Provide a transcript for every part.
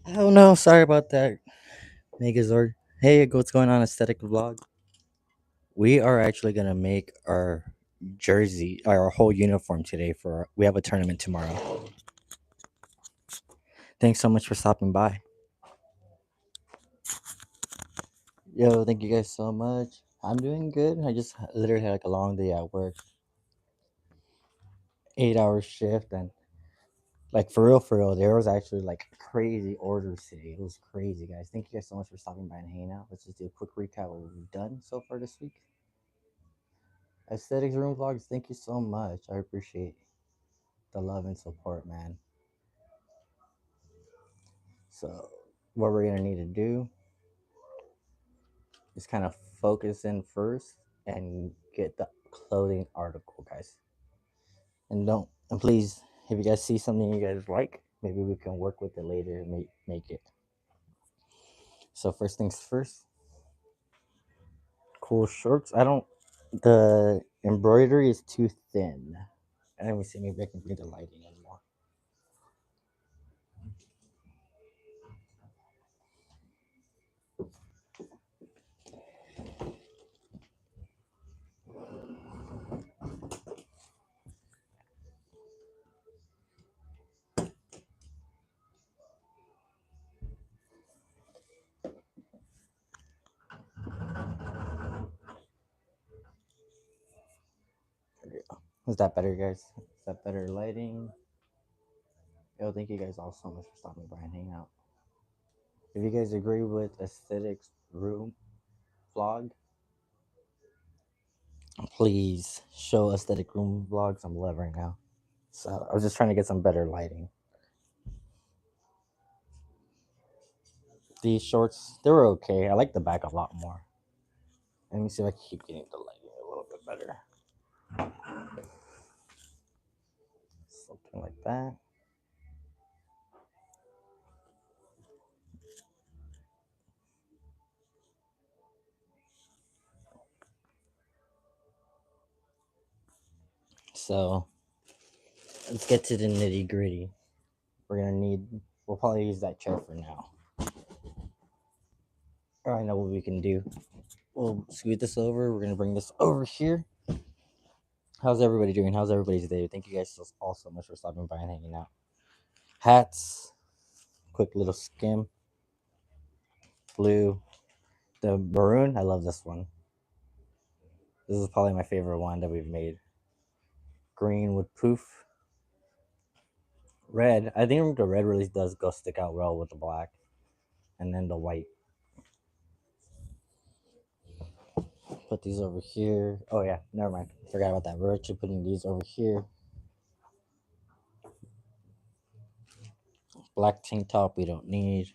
Oh no, sorry about that, Megazord. Hey, what's going on, Aesthetic Vlog? We are actually gonna make our jersey, our whole uniform today. We have a tournament tomorrow. Thanks so much for stopping by. Yo, thank you guys so much. I'm doing good. I just literally had like a long day at work, 8 hour shift, and like for real, there was actually like crazy orders today. It was crazy, guys. Thank you guys so much for stopping by and hanging out. Let's just do a quick recap of what we've done so far this week. Aesthetics Room Vlogs, thank you so much. I appreciate the love and support, man. So, what we're gonna need to do is kind of focus in first and get the clothing article, guys. And please, if you guys see something you guys like, maybe we can work with it later and make it. So, first things first, cool shorts. I don't, the embroidery is too thin. And let me see, maybe I can bring the lighting in more. Is that better, guys? Is that better lighting? Yo, thank you guys all so much for stopping by and hanging out. If you guys agree with aesthetics room vlog, please show aesthetic room vlogs. I'm live right now. So I was just trying to get some better lighting. These shorts, they were okay. I like the back a lot more. Let me see if I can keep getting the lighting a little bit better. Something like that. So let's get to the nitty gritty. We'll probably use that chair for now. I know what we can do. We'll scoot this over. We're going to bring this over here. How's everybody doing? How's everybody's day? Thank you guys all so much for stopping by and hanging out. Hats, quick little skim. Blue, the maroon. I love this one. This is probably my favorite one that we've made. Green with poof. Red. I think the red really does go stick out well with the black, and then the white. Put these over here. Oh yeah, never mind. Forgot about that. We're actually putting these over here. Black tank top we don't need.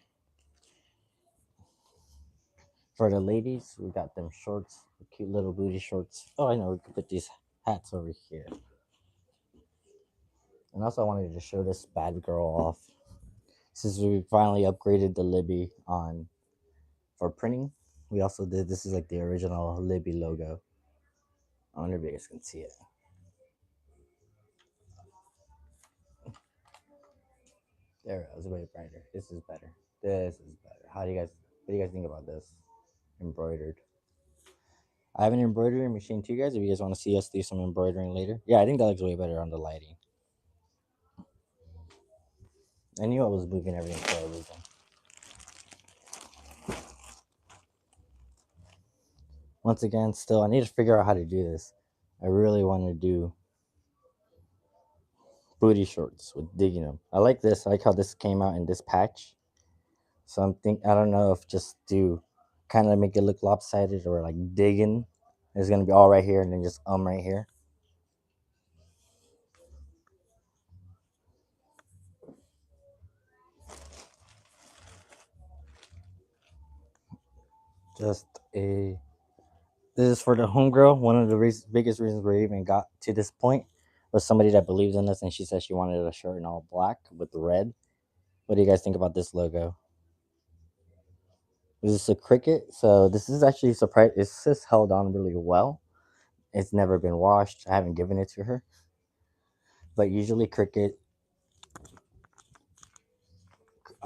For the ladies, we got them shorts, cute little booty shorts. Oh, I know, we could put these hats over here. And also, I wanted to show this bad girl off. Since we finally upgraded the Libby on for printing, we also did this is like the original Libby logo. I wonder if you guys can see it. There it was, way brighter. This is better. This is better. What do you guys think about this? Embroidered. I have an embroidery machine too, guys. If you guys want to see us do some embroidering later, yeah, I think that looks way better on the lighting. I knew I was moving everything for a reason. Once again, still, I need to figure out how to do this. I really want to do booty shorts with digging them. I like this. I like how this came out in this patch. So I don't know if just do kind of make it look lopsided or like digging is gonna be all right here and then just right here. Just a This is for the homegirl. One of the biggest reasons we even got to this point was somebody that believed in us and she said she wanted a shirt in all black with red. What do you guys think about this logo? This is a cricket, so this is actually surprised. It's just held on really well. It's never been washed. I haven't given it to her, but usually cricket.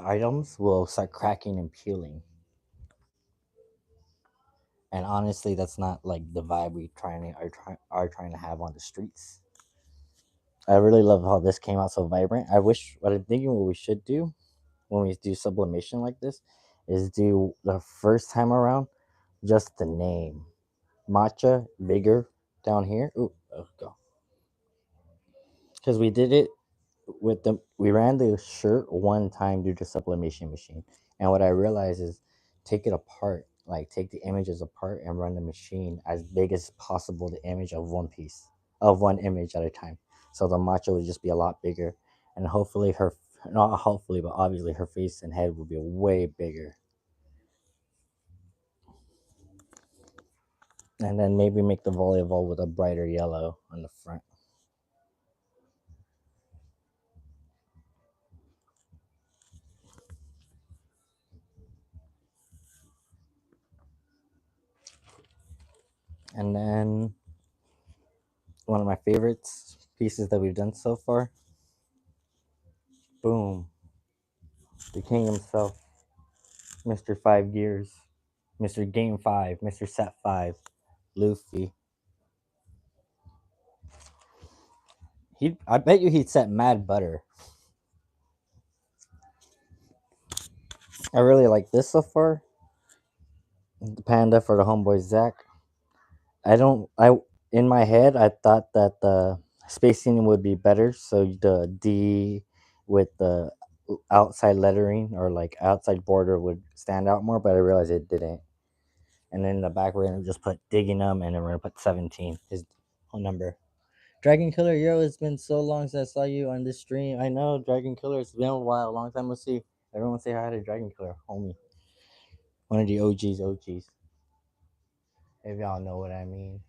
items will start cracking and peeling. And honestly, that's not like the vibe we are trying to have on the streets. I really love how this came out so vibrant. I wish what I'm thinking what we should do when we do sublimation like this is do the first time around just the name matcha bigger down here. Ooh, go because we did it with the we ran the shirt one time through the sublimation machine, and what I realized is take it apart, like take the images apart and run the machine as big as possible, the image of one piece of one image at a time, so the matcha would just be a lot bigger, and hopefully her not hopefully but obviously her face and head would be way bigger, and then maybe make the volleyball with a brighter yellow on the front. And then one of my favorites pieces that we've done so far, boom, the king himself, Mr. Five Gears, Mr. Game 5, Mr. Set 5, Luffy. I bet you he'd set mad butter. I really like this so far. The panda for the homeboy Zach. I don't. I in my head I thought that the spacing would be better, so the D with the outside lettering or like outside border would stand out more, but I realized it didn't. And then in the back we're gonna just put digging them, and then we're gonna put 17 his whole number. Dragon Killer, yo, it's been so long since I saw you on this stream. I know, Dragon Killer, it's been a while, long time no see. Everyone say hi to Dragon Killer, homie. One of the OGs. If y'all know what I mean.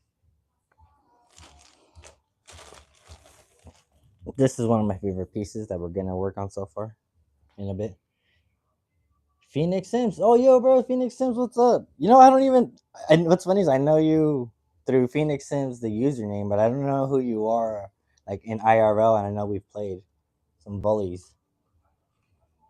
This is one of my favorite pieces that we're gonna work on so far in a bit. Phoenix Sims. Oh, yo, bro, Phoenix Sims, what's up? You know, I don't even. And what's funny is I know you through Phoenix Sims, the username, but I don't know who you are, like in IRL, and I know we've played some bullies.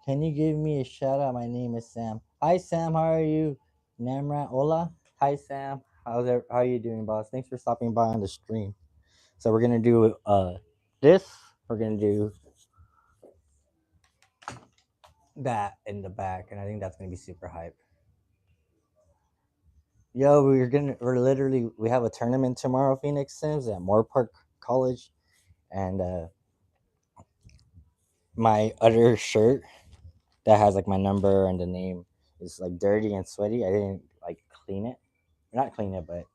Can you give me a shout out? My name is Sam. Hi, Sam. How are you? Namra. Hola. Hi, Sam. How are you doing, boss? Thanks for stopping by on the stream. So we're gonna do this. We're gonna do that in the back, and I think that's gonna be super hype. Yo, we're literally we have a tournament tomorrow, Phoenix Sims at Moore Park College, and my other shirt that has like my number and the name is like dirty and sweaty. I didn't like clean it, not clean it, but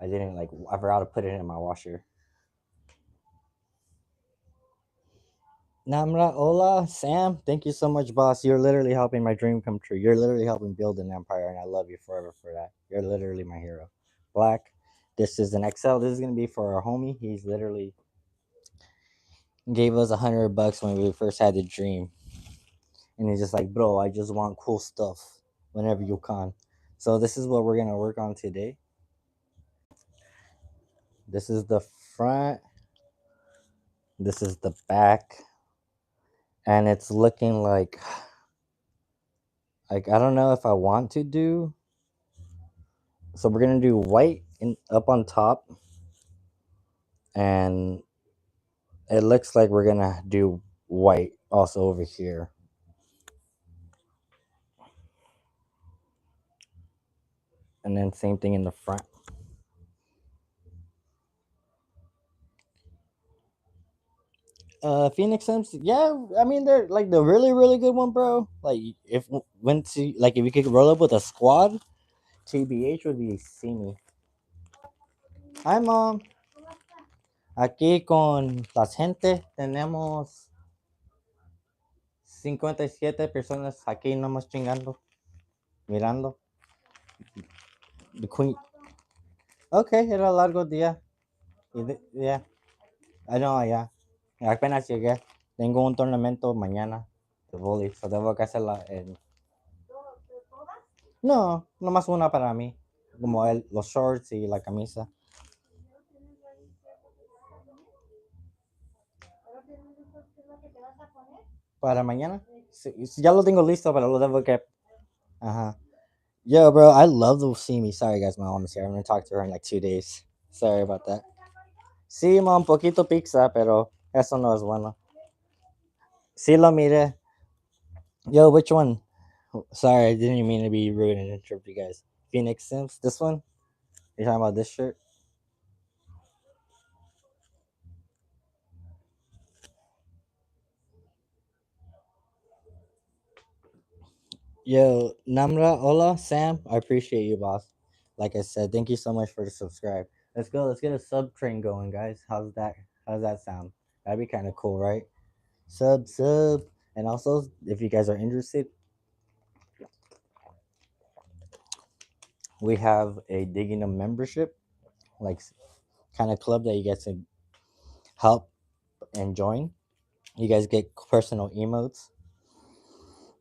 I didn't like. I forgot to put it in my washer. Namra, hola, Sam. Thank you so much, boss. You're literally helping my dream come true. You're literally helping build an empire, and I love you forever for that. You're literally my hero. Black. This is an XL. This is gonna be for our homie. He's literally gave us $100 when we first had the dream, and he's just like, bro, I just want cool stuff whenever you can. So this is what we're gonna work on today. This is the front. This is the back, and it's looking like I don't know if I want to do. So we're gonna do white in up on top, and it looks like we're gonna do white also over here, and then same thing in the front. Phoenix Sims, yeah, I mean they're like the really good one, bro. Like if went to like if we could roll up with a squad, TBH would be see me. Hi, mom. Aquí con las gente tenemos 57 personas aquí nomás chingando, mirando. The queen. Okay, era largo día. Yeah, I know, yeah. Apenas llegué. Tengo un torneo mañana de volley, so tengo que hacerla en... No, nomás una para mí. Como los shorts y la camisa. Para mañana. Ya lo tengo listo, pero lo debo que. Ajá. Yo, bro, I love the see me. Sorry, guys, my mom is here. I'm gonna talk to her in like 2 days. Sorry about that. Sí, mom, poquito pizza, pero eso no es bueno. Sí, lo mire. Yo, which one? Sorry, I didn't mean to be rude and interrupt you guys. Phoenix Sims, this one? You're talking about this shirt? Yo, Namra, hola, Sam. I appreciate you, boss. Like I said, thank you so much for the subscribe. Let's go. Let's get a sub train going, guys. How's that? How's that sound? That'd be kind of cool, right? Sub. And also, if you guys are interested, we have a digging a membership, like kind of club that you guys can help and join. You guys get personal emotes.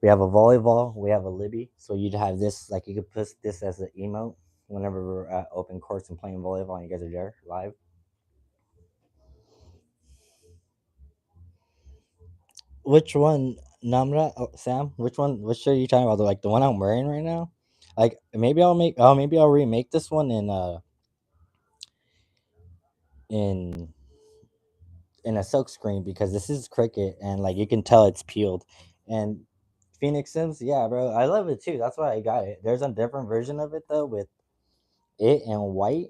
We have a volleyball. We have a Libby. So you'd have this, like you could put this as an emote whenever we're at open courts and playing volleyball and you guys are there live. Which one, Namra? Oh, Sam? Which one? Which shirt are you talking about? Like the one I'm wearing right now? Like maybe I'll make. Oh, maybe I'll remake this one in in a silk screen because this is cricket and like you can tell it's peeled. And Phoenix Sims, yeah, bro, I love it too. That's why I got it. There's a different version of it though with it and white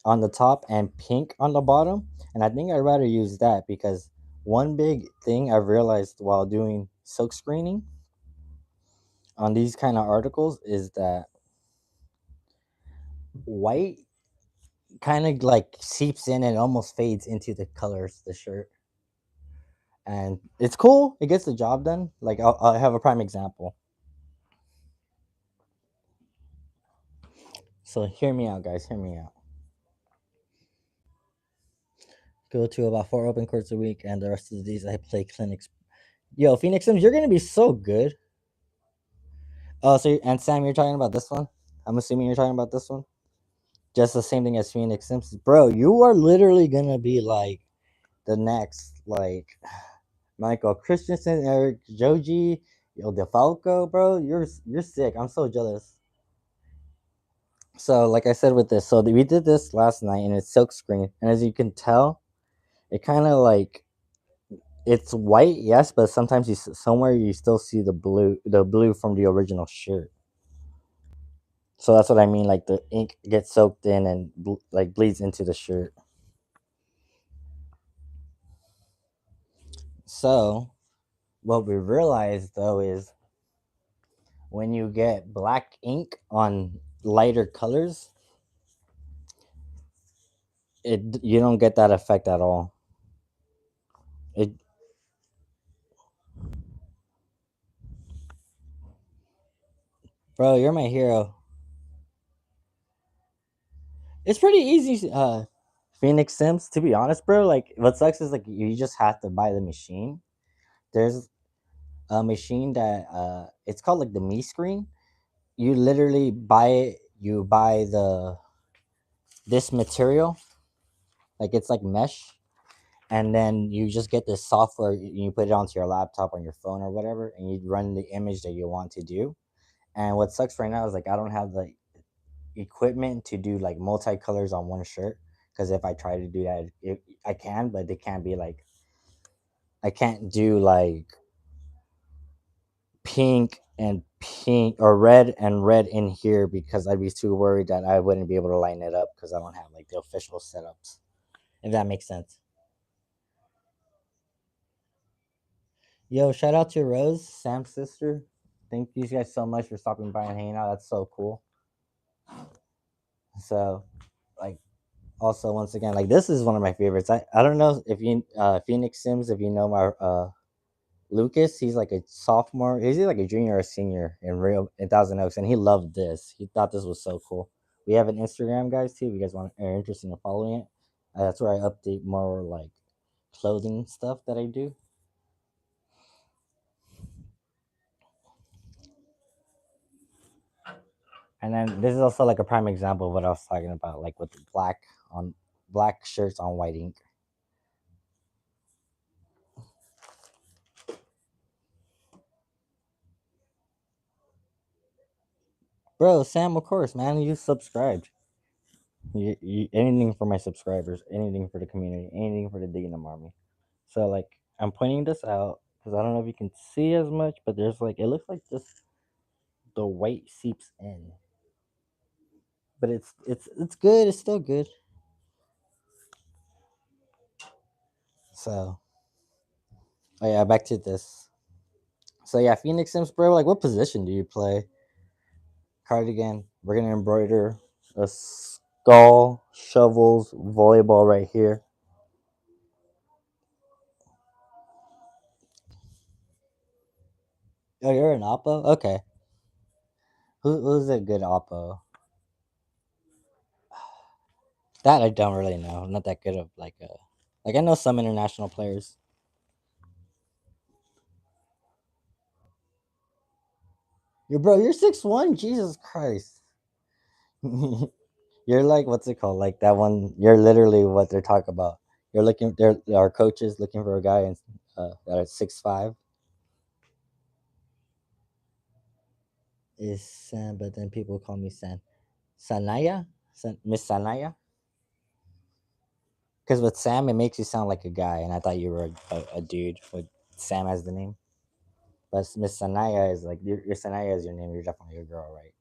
on the top and pink on the bottom. And I think I'd rather use that because one big thing I've realized while doing silk screening on these kind of articles is that white kind of like seeps in and almost fades into the colors of the shirt. And it's cool. It gets the job done. Like I'll have a prime example. So hear me out, guys. Hear me out. Go to about 4 open courts a week, and the rest of these I play clinics. Yo, Phoenix Sims, you're gonna be so good. Oh, and Sam, you're talking about this one. I'm assuming you're talking about this one. Just the same thing as Phoenix Sims, bro. You are literally gonna be like the next, like Michael Christensen, Eric Joji, Yo DeFalco, bro. You're sick. I'm so jealous. So, like I said with this, so we did this last night, and it's silk screen, and as you can tell, it kind of like it's white, yes, but sometimes somewhere you still see the blue from the original shirt. So that's what I mean. Like the ink gets soaked in and like bleeds into the shirt. So what we realized though is when you get black ink on lighter colors, it you don't get that effect at all. It, bro, you're my hero. It's pretty easy. Phoenix Sims, to be honest, bro. Like what sucks is like you just have to buy the machine. There's a machine that it's called like the Me Screen. You literally buy it. You buy the this material, like it's like mesh, and then you just get this software. You put it onto your laptop on your phone or whatever, and you run the image that you want to do. And what sucks right now is like I don't have the equipment to do like multicolors on one shirt. Because if I try to do that, I can, but they can't be like I can't do like pink or red and red in here because I'd be too worried that I wouldn't be able to line it up because I don't have like the official setups. If that makes sense. Yo, shout out to Rose, Sam's sister. Thank you guys so much for stopping by and hanging out. That's so cool. So, like, also once again, like this is one of my favorites. I don't know if you Phoenix Sims, if you know my Lucas, he's like a sophomore. He's like a junior or a senior in real in Thousand Oaks, and he loved this. He thought this was so cool. We have an Instagram, guys, too. If you guys are interested in following it, that's where I update more like clothing stuff that I do. And then this is also like a prime example of what I was talking about, like with the on black shirts on white ink. Bro, Sam, of course, man. You subscribed. Anything for my subscribers, anything for the community, anything for the Dignum Army. So like, I'm pointing this out because I don't know if you can see as much, but there's like it looks like just the white seeps in, but it's good. It's still good. So oh yeah, back to this. So yeah, Phoenix Sims, bro. Like, what position do you play? Cardigan. We're gonna embroider a skull, shovels, volleyball right here. Oh, you're an oppo. Okay. Who's a good oppo? That I don't really know. I'm not that good of like I know some international players. You're 6'1". Jesus Christ. You're like what's it called? Like that one. You're literally what they're talking about. You're looking. There are coaches looking for a guy in, that is 6'5". Is San, but then people call me Sanaya, Miss Sanaya. Because with Sam, it makes you sound like a guy, and I thought you were a dude with Sam as the name. But Miss Sanaya is like your Sanaya is your name. You're definitely a girl, right?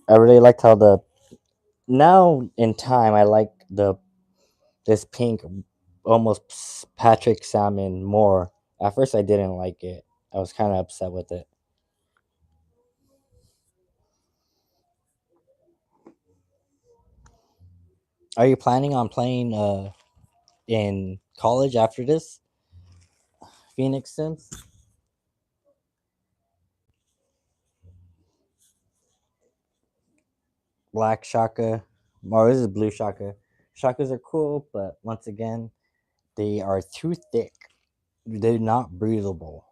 I really liked how the now in time I like the this pink, almost Patrick salmon more. At first, I didn't like it. I was kind of upset with it. Are you planning on playing in college after this? Phoenix Sims, black shaka, or this is blue shaka. Shakas are cool, but once again, they are too thick. They're not breathable.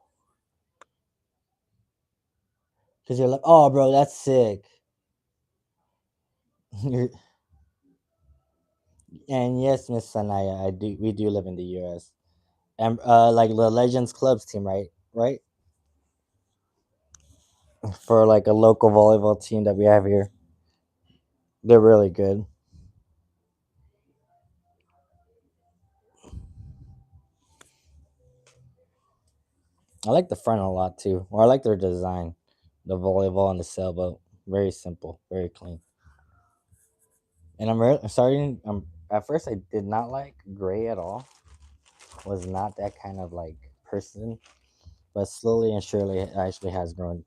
Because you're like, oh, bro, that's sick. You're, and yes, Miss Sanaya, I do. We do live in the U.S. And like the Legends Clubs team, right? Right, for like a local volleyball team that we have here. They're really good. I like the front a lot too. Or I like their design, the volleyball and the sailboat. Very simple, very clean. And I'm starting. At first I did not like gray at all. Was not that kind of like person, but slowly and surely it actually has grown.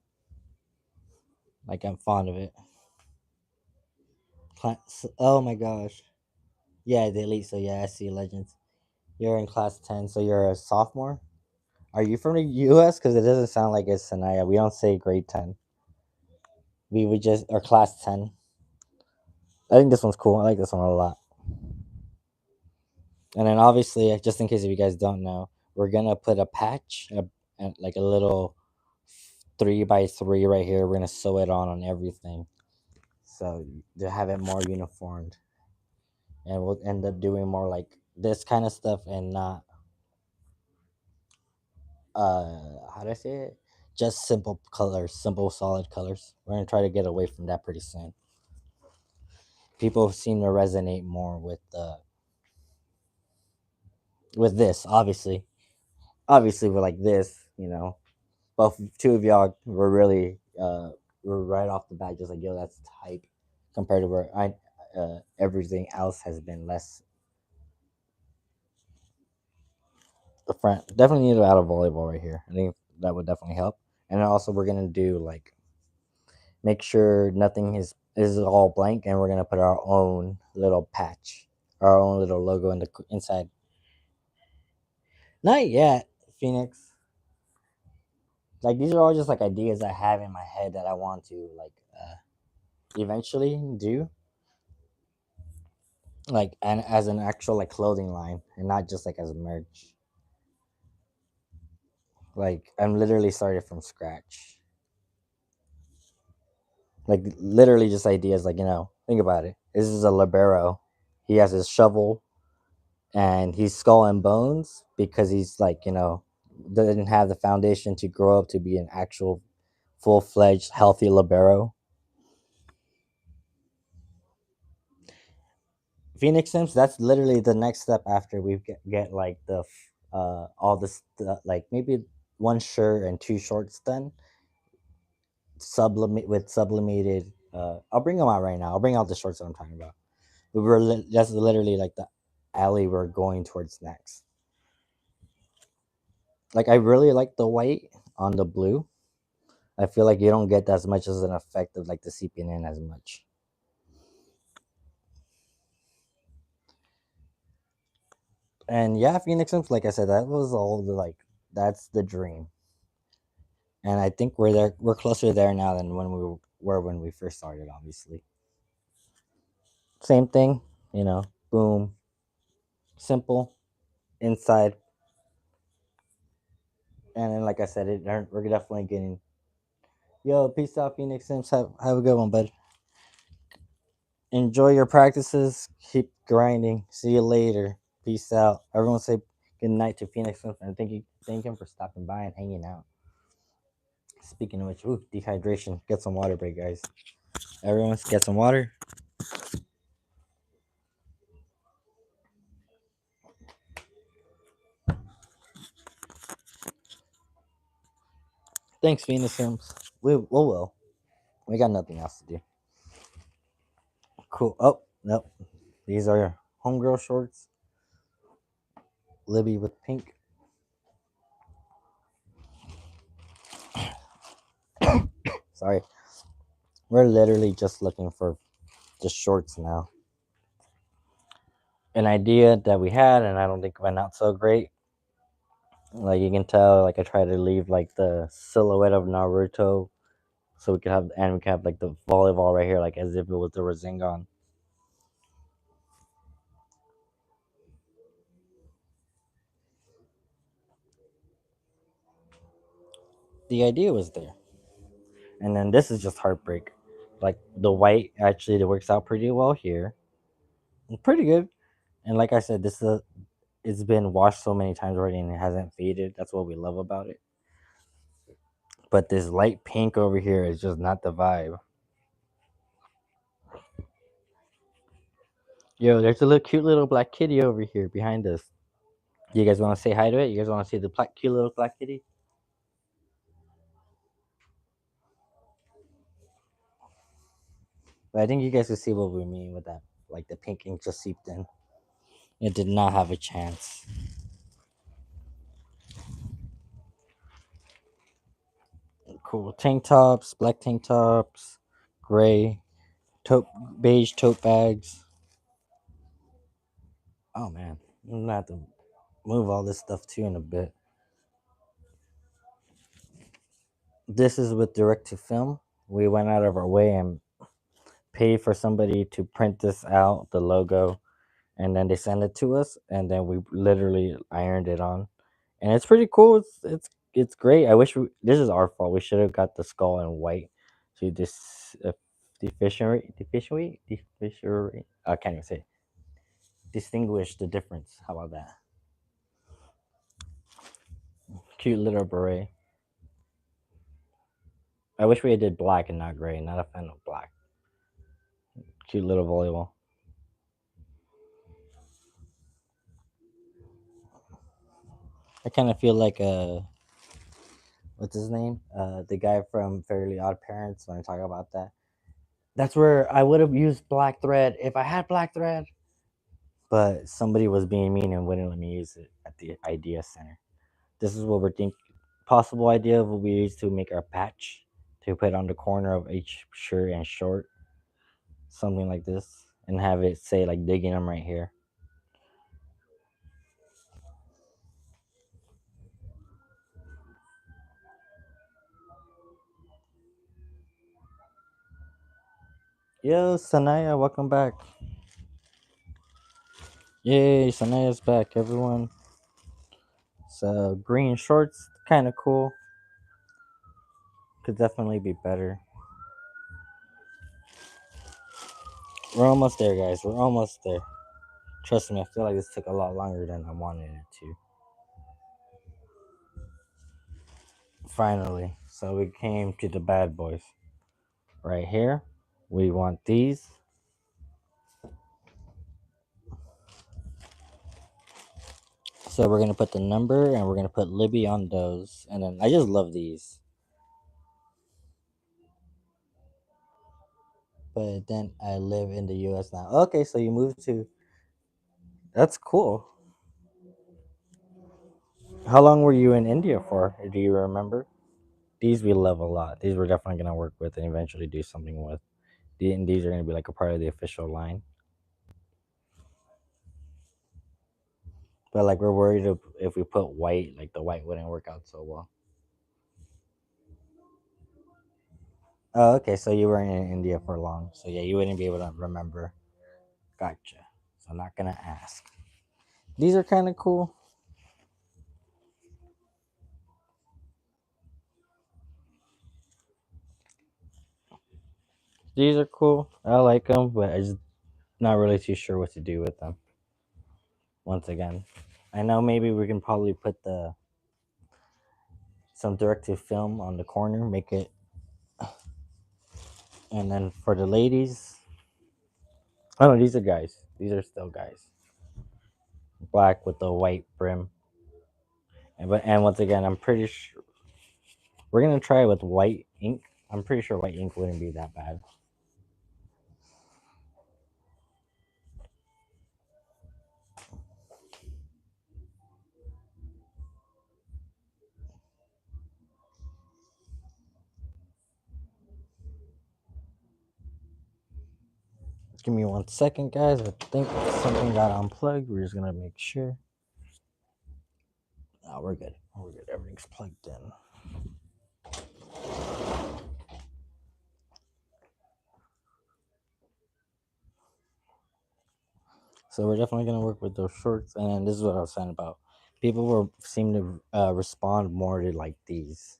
Like I'm fond of it. Oh my gosh. Yeah, the elite. So yeah, I see legends. You're in class 10, so you're a sophomore. Are you from the U.S.? Because it doesn't sound like it's Sanaya. We don't say grade 10. We would just or class 10. I think this one's cool. I like this one a lot. And then obviously, just in case if you guys don't know, we're gonna put a patch, like a little 3x3 right here. We're gonna sew it on everything, so to have it more uniformed, and we'll end up doing more like this kind of stuff and not how do I say it? Just simple colors, simple solid colors. We're gonna try to get away from that pretty soon. People seem to resonate more with this, obviously we're like this, both two of y'all were really were right off the bat just like, yo, that's type, compared to where I everything else has been less. The front definitely need to add a volleyball right here. I think that would definitely help. And then also we're gonna do like make sure nothing is all blank, and we're gonna put our own little patch, our own little logo in the inside. Not yet, Phoenix. Like these are all just like ideas I have in my head that I want to like eventually do, like and as an actual like clothing line and not just like as a merch. Like I'm literally started from scratch. Like literally just ideas. Like think about it. This is a libero. He has his shovel and he's skull and bones because he's like didn't have the foundation to grow up to be an actual full-fledged healthy libero. Phoenix Sims, that's literally the next step after we get like the all this like maybe one shirt and two shorts done, sublimate with sublimated. I'll bring them out right now. I'll bring out the shorts that I'm talking about. But that's literally like the alley we're going towards next. Like I really like the white on the blue. I feel like you don't get as much as an effect of like the seeping in as much. And yeah, Phoenix Sims, like I said, that was all the like that's the dream. And I think we're there. We're closer there now than when we were when we first started. Obviously, same thing. You know, boom, simple inside, and then like I said, we're definitely getting. Yo, peace out, Phoenix Sims. Have a good one, bud. Enjoy your practices. Keep grinding. See you later. Peace out. Everyone say good night to Phoenix Sims and thank him for stopping by and hanging out. Speaking of which, ooh, dehydration. Get some water break, guys. Everyone, get some water. Thanks, Phoenix Sims. We will. We got nothing else to do. Cool. Oh, nope. These are your homegirl shorts. Libby with pink. Sorry. We're literally just looking for the shorts now. An idea that we had, and I don't think went out so great. Like you can tell, like I try to leave like the silhouette of Naruto, so we could have, and we could have like the volleyball right here, like as if it was the Rasengan. The idea was there, and then this is just heartbreak. Like the white actually, it works out pretty well here, pretty good. And like I said, this is it's been washed so many times already, and it hasn't faded. That's what we love about it. But this light pink over here is just not the vibe. Yo, there's a little cute little black kitty over here behind us. You guys want to say hi to it? You guys want to see the cute little black kitty? But I think you guys can see what we mean with that. Like the pink ink just seeped in. It did not have a chance. Cool tank tops, black tank tops, gray, tote, beige tote bags. Oh man, I'm gonna have to move all this stuff too in a bit. This is with direct to film. We went out of our way and paid for somebody to print this out, the logo, and then they send it to us, and then we literally ironed it on, and it's pretty cool. It's great. I wish this is our fault. We should have got the skull in white to this deficiency. I can't even say distinguish the difference. How about that? Cute little beret. I wish we did black and not gray. Not a fan of black. Cute little volleyball. I kind of feel like what's his name? The guy from Fairly Odd Parents. When I talk about that, that's where I would have used black thread if I had black thread. But somebody was being mean and wouldn't let me use it at the idea center. This is what we're thinking. Possible idea of what we use to make our patch to put on the corner of each shirt and short, something like this, and have it say like digging them right here. Yo, Sanaya, welcome back. Yay, Sanaya's back, everyone. So green shorts, kind of cool. Could definitely be better. We're almost there, guys. We're almost there. Trust me, I feel like this took a lot longer than I wanted it to. Finally. So we came to the bad boys. Right here, we want these. So we're gonna put the number and we're gonna put Libby on those. And then I just love these. But then I live in the US now. Okay, so you moved to, that's cool. How long were you in India for? Do you remember? These we love a lot. These we're definitely gonna work with and eventually do something with. And these are gonna be like a part of the official line. But like we're worried if we put white, like the white wouldn't work out so well. Oh, okay. So you weren't in India for long. So yeah, you wouldn't be able to remember. Gotcha. So I'm not gonna ask. These are kind of cool. These are cool. I like them, but I just not really too sure what to do with them. Once again, I know maybe we can probably put the some directive film on the corner, make it, and then for the ladies. Oh no, these are guys. These are still guys. Black with the white brim. And once again, I'm pretty sure we're gonna try it with white ink. I'm pretty sure white ink wouldn't be that bad. Give me 1 second, guys. I think something got unplugged. We're just gonna make sure. Oh, we're good. We're good. Everything's plugged in. So we're definitely gonna work with those shorts. And then this is what I was saying about people were seem to respond more to like these,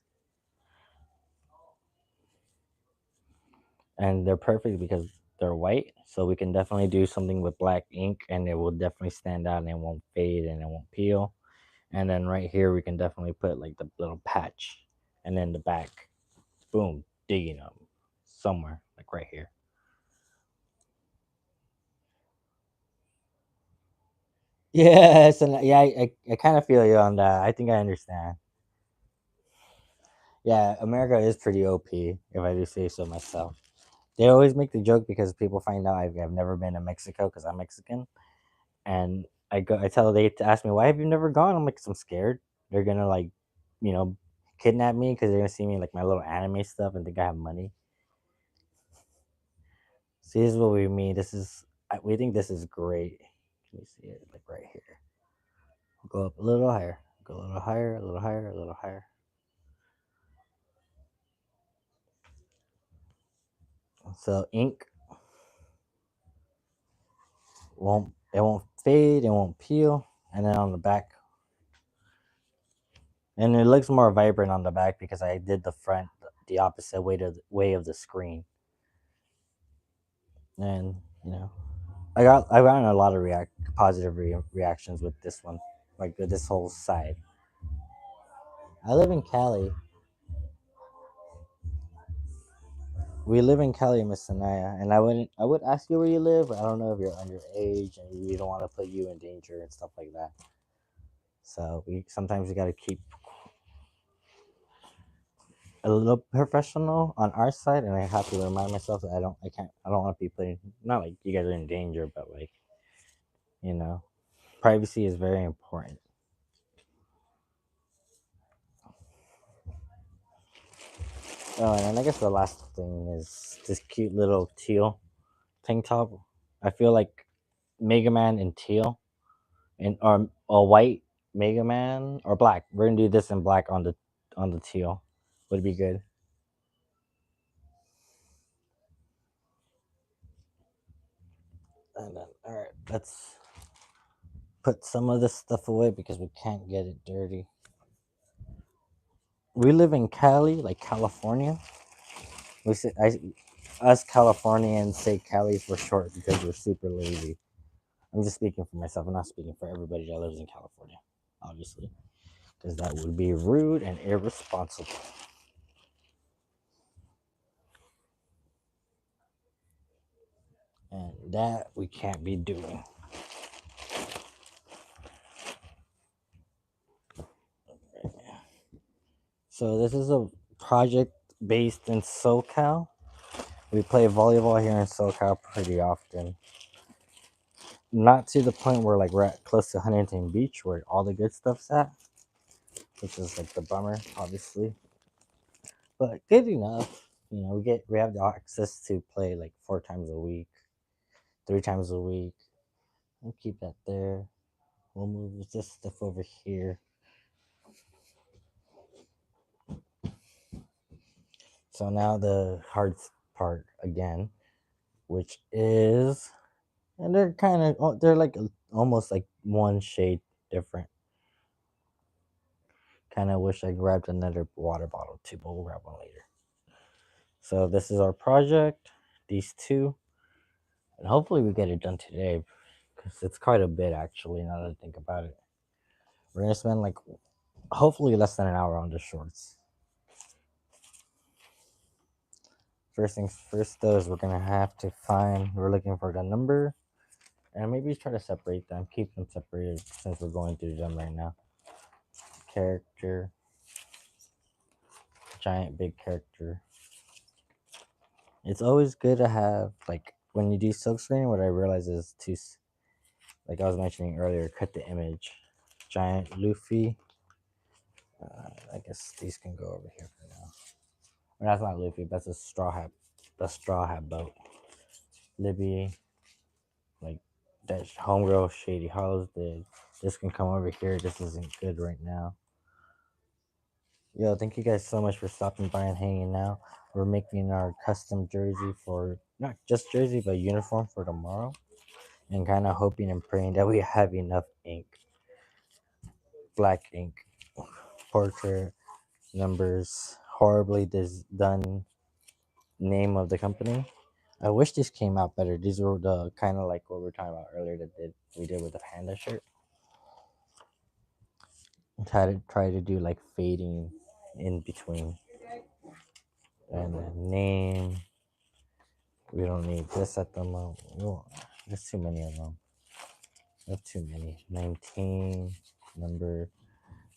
and they're perfect because they're white. So we can definitely do something with black ink, and it will definitely stand out, and it won't fade, and it won't peel. And then right here we can definitely put like the little patch, and then the back, boom, digging them somewhere like right here. Yes, and yeah, I kind of feel you on that. I think I understand. Yeah, America is pretty OP, if I do say so myself. They always make the joke because people find out I've never been to Mexico because I'm Mexican, and I tell they to ask me why have you never gone. I'm like, 'Cause I'm scared they're gonna like, you know, kidnap me because they're gonna see me like my little anime stuff and think I have money. See, this is what we mean. We think this is great. Can you see it like right here? Go up a little higher. Go a little higher, a little higher, a little higher. So ink won't fade, it won't peel, and then on the back, and it looks more vibrant on the back because I did the front the opposite way of the screen, and I've gotten a lot of positive reactions with this one, like with this whole side. I live in Cali. We live in Cali, Miss Sanaya, and I would ask you where you live, but I don't know if you're underage and we don't want to put you in danger and stuff like that. So we sometimes we got to keep a little professional on our side, and I have to remind myself that I don't want to be putting, not like you guys are in danger, but like, you know, privacy is very important. Oh, and then I guess the last thing is this cute little teal tank top. I feel like Mega Man in teal, and or a white Mega Man or black. We're gonna do this in black on the teal. Would be good. And then all right, let's put some of this stuff away because we can't get it dirty. We live in Cali, like California. We say us Californians say Cali for short because we're super lazy. I'm just speaking for myself. I'm not speaking for everybody that lives in California, obviously, because that would be rude and irresponsible. That we can't be doing. So this is a project based in SoCal. We play volleyball here in SoCal pretty often. Not to the point where like we're at close to Huntington Beach where all the good stuff's at, which is like the bummer, obviously. But good enough. You know, we have the access to play like 4 times a week, 3 times a week. We'll keep that there. We'll move this stuff over here. So now the hard part again, which is, and they're kind of, they're like almost like one shade different. Kind of wish I grabbed another water bottle too, but we'll grab one later. So this is our project, these two, and hopefully we get it done today, because it's quite a bit actually. Now that I think about it, we're gonna spend like hopefully less than an hour on the shorts. First things first, though, is we're gonna have to find. We're looking for the number, and maybe try to separate them, keep them separated since we're going through them right now. Character, giant big character. It's always good to have, like, when you do silkscreen, what I realize is to, like I was mentioning earlier, cut the image. Giant Luffy. I guess these can go over here for now. Well, that's not Luffy. That's a straw hat. The straw hat boat. Libby. Like that homegirl Shady Hollows did. This can come over here. This isn't good right now. Yo, thank you guys so much for stopping by and hanging out. We're making our custom jersey for not just jersey but uniform for tomorrow, and kind of hoping and praying that we have enough ink, black ink, portrait, numbers, horribly done, name of the company. I wish this came out better. These were the kind of like what we were talking about earlier that we did with the panda shirt. Try to do like fading in between, and then name. We don't need this at the moment. There's too many of them. That's too many. 19 number.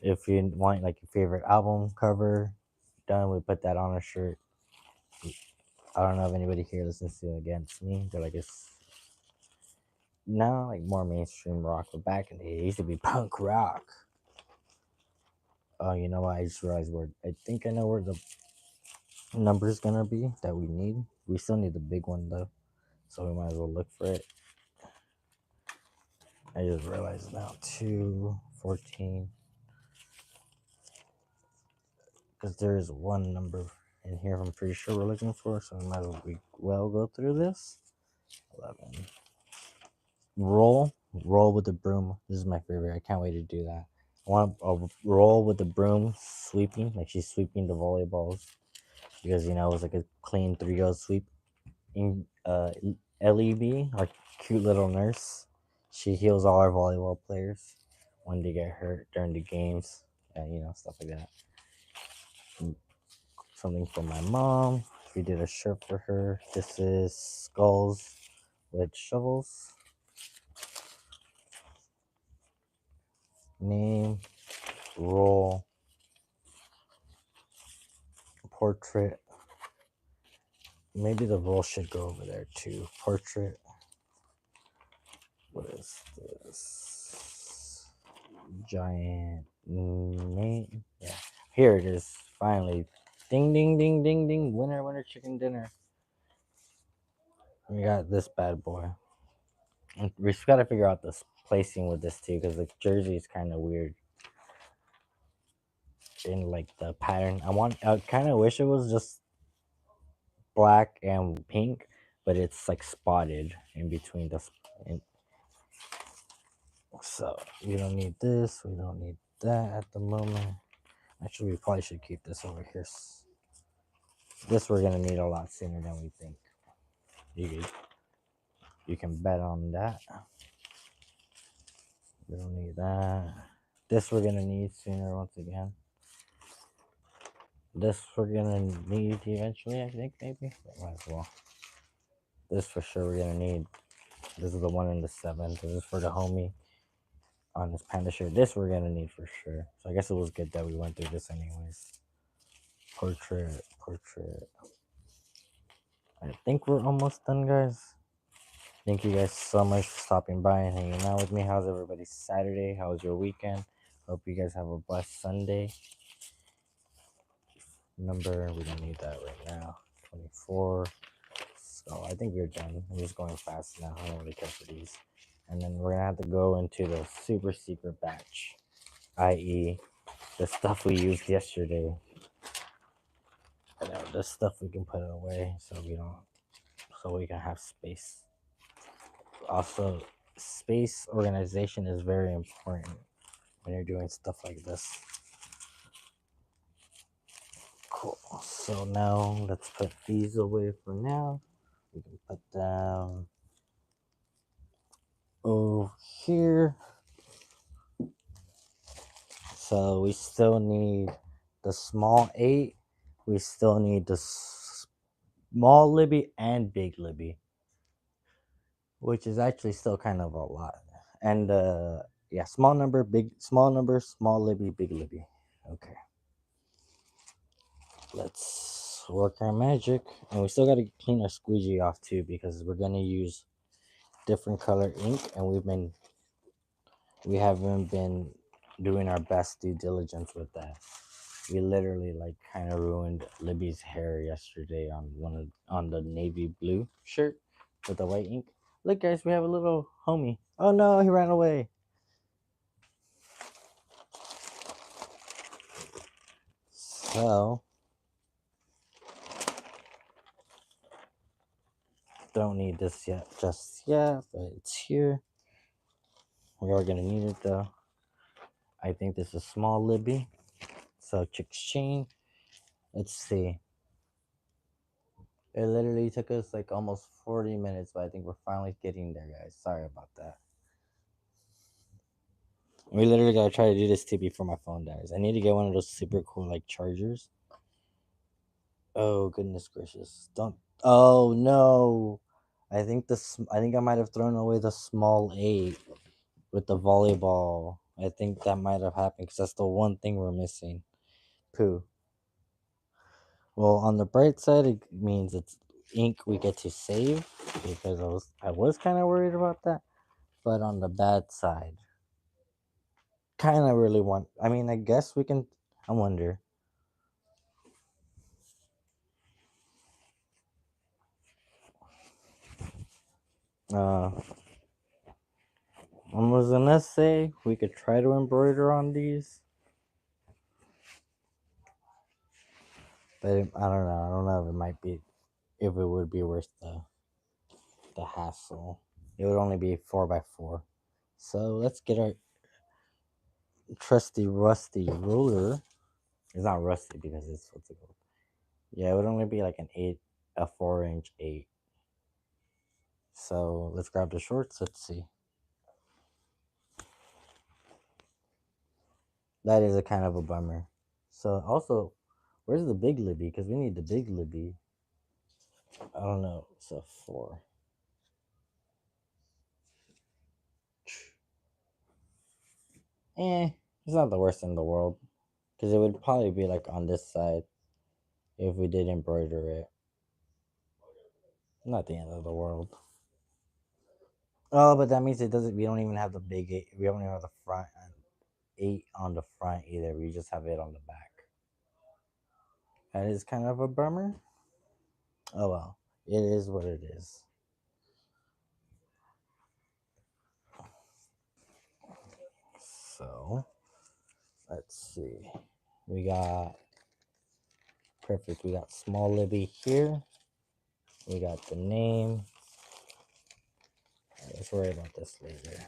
If you want like your favorite album cover done, we put that on a shirt. I don't know if anybody here listens to Against Me. They're like it's now like more mainstream rock, but back in the day, it used to be punk rock. Oh, you know what? I just realized where I think I know where the number is gonna be that we need. We still need the big one though, so we might as well look for it. I just realized now 214 because there is one number in here. I'm pretty sure we're looking for, so we might as well go through this. 11. Roll with the broom. This is my favorite. I can't wait to do that. I want a roll with the broom sweeping, like she's sweeping the volleyballs, because you know it was like a clean 3-0 sweep. In Leb, our cute little nurse, she heals all our volleyball players when they get hurt during the games, and you know stuff like that. Something for my mom. We did a shirt for her. This is skulls with shovels. Name, roll, portrait. Maybe the roll should go over there too. Portrait. What is this? Giant name. Yeah. Here it is. Finally. Ding ding ding ding ding. Winner winner chicken dinner. We got this bad boy. And we just gotta figure out this placing with this too, because the jersey is kind of weird in like the pattern. I kind of wish it was just black and pink, but it's like spotted in between the. So we don't need this. We don't need that at the moment. Actually, we probably should keep this over here. This we're gonna need a lot sooner than we think. You can bet on that. We don't need that. This we're gonna need sooner once again. This we're gonna need eventually, I think, maybe. Might as well. This for sure we're gonna need. This is the 1 in the 7. This is for the homie on this panda shirt. This we're gonna need for sure. So I guess it was good that we went through this anyways. Portrait. I think we're almost done, guys. Thank you guys so much for stopping by and hanging out with me. How's everybody's Saturday? How was your weekend? Hope you guys have a blessed Sunday. Number, we don't need that right now. 24. So I think we're done. I'm just going fast now. I don't really care for these. And then we're gonna have to go into the super secret batch, i.e., the stuff we used yesterday. The stuff we can put away so we can have space. Also, space organization is very important when you're doing stuff like this. Cool. So now let's put these away for now. We can put them over here. So we still need the small 8. We still need the small Libby and big Libby, which is actually still kind of a lot. And yeah, small number, small Libby, big Libby. Okay. Let's work our magic. And we still got to clean our squeegee off too, because we're going to use different color ink, and we haven't been doing our best due diligence with that. We literally like kind of ruined Libby's hair yesterday on the navy blue shirt with the white ink. Look, guys, we have a little homie. Oh no, he ran away. So don't need this yet, just yet, but it's here. We are gonna need it though. I think this is small Libby. So to exchange, let's see. It literally took us like almost 40 minutes, but I think we're finally getting there, guys. Sorry about that. We literally gotta try to do this too before my phone dies. I need to get one of those super cool like chargers. Oh goodness gracious! Don't. Oh no! I think I might have thrown away the small 8 with the volleyball. I think that might have happened because that's the one thing we're missing. Pooh. Well, on the bright side, it means it's ink we get to save, because I was kind of worried about that. But on the bad side, kind of really want. I mean, I guess we can. I wonder. I was gonna say we could try to embroider on these, but I don't know. I don't know if it might be, if it would be worth the hassle. It would only be 4x4. So let's get our trusty rusty ruler. It's not rusty because it's what's it called? Yeah, it would only be like a 4-inch 8. So let's grab the shorts. Let's see. That is a kind of a bummer. So also, where's the big Libby? Because we need the big Libby. I don't know. So 4. It's not the worst in the world. Because it would probably be like on this side if we did embroider it. Not the end of the world. Oh, but that means it doesn't. We don't even have the big 8. We don't even have the front 8 on the front either. We just have it on the back. That is kind of a bummer. Oh well, it is what it is. So let's see. We got perfect. We got small Libby here. We got the name. Let's worry about this later.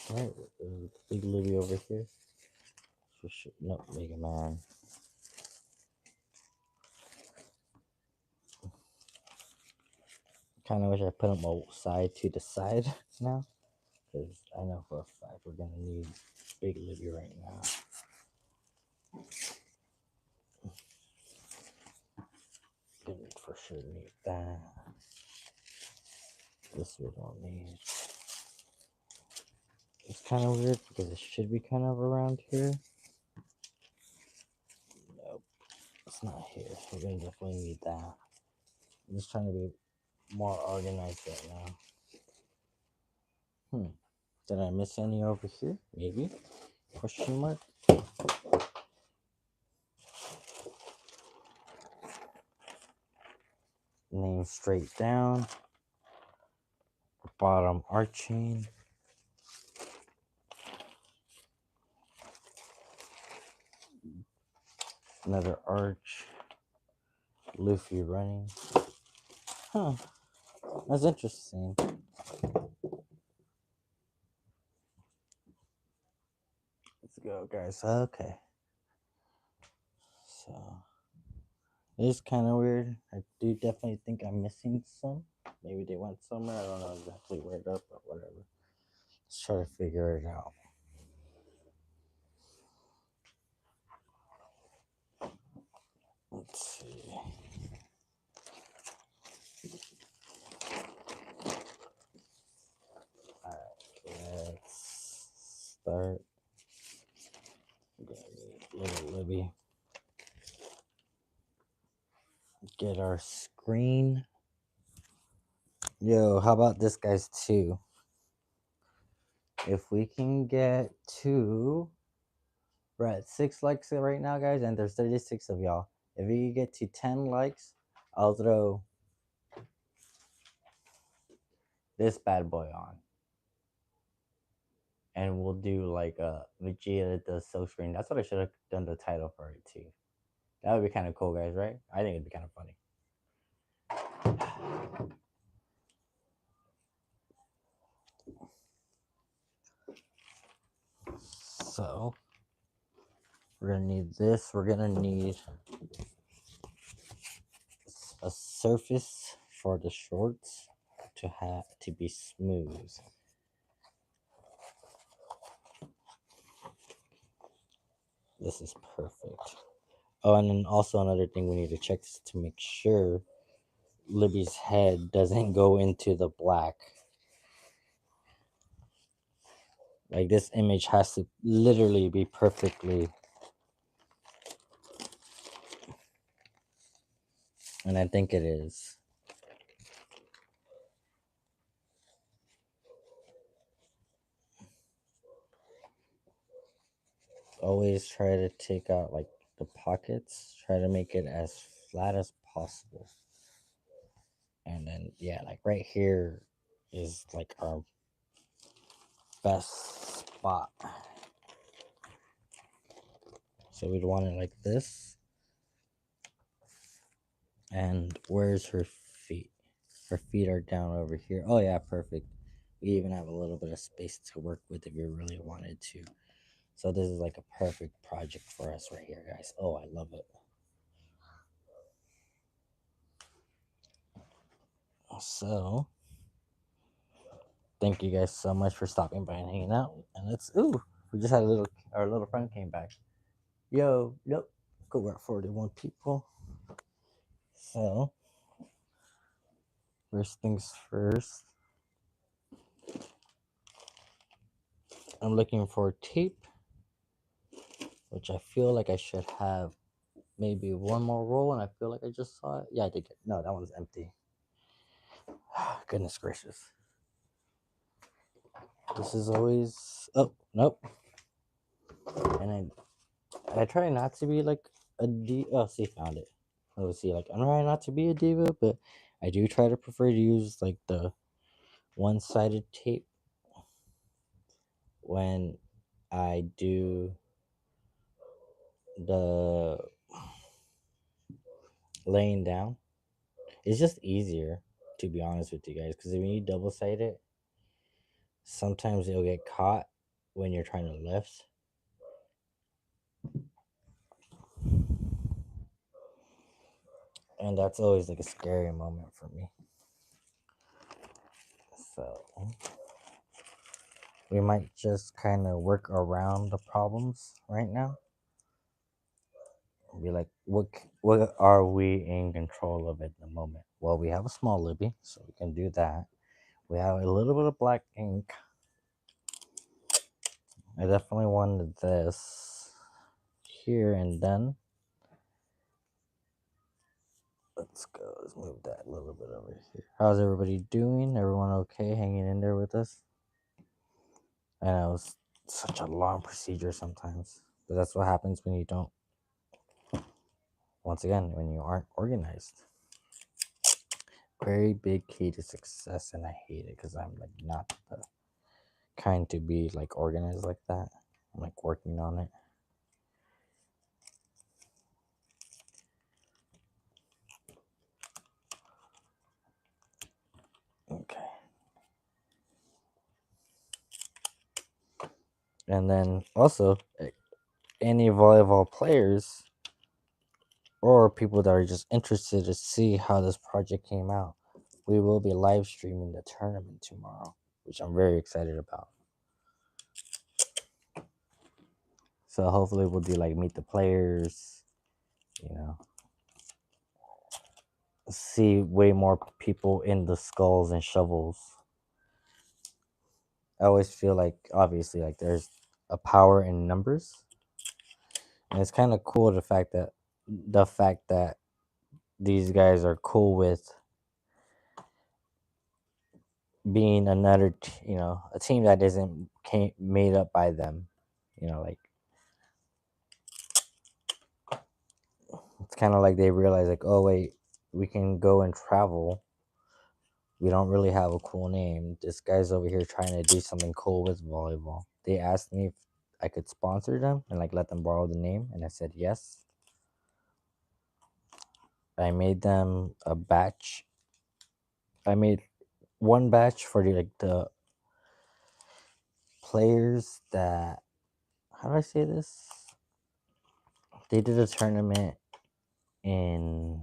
Alright, big Libby over here. No, Mega Man. Kind of wish I put them all side to the side now, because I know for a fact we're gonna need big Libby right now. Good for we need that. This we don't need. It's kind of weird because it should be kind of around here. Nope, it's not here. We're gonna definitely need that. I'm just trying to be more organized right now. Did I miss any over here? Maybe? Question mark? Name straight down. Bottom arching. Another arch. Luffy running. Huh. That's interesting. Let's go, guys. Okay. So, it is kind of weird. I do definitely think I'm missing some. Maybe they went somewhere. I don't know exactly where it up, but whatever. Let's try to figure it out. Let's see. Alright, let's start. We're gonna need little Libby. Get our screen. Yo, how about this, guys, too? If we can get to, we're at 6 likes right now, guys, and there's 36 of y'all. If we get to 10 likes, I'll throw this bad boy on. And we'll do like Vegeta does silk screen. That's what I should have done the title for it too. That would be kind of cool, guys, right? I think it'd be kind of funny. So we're gonna need this. We're gonna need a surface for the shorts to be smooth. This is perfect. Oh, and then also another thing we need to check is to make sure Libby's head doesn't go into the black. Like, this image has to literally be perfectly. And I think it is. Always try to take out like the pockets. Try to make it as flat as possible. And then, yeah, like right here is like our best spot. So we'd want it like this. And where's her feet? Her feet are down over here. Oh yeah, perfect. We even have a little bit of space to work with if we really wanted to. So this is like a perfect project for us right here, guys. Oh, I love it. So thank you guys so much for stopping by and hanging out. And we just had our little friend came back. Yo, nope. Go, we're at 41 people. So first things first, I'm looking for tape, which I feel like I should have maybe one more roll, and I feel like I just saw it. Yeah, I did. No, that one's empty. Goodness gracious. This is always. Oh, nope. And I try not to be like a diva. Oh, see, found it. Let's see, like, I'm trying not to be a diva, but I do try to prefer to use like the one-sided tape when I do the laying down. It's just easier, to be honest with you guys, because when you double-sided, sometimes it'll get caught when you're trying to lift. And that's always like a scary moment for me. So we might just kind of work around the problems right now. Be like, what are we in control of at the moment? Well, we have a small Libby, so we can do that. We have a little bit of black ink. I definitely wanted this here, and then let's go. Let's move that a little bit over here. How's everybody doing? Everyone okay? Hanging in there with us? I know it's such a long procedure sometimes, but that's what happens when you don't. Once again, when you aren't organized. Very big key to success, and I hate it because I'm like not the kind to be like organized like that. I'm like working on it. Okay. And then also, any volleyball players or people that are just interested to see how this project came out, we will be live streaming the tournament tomorrow, which I'm very excited about. So hopefully we'll do like meet the players, you know, see way more people in the skulls and shovels. I always feel like obviously like there's a power in numbers. And it's kind of cool the fact that these guys are cool with being a team that isn't made up by them. Like it's kind of like they realize like, oh wait, we can go and travel. We don't really have a cool name. This guy's over here trying to do something cool with volleyball. They asked me if I could sponsor them and like let them borrow the name, and I said yes. I made them a batch. I made one batch for the players that, how do I say this? They did a tournament in,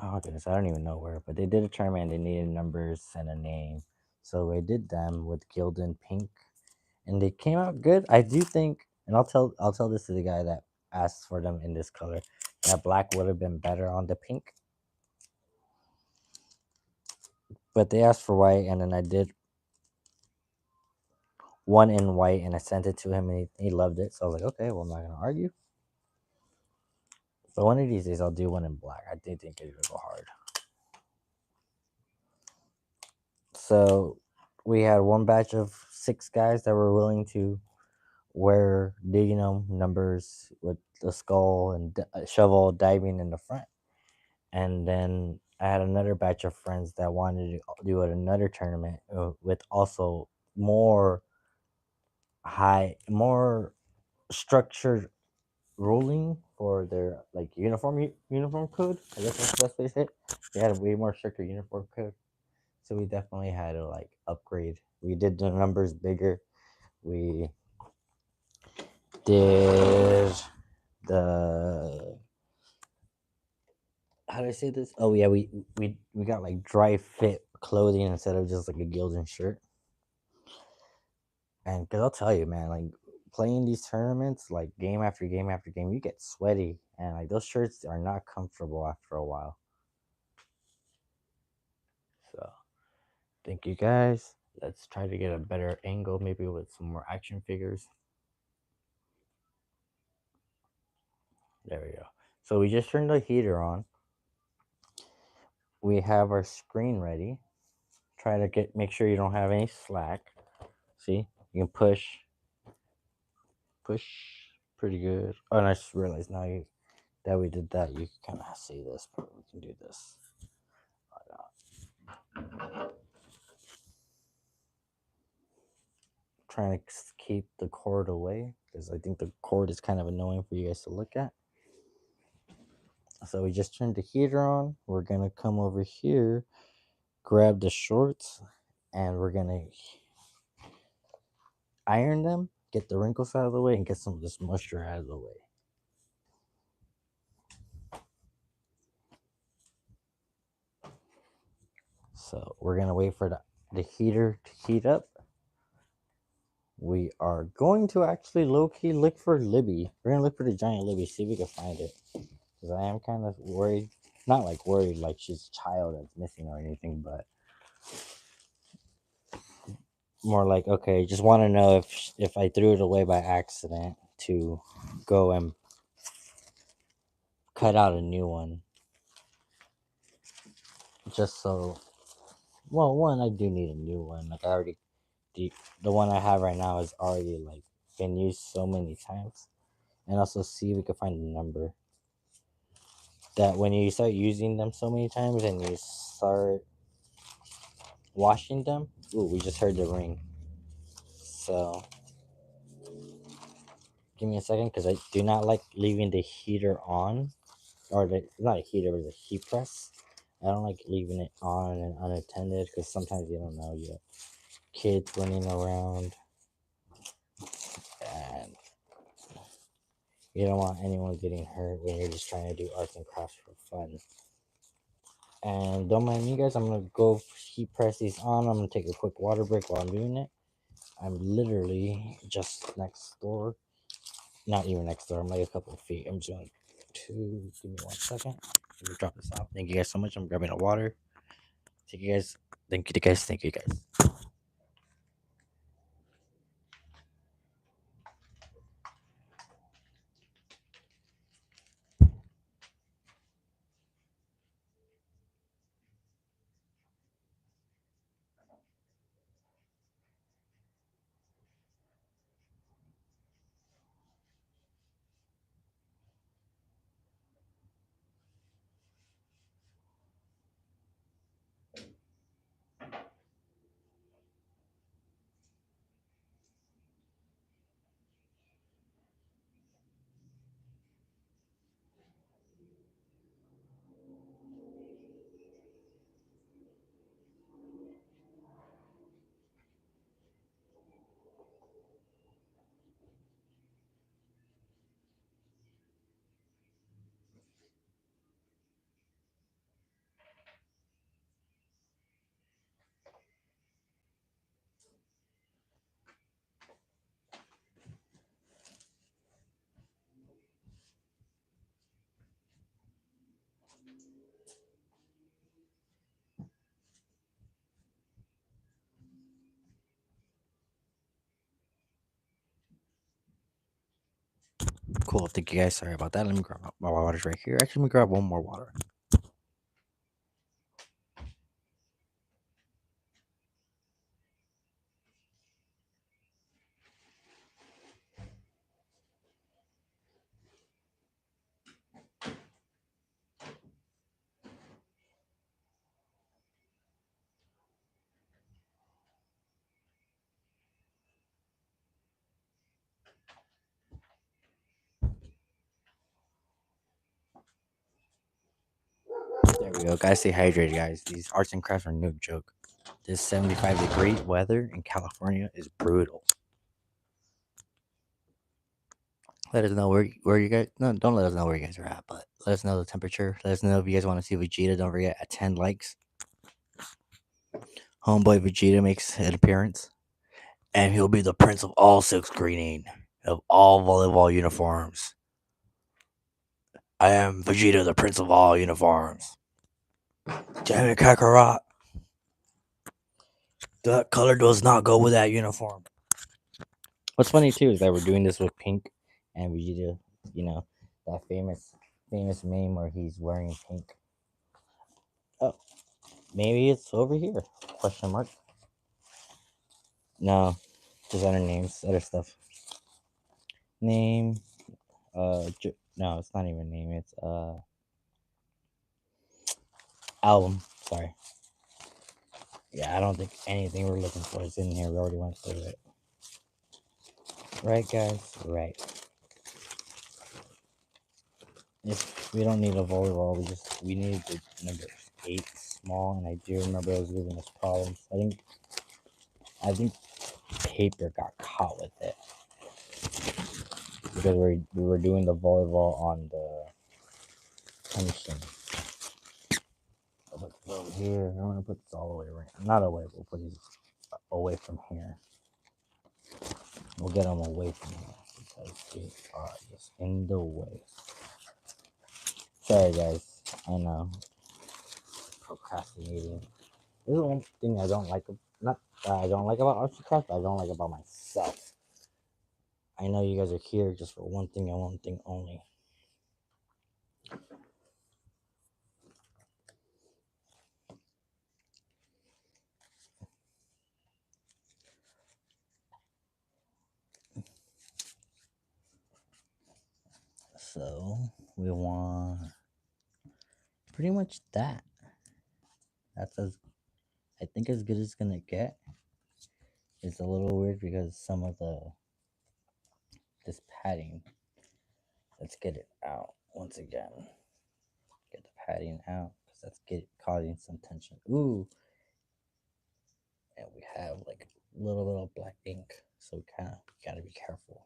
oh goodness, I don't even know where, but they did a tournament. They needed numbers and a name, so I did them with Gildan Pink, and they came out good. I do think, and I'll tell this to the guy that asked for them in this color, that black would have been better on the pink, but they asked for white, and then I did one in white, and I sent it to him, and he loved it. So I was like, okay, well, I'm not gonna argue. But one of these days, I'll do one in black. I do think it would go hard. So we had one batch of 6 guys that were willing to wear numbers with the skull and shovel diving in the front. And then I had another batch of friends that wanted to do another tournament with also more more structured ruling for their like uniform code. I guess that's the best way to say it. They had a way more stricter uniform code, so we definitely had to like upgrade. We did the numbers bigger. We did the, how do I say this? Oh yeah, we got like dry fit clothing instead of just like a Gildan shirt. And because I'll tell you, man, like playing these tournaments, like game after game after game, you get sweaty, and like those shirts are not comfortable after a while. So thank you guys. Let's try to get a better angle, maybe with some more action figures. There we go. So we just turned the heater on. We have our screen ready. Try to make sure you don't have any slack. See, you can push pretty good. Oh, and I just realized now that we did that, you can kind of see this, but we can do this. Trying to keep the cord away because I think the cord is kind of annoying for you guys to look at. So we just turned the heater on. We're gonna come over here, grab the shorts, and we're gonna iron them, get the wrinkles out of the way, and get some of this moisture out of the way. So we're gonna wait for the heater to heat up. we are going to actually low key look for Libby. We're gonna look for the giant Libby, see if we can find it. Because I am kind of worried. Not like worried, like she's a child that's missing or anything, but more like, okay, just want to know if I threw it away by accident to go and cut out a new one. Just so, well, one, I do need a new one. Like I already, the one I have right now is already like been used so many times. And also see if we can find a number that when you start using them so many times and you start washing them. Ooh, we just heard the ring. So give me a second because I do not like leaving the heater on, or the not a heater, but a heat press. I don't like leaving it on and unattended because sometimes you don't know, you have kids running around and you don't want anyone getting hurt when you're just trying to do arts and crafts for fun. And don't mind me, guys. I'm gonna go heat press these on. I'm gonna take a quick water break while I'm doing it. I'm literally just next door. Not even next door. I'm like a couple of feet. I'm just going to give me 1 second. Let me drop this off. Thank you guys so much. I'm grabbing a water. Thank you guys. Thank you guys. Thank you guys. Cool. Thank you guys. Sorry about that. Let me grab my water's right here. Actually, let me grab one more water. There we go. Guys, stay hydrated, guys. These arts and crafts are no joke. This 75-degree weather in California is brutal. Let us know where you guys. No, don't let us know where you guys are at, but let us know the temperature. Let us know if you guys want to see Vegeta. Don't forget at 10 likes, homeboy Vegeta makes an appearance, and he'll be the prince of all silk screening of all volleyball uniforms. I am Vegeta, the prince of all uniforms. Damn it, Kakarot. That color does not go with that uniform. What's funny too is that we're doing this with pink and Vegeta. You know that famous meme where he's wearing pink. Oh, maybe it's over here? Question mark. No, just other names, other stuff. Name. No, it's not even name. It's album. Sorry. Yeah, I don't think anything we're looking for is in here. We already went through it. Right, guys? Right. If we don't need a volleyball, we need the number 8 small, and I do remember it was giving us problems. I think paper got caught with it because we were doing the volleyball on the tension. I'll put this over here. I want to put this all the way around. Not away. We'll put these away from here. We'll get them away from here because they are just in the way. Sorry, guys. I know. Procrastinating. This is one thing I don't like. Not that I don't like about arts and crafts, but I don't like about myself. I know you guys are here just for one thing and one thing only. So we want pretty much that. That's I think as good as it's gonna get. It's a little weird because some of this padding. Let's get it out once again. Get the padding out because that's causing some tension. Ooh, and we have like a little black ink, so we gotta be careful.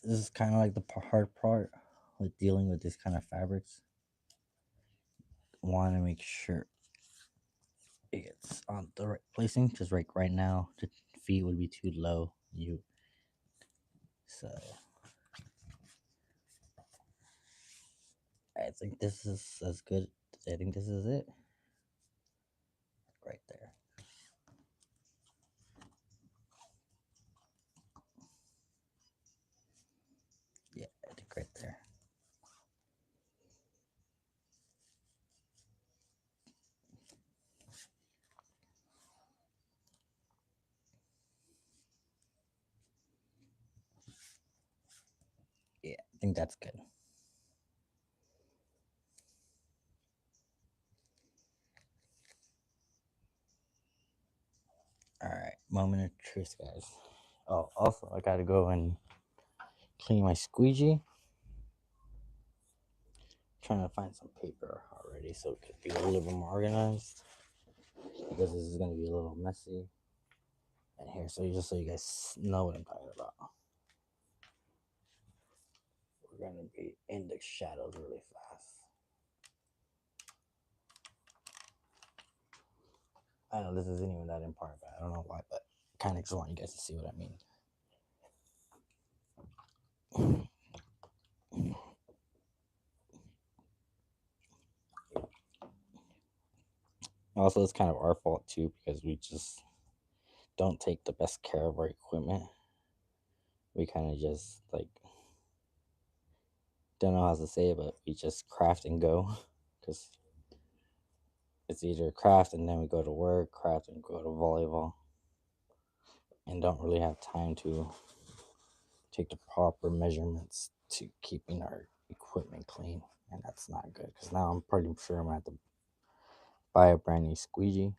This is kind of like the hard part with dealing with this kind of fabrics. Want to make sure it gets on the right placing, because right now the feet would be too low. So I think this is as good. I think this is it right there. Yeah, I think right there. Yeah, I think that's good. All right, moment of truth, guys. Oh, also, I gotta go and clean my squeegee. Trying to find some paper already so it could be a little bit more organized because this is gonna be a little messy. And here, so just so you guys know what I'm talking about, we're gonna be in the shadows really fast. I know this isn't even that important, but I don't know why, but kind of just want you guys to see what I mean. Also, it's kind of our fault too because we just don't take the best care of our equipment. We kind of just like don't know how to say it, but we just craft and go because it's either craft and then we go to work, craft and go to volleyball, and don't really have time to take the proper measurements to keeping our equipment clean, and that's not good because now I'm pretty sure I'm gonna have to buy a brand new squeegee,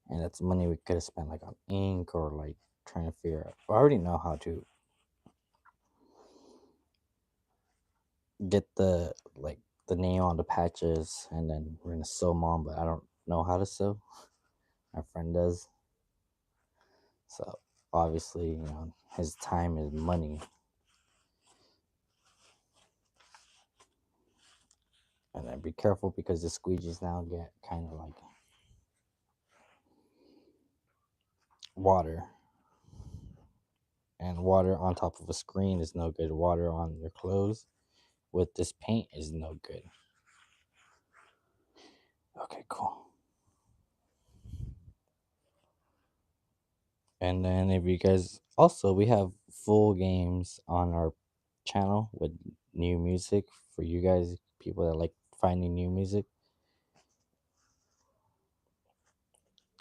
and that's money we could have spent like on ink or like trying to figure out. I already know how to get the name on the patches, and then we're gonna sew them on, but I don't know how to sew. My friend does, so obviously his time is money. And then be careful because the squeegees now get kind of like water. And water on top of a screen is no good. Water on your clothes with this paint is no good. Okay, cool. And then if you guys also we have full games on our channel with new music for you guys, people that like finding new music.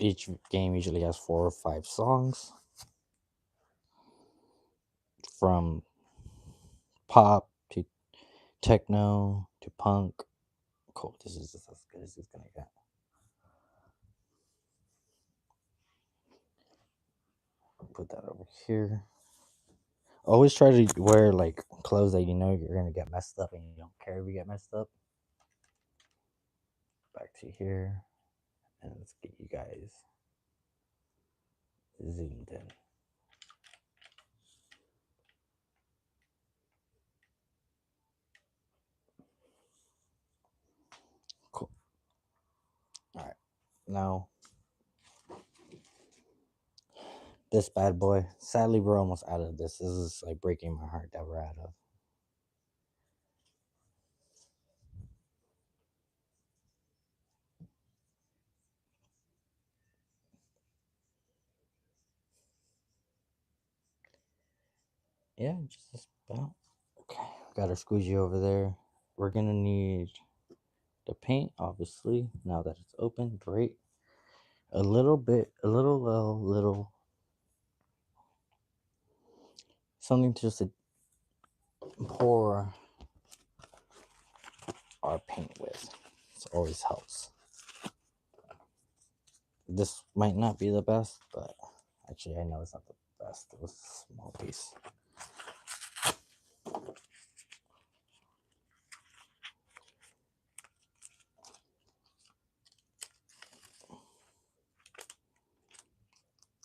Each game usually has 4 or 5 songs from pop to techno to punk. Cool. This is just as good as it's gonna get. Put that over here. Always try to wear like clothes that you know you're gonna get messed up and you don't care if you get messed up. Back to here, and let's get you guys zoomed in. Cool. All right. Now this bad boy. Sadly, we're almost out of this. This is like breaking my heart that we're out of. Yeah, just about. Okay, got our squeegee over there. We're gonna need the paint, obviously. Now that it's open, great. A little bit, a little something just to pour our paint with. It always helps. This might not be the best, but actually, I know it's not the best. It was a small piece.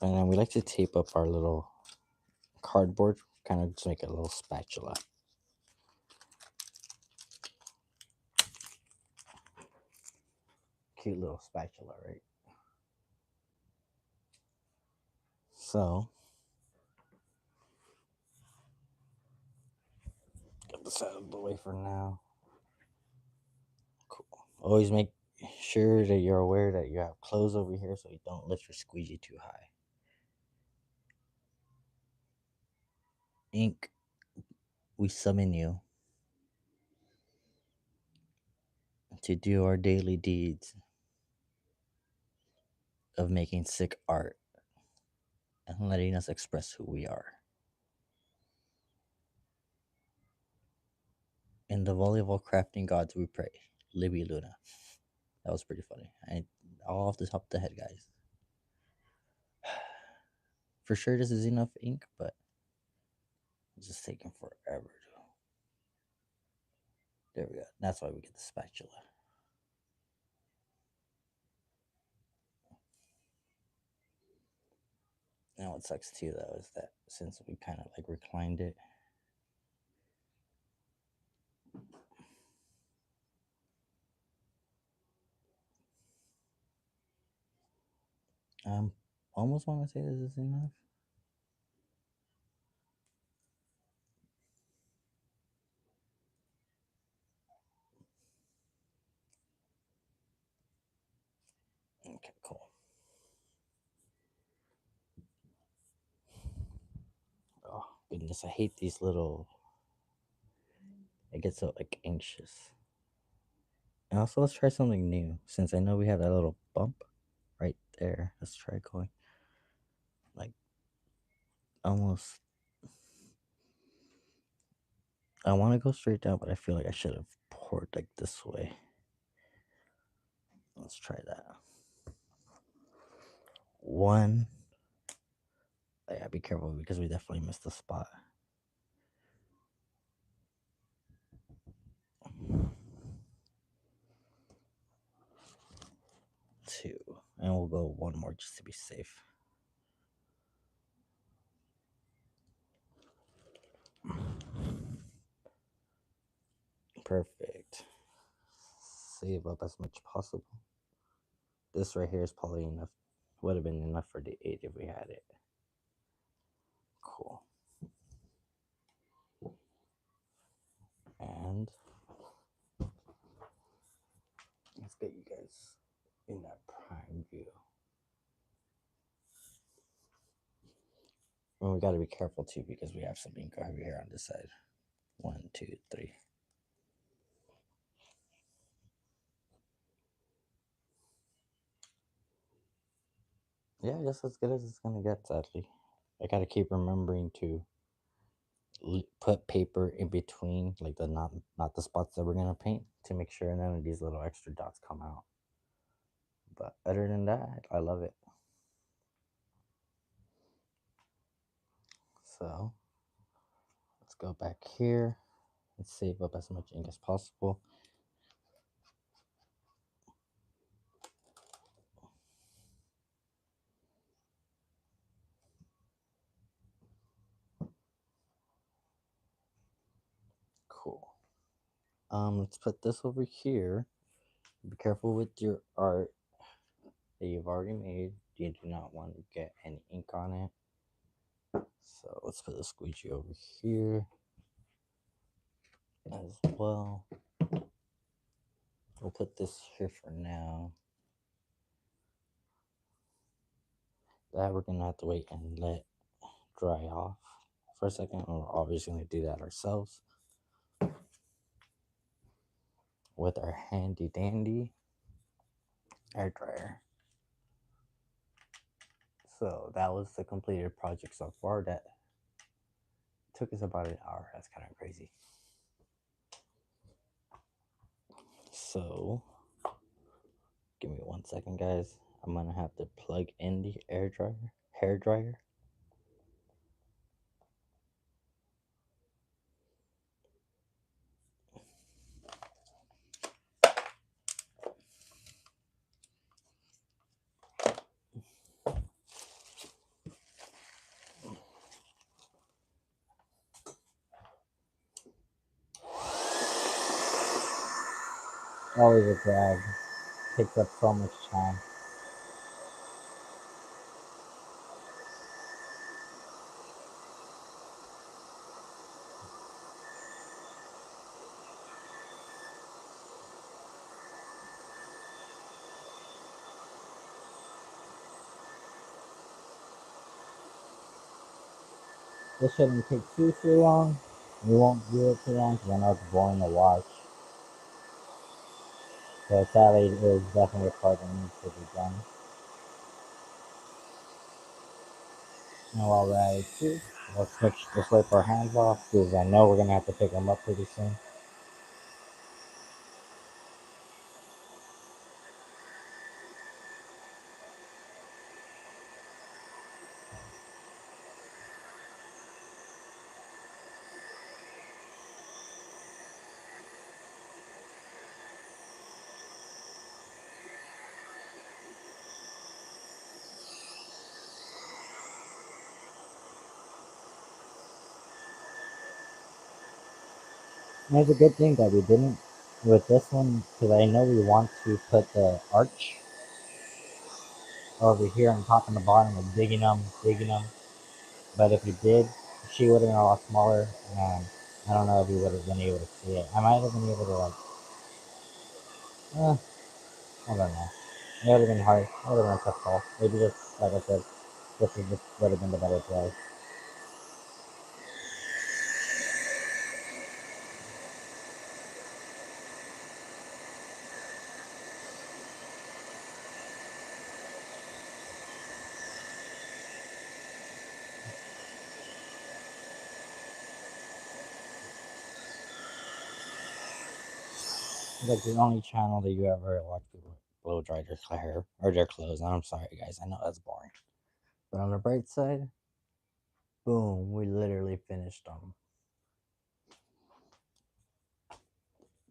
And then we like to tape up our little cardboard, kind of just make a little spatula. Cute little spatula, right? So, get this out of the way for now. Cool. Always make sure that you're aware that you have clothes over here so you don't lift your squeegee too high. Ink, we summon you to do our daily deeds of making sick art and letting us express who we are. In the volleyball crafting gods we pray. Libby Luna. That was pretty funny. All off the top of the head, guys. For sure, this is enough ink, but it's just taking forever. There we go. That's why we get the spatula. Now what sucks too, though, is that since we kind of like reclined it, almost want to say this is enough. Okay, cool. Oh goodness, I hate these little. I get so like anxious. And also, let's try something new. Since I know we have that little bump right there, let's try going like almost. I want to go straight down, but I feel like I should have poured like this way. Let's try that. One. Yeah, be careful because we definitely missed the spot. Two. And we'll go one more just to be safe. Perfect. Save up as much possible. This right here is probably enough. Would have been enough for the 8 if we had it. Cool. And let's get you guys in that prime view. And we got to be careful too because we have some ink over here on this side. 1, 2, 3. Yeah, just as good as it's gonna get. Sadly, I gotta keep remembering to put paper in between, like the not the spots that we're gonna paint, to make sure none of these little extra dots come out. But other than that, I love it. So let's go back here and save up as much ink as possible. Cool. Let's put this over here. Be careful with your art that you've already made. You do not want to get any ink on it. So let's put the squeegee over here as well. We'll put this here for now. That we're gonna have to wait and let dry off for a second. We're obviously gonna do that ourselves with our handy dandy air dryer. So that was the completed project so far. That took us about an hour. That's kind of crazy. So give me 1 second, guys. I'm gonna have to plug in the hair dryer. Always a drag. Takes up so much time. This shouldn't take too long. We won't do it too long because I know it's boring to watch. So sadly, it is definitely a part that needs to be done. And while we're at it too, let's wipe our hands off because I know we're gonna have to pick them up pretty soon. And it's a good thing that we didn't with this one because I know we want to put the arch over here on top and the bottom, like digging them. But if we did, she would have been a lot smaller, and I don't know if we would have been able to see it. I might have been able to like, I don't know. It would have been hard. It would have been a tough call. Maybe just like I said, this is just would have been the better play. Like the only channel that you ever watch people blow dry their hair or their clothes. And I'm sorry, guys. I know that's boring. But on the bright side, boom, we literally finished them.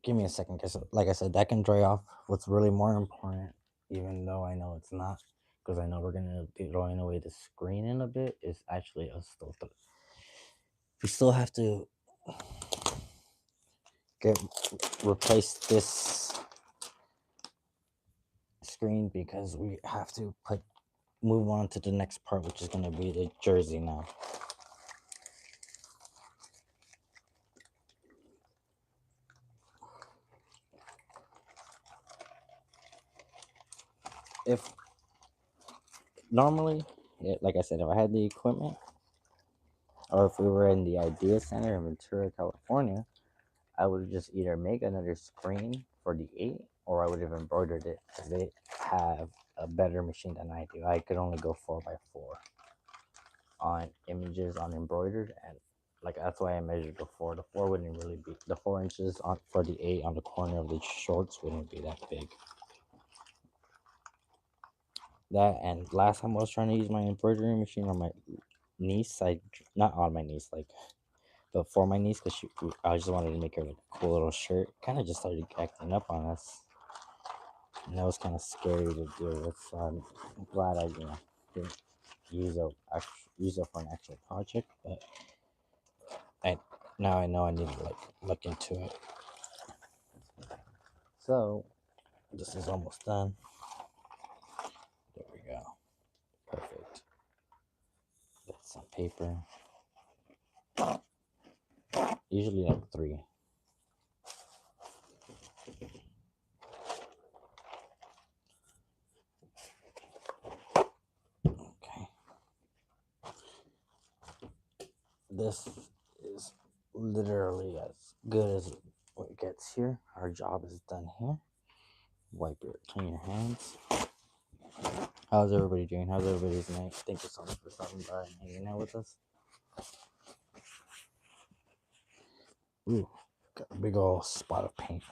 Give me a second, because like I said, that can dry off. What's really more important, even though I know it's not, because I know we're gonna be throwing away the screen in a bit, is actually us still. We still have to get replace this screen because we have to move on to the next part, which is gonna be the jersey now. If normally, like I said, if I had the equipment, or if we were in the Idea Center in Ventura, California, I would just either make another screen for the 8, or I would have embroidered it because they have a better machine than I do. I could only go 4x4 on images on embroidered, and like that's why I measured the 4. The 4 wouldn't really be the 4 inches on for the 8 on the corner of the shorts wouldn't be that big. That, and last time I was trying to use my embroidery machine on my niece, I not on my niece, like, but for my niece, because I just wanted to make her like a cool little shirt. Kind of just started acting up on us, and that was kind of scary to deal with. So I'm glad I didn't use it for an actual project. But I now I know I need to like look into it. So this is almost done. There we go. Perfect. Get some paper. Usually like 3. Okay. This is literally as good as it gets here. Our job is done here. Clean your hands. How's everybody doing? How's everybody's night? Thank you so much for stopping by and hanging out with us. Ooh, got a big old spot of paint.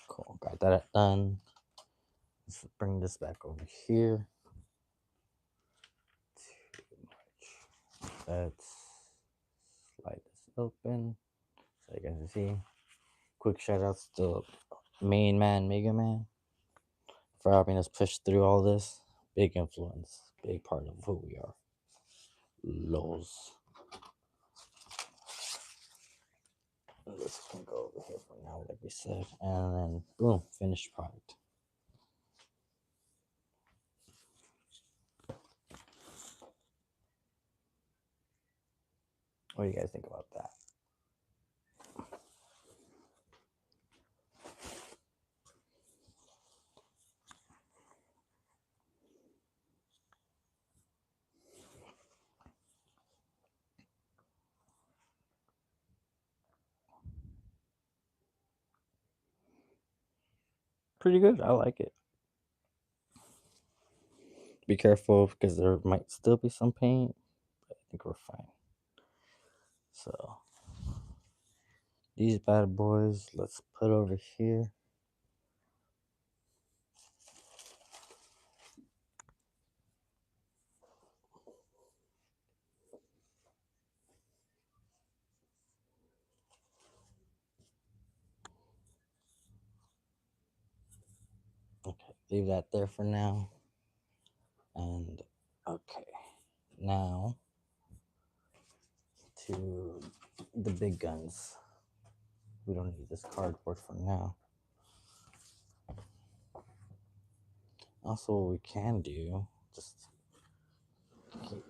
Cool, got that done. Let's bring this back over here. Let's slide this open so you guys can see. Quick shout outs to main man, Mega Man, for helping us push through all this. Big influence, big part of who we are. Lows. This can go over here for now, like we said. And then, boom, finished product. What do you guys think about that? Pretty good. I like it. Be careful because there might still be some paint, but I think we're fine. So, these bad boys, let's put over here. Okay, leave that there for now. And okay, now to the big guns. We don't need this cardboard for now. Also, what we can do, just keep,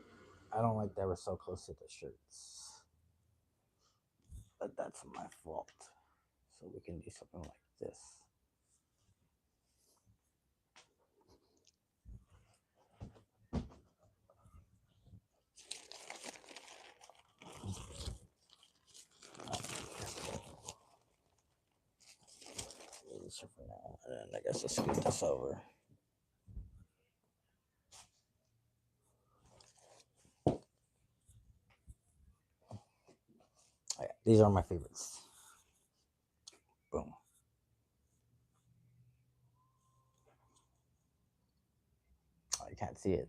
I don't like that we're so close to the shirts, but that's my fault. So we can do something like this. For now, and then I guess let's scoot this over. Right, these are my favorites. Boom. Oh, you can't see it.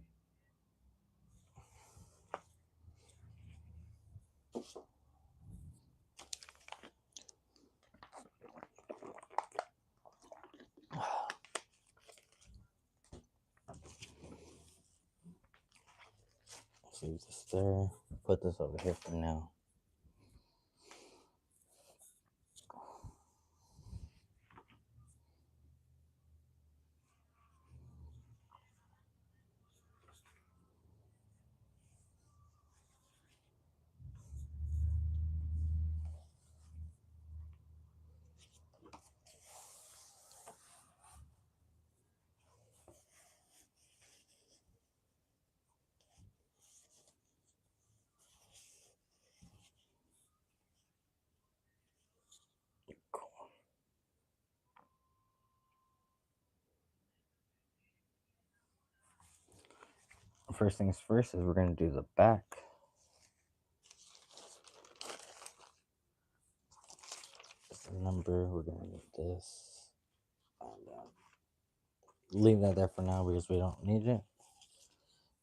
Let's leave this there. Put this over here for now. First things first is we're going to do the back. The number, we're going to need this. And leave that there for now because we don't need it.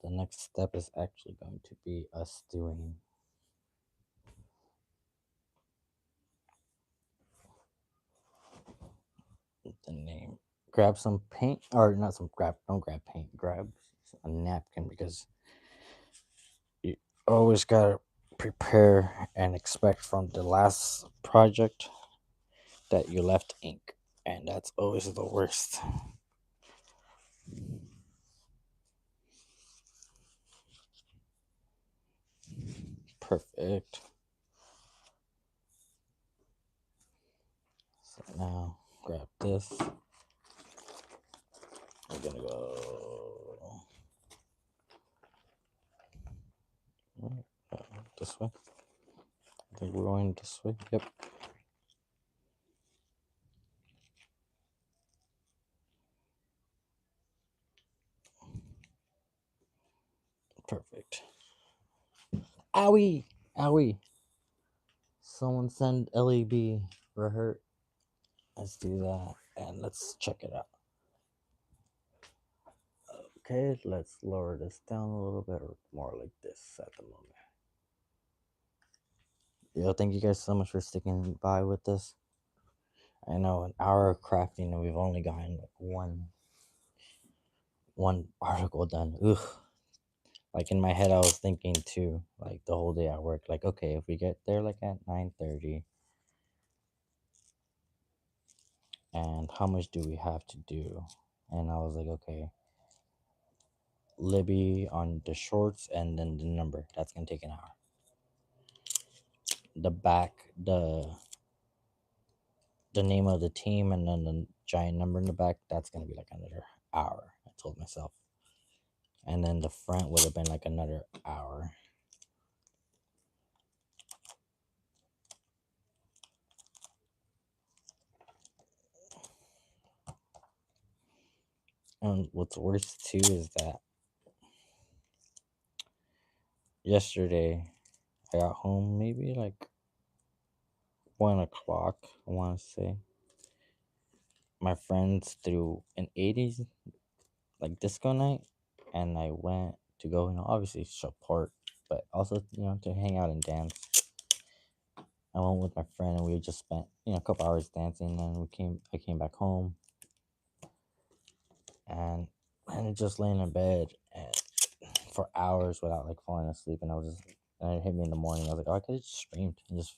The next step is actually going to be us doing the name. Grab some paint, or not some don't grab paint, grab a napkin because you always gotta prepare and expect from the last project that you left ink, and that's always the worst. Perfect. So now grab this. We're gonna go this way. I think we're going this way. Yep. Perfect. Owie! Owie! Someone send LEB for hurt. Let's do that and let's check it out. Okay, let's lower this down a little bit, or more like this at the moment. Yo, thank you guys so much for sticking by with this. I know an hour of crafting and we've only gotten like one article done. Ugh. Like in my head, I was thinking too, like the whole day at work, like okay, if we get there like at 9:30, and how much do we have to do? And I was like, okay, Libby on the shorts and then the number. That's gonna take an hour. The back, the name of the team and then the giant number in the back, that's gonna be like another hour. I told myself. And then the front would have been like another hour. And what's worse too is that yesterday I got home maybe like 1 o'clock, I want to say. My friends threw an 80s like disco night, and I went to go, obviously support, but also, to hang out and dance. I went with my friend, and we just spent, a couple hours dancing, and I came back home, and just laying in bed and for hours without like falling asleep, and and it hit me in the morning. I was like, oh, I could have just streamed and just,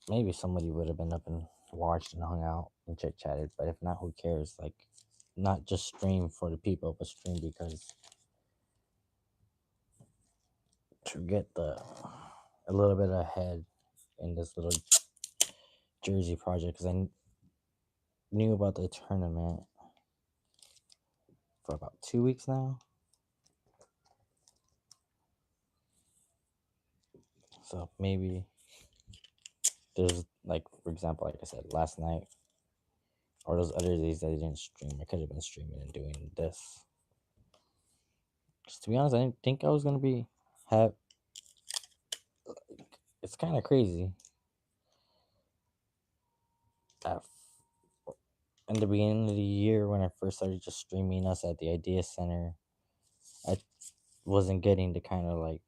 maybe somebody would have been up and watched and hung out and chit chatted. But if not, who cares? Like, not just stream for the people, but stream because to get a little bit ahead in this little Jersey project, because I knew about the tournament for about 2 weeks now. So maybe there's like, for example, like I said, last night or those other days that I didn't stream, I could have been streaming and doing this. Just to be honest, I didn't think I was gonna be have. It's kind of crazy. At, in the beginning of the year, when I first started just streaming us at the Idea Center, I wasn't getting the kind of like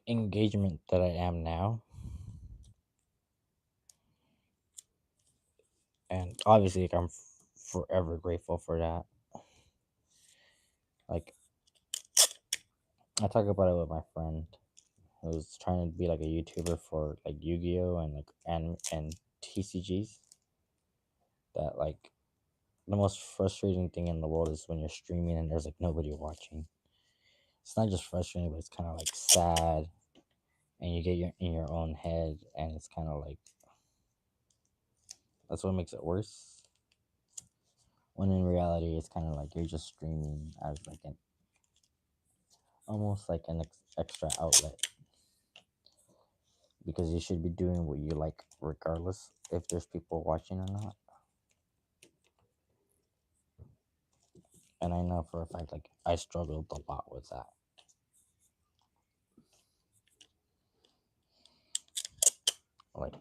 engagement that I am now. And obviously, like, I'm forever grateful for that. Like, I talk about it with my friend who was trying to be like a YouTuber for like Yu-Gi-Oh and like and TCGs. That like the most frustrating thing in the world is when you're streaming and there's like nobody watching. It's not just frustrating, but it's kind of like sad, and you get in your own head, and it's kind of like that's what makes it worse. When in reality, it's kind of like you're just streaming as like an almost like an extra outlet, because you should be doing what you like regardless if there's people watching or not. And I know for a fact, like, I struggled a lot with that. Like,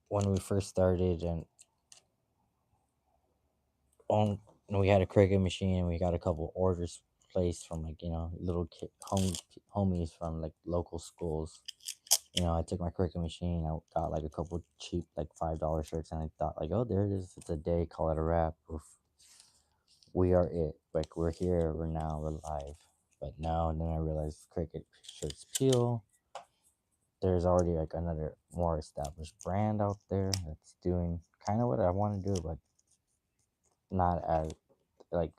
when we first started and on, we had a cricket machine, and we got a couple orders placed from like, little homies from like local schools. I took my cricket machine, I got like a couple cheap like $5 shirts, and I thought like, oh, there it is, it's a day, call it a wrap. Oof. We are it. Like, we're here, we're now, we're live. But now, and then I realized cricket shirts peel. There's already like another more established brand out there that's doing kind of what I want to do, but not as like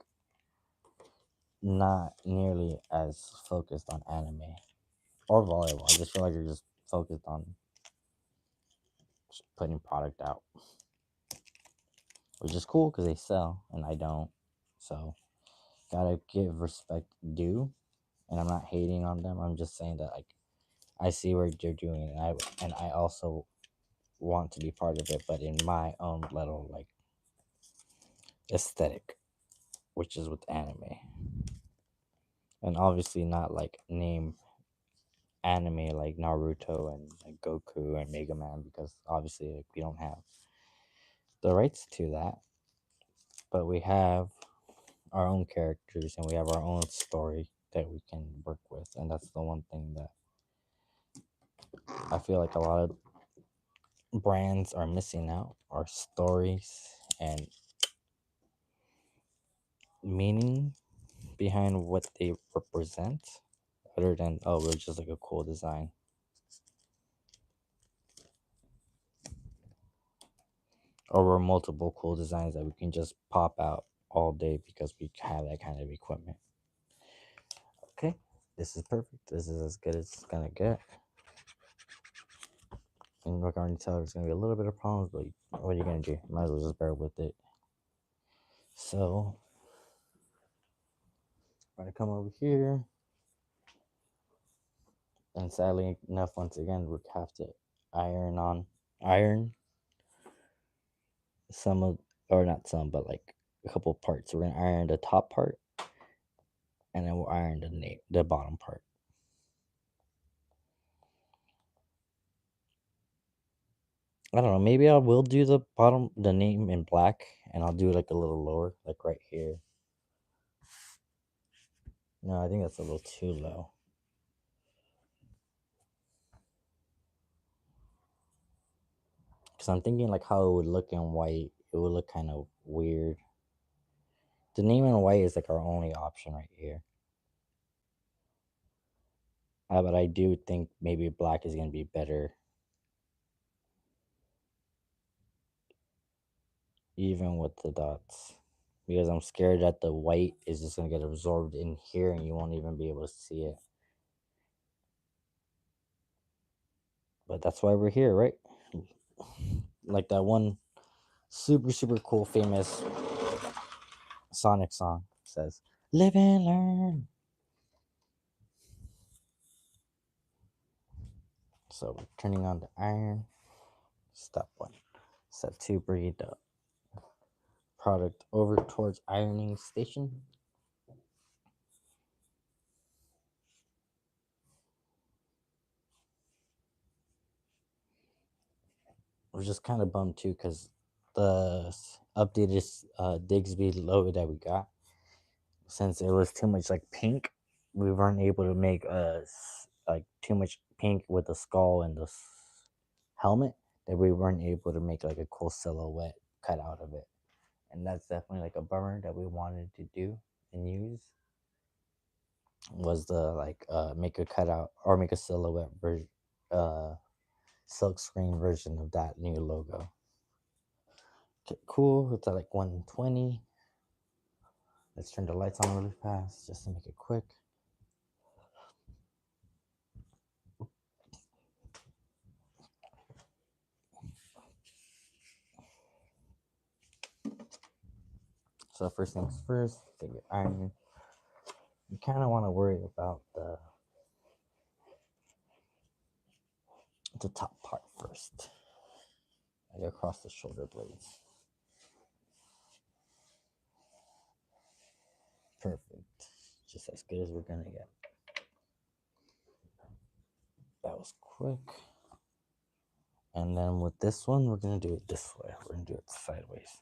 not nearly as focused on anime or volleyball. I just feel like you're just focused on just putting product out, which is cool because they sell and I don't. So gotta give respect due, and I'm not hating on them. I'm just saying that like I see what you're doing, and I also want to be part of it, but in my own little like aesthetic, which is with anime, and obviously not like name anime like Naruto and like Goku and Mega Man because obviously like, we don't have the rights to that, but we have our own characters and we have our own story that we can work with, and that's the one thing that I feel like a lot of brands are missing out are stories and meaning behind what they represent other than oh we're just like a cool design. Or we're multiple cool designs that we can just pop out all day because we have that kind of equipment. Okay, this is perfect. This is as good as it's gonna get. And I can already tell there's gonna be a little bit of problems, but what are you gonna do? Might as well just bear with it. So I'm gonna come over here, and sadly enough, once again, we have to iron some of, or not some, but like a couple parts. We're gonna iron the top part, and then we'll iron the bottom part. I don't know. Maybe I will do the name in black, and I'll do like a little lower, like right here. No, I think that's a little too low. Cause I'm thinking like how it would look in white. It would look kind of weird. The name in white is like our only option right here. But I do think maybe black is gonna be better, even with the dots, because I'm scared that the white is just gonna get absorbed in here, and you won't even be able to see it. But that's why we're here, right? Like that one super cool famous Sonic song says, "Live and learn." So we're turning on the iron. Step 1. Step 2, bring the product over towards ironing station. We're just kind of bummed too because the updated Digsby logo that we got, since it was too much like pink, we weren't able to make like too much pink with the skull and the helmet, that we weren't able to make like a cool silhouette cut out of it. And that's definitely like a bummer that we wanted to do and use, was the like make a cutout or make a silhouette version, silk screen version of that new logo. Okay, cool. It's at like 120. Let's turn the lights on really fast just to make it quick. So first things first, get your iron. You kind of want to worry about the top part first, like across the shoulder blades. Perfect. Just as good as we're gonna get. That was quick. And then with this one, we're gonna do it this way. We're gonna do it sideways.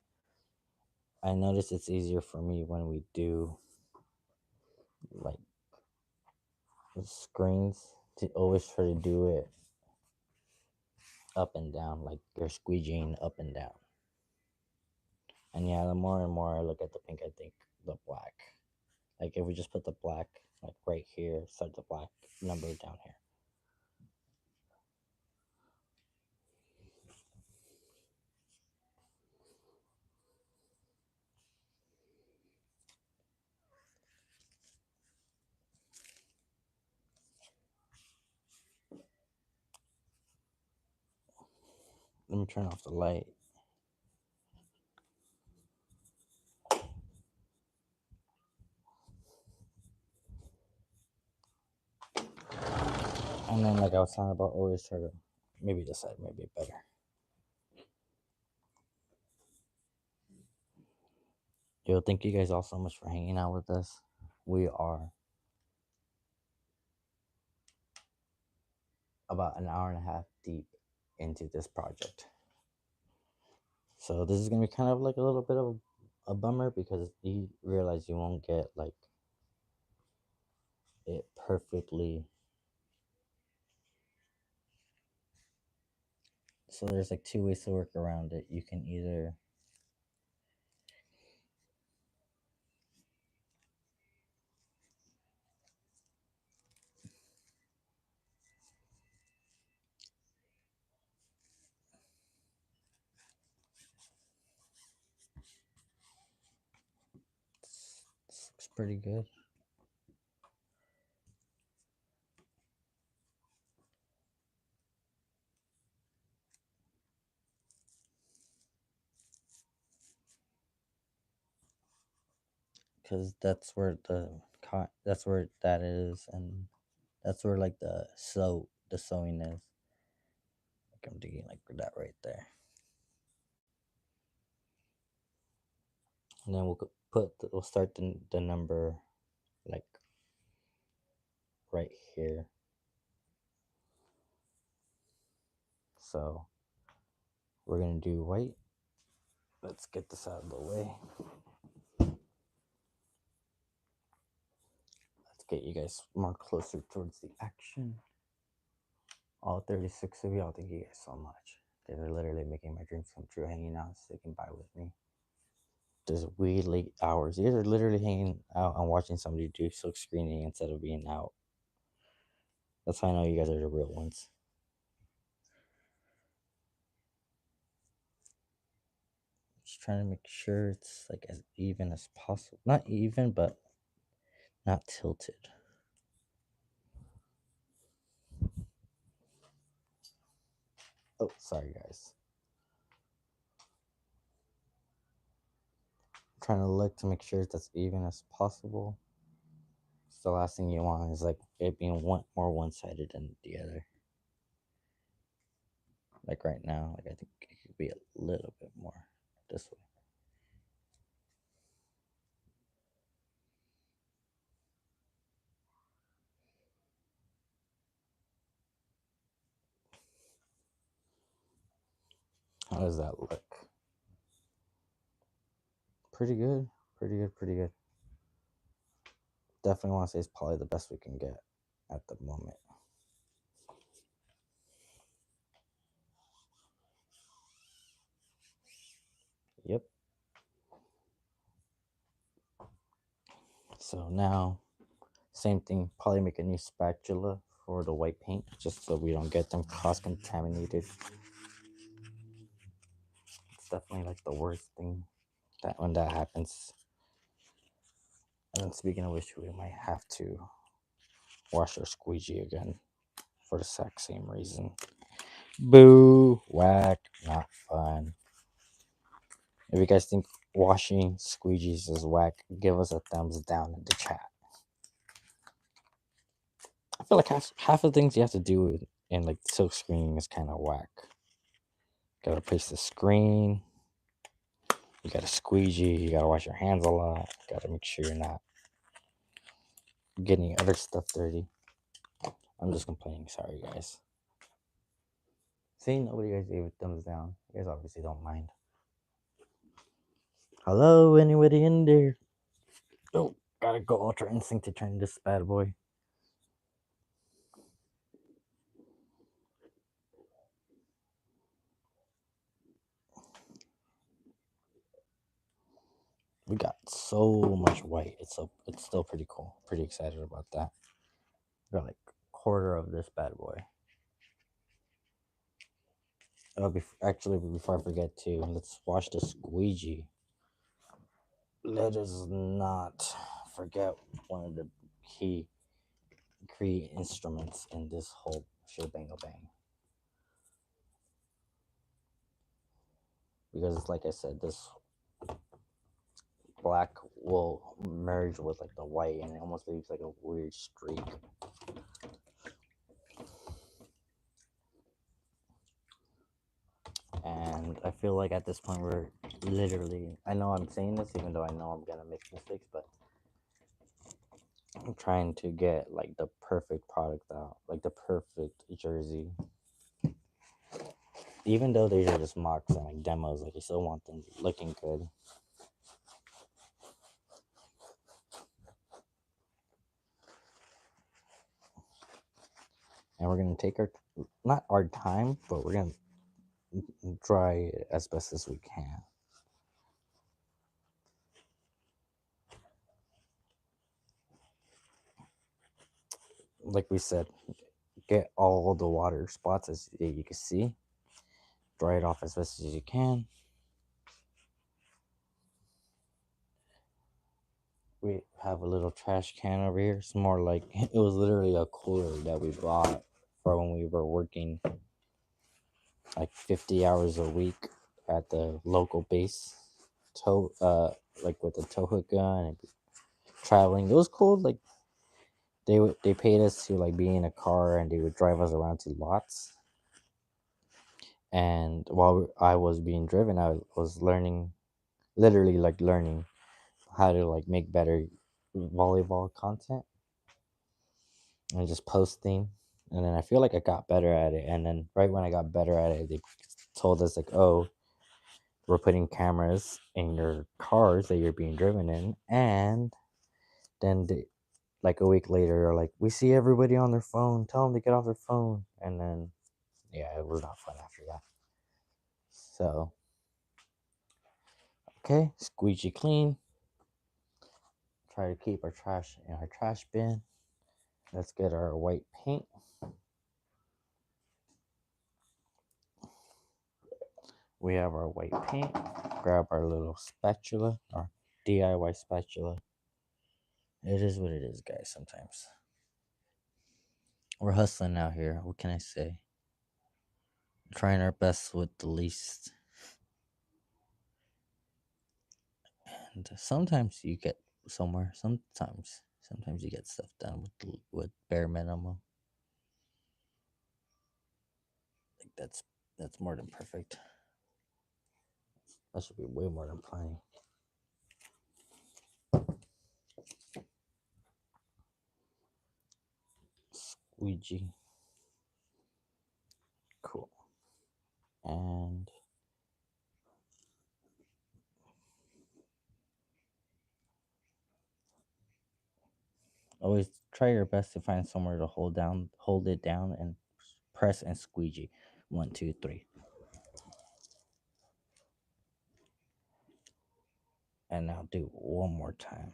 I notice it's easier for me when we do like screens to always try to do it up and down, like you're squeegeeing up and down. And yeah, the more and more I look at the pink, I think the black. Like if we just put the black like right here, start the black number down here. Let me turn off the light. And then, like I was talking about, always try to maybe this side might be better. Yo, thank you guys all so much for hanging out with us. We are about an hour and a half deep into this project. So this is gonna be kind of like a little bit of a bummer because you realize you won't get like it perfectly. So there's like two ways to work around it. You can either this looks pretty good. Because that's where that's where that is, and that's where like the sewing is. Like I'm digging like that right there, and then we'll start the number like right here. So we're gonna do white. Let's get this out of the way. Let's get you guys more closer towards the action. All 36 of y'all, thank you guys so much. They're literally making my dreams come true, hanging out, sticking by with me. There's weird late hours. You guys are literally hanging out and watching somebody do silk screening instead of being out. That's how I know you guys are the real ones. Just trying to make sure it's like as even as possible. Not even, but not tilted. Oh, sorry guys. Trying to look to make sure it's as even as possible. So the last thing you want is like it being more one-sided than the other. Like right now, like I think it could be a little bit more this way. How does that look? Pretty good. Pretty good. Pretty good. Definitely want to say it's probably the best we can get at the moment. Yep. So now, same thing. Probably make a new spatula for the white paint, just so we don't get them cross contaminated. It's definitely like the worst thing that when that happens. And then speaking of which, we might have to wash our squeegee again for the exact same reason. Boo, whack, not fun. If you guys think washing squeegees is whack, give us a thumbs down in the chat. I feel like half of the things you have to do in like silk screening is kind of whack. Gotta replace the screen. You gotta squeegee. You gotta wash your hands a lot. Gotta make sure you're not getting other stuff dirty. I'm just complaining. Sorry, guys. See, nobody guys gave a thumbs down. You guys obviously don't mind. Hello, anybody in there? Oh, gotta go Ultra Instinct to turn this bad boy. We got so much white. It's still pretty cool. Pretty excited about that. We got like a quarter of this bad boy. Oh, actually, before I forget to, let's wash the squeegee. Let us not forget one of the key instruments in this whole shebang bang. because, like I said, this black will merge with like the white, and it almost leaves like a weird streak. And I feel like at this point we're literally, I know I'm saying this even though I know I'm gonna make mistakes, but I'm trying to get like the perfect product out, like the perfect jersey. Even though these are just mocks and like demos, like you still want them looking good. And we're gonna take our, not our time, but we're gonna dry it as best as we can. Like we said, get all the water spots as you can see. Dry it off as best as you can. We have a little trash can over here. It's more like it was literally a cooler that we bought for when we were working like 50 hours a week at the local base. Like with the tow hook gun and traveling. It was cool. Like they paid us to like be in a car and they would drive us around to lots. And while I was being driven, I was learning, literally like learning how to like make better volleyball content and just posting. And then I feel like I got better at it. And then right when I got better at it, they told us like, oh, we're putting cameras in your cars that you're being driven in. And then like a week later, like, we see everybody on their phone. Tell them to get off their phone. And then, yeah, it was not fun after that. So, okay, squeegee clean. Try to keep our trash in our trash bin. Let's get our white paint. We have our white paint. Grab our little spatula, our DIY spatula. It is what it is, guys, sometimes. We're hustling out here. What can I say? Trying our best with the least. And sometimes you get somewhere. Sometimes you get stuff done with bare minimum. Like that's more than perfect. That should be way more than plenty. Squeegee. Cool. And always try your best to find somewhere to hold it down, and press and squeegee. 1, 2, 3. And now do one more time.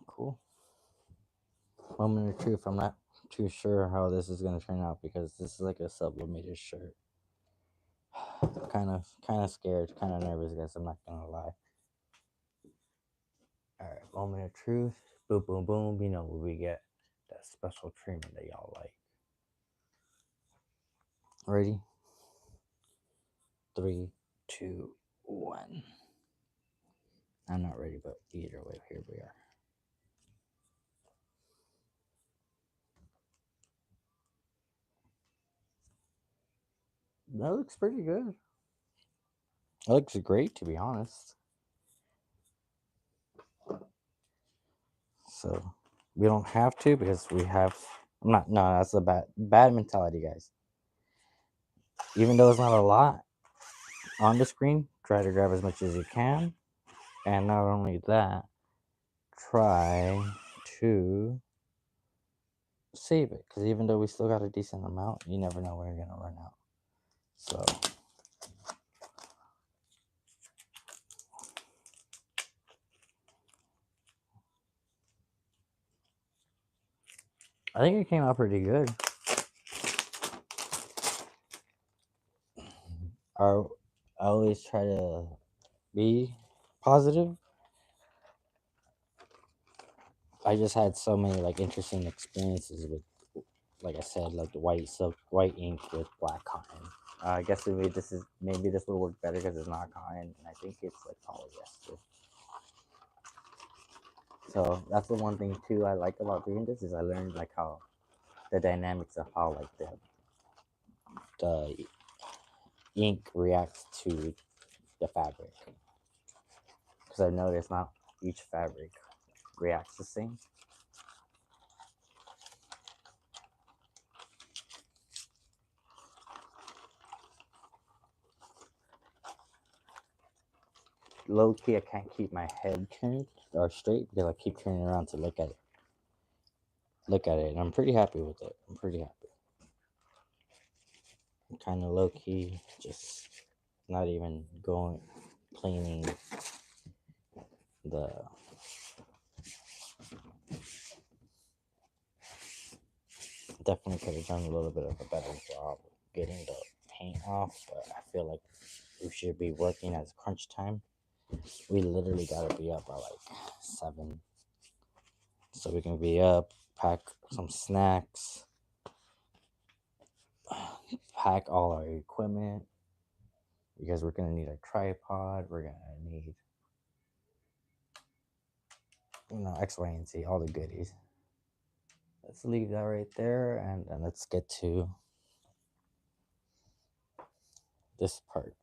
Cool. Moment of truth. I'm not too sure how this is gonna turn out because this is like a sublimated shirt. kind of scared, kind of nervous, guys. I'm not gonna lie. All right, moment of truth. Boom, boom, boom. You know what we get? That special treatment that y'all like. Ready? 3, 2, 1. I'm not ready, but either way, here we are. That looks pretty good. It looks great, to be honest. So we don't have to because we have. I'm not. No, that's a bad mentality, guys. Even though it's not a lot on the screen, try to grab as much as you can, and not only that, try to save it because even though we still got a decent amount, you never know when you're gonna run out. So. I think it came out pretty good. Our I always try to be positive. I just had so many like interesting experiences with, like I said, like the white silk, white ink with black cotton. I guess maybe this will work better because it's not cotton, and I think it's like polyester. So that's the one thing too I like about doing this is I learned like how the dynamics of how like the ink reacts to the fabric. Because I've noticed not each fabric reacts the same. Low key, I can't keep my head turned or straight because I keep turning around to look at it. And I'm pretty happy with it. I'm pretty happy. I'm kind of low key, just not even going cleaning the. Definitely could have done a little bit of a better job getting the paint off, but I feel like we should be working as crunch time. We literally gotta be up by like 7, so we can be up, pack some snacks, pack all our equipment because we're gonna need a tripod. We're gonna need, X, Y, and Z, all the goodies. Let's leave that right there, and then let's get to this part.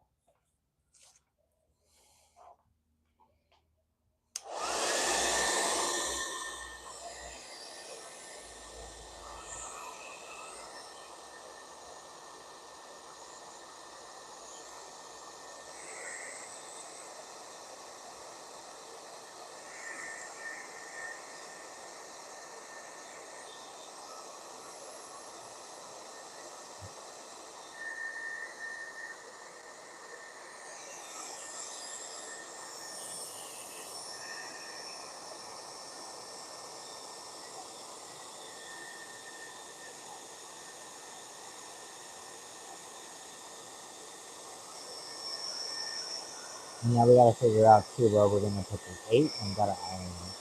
Now we gotta figure out too where we're gonna put the 8 and gotta iron it.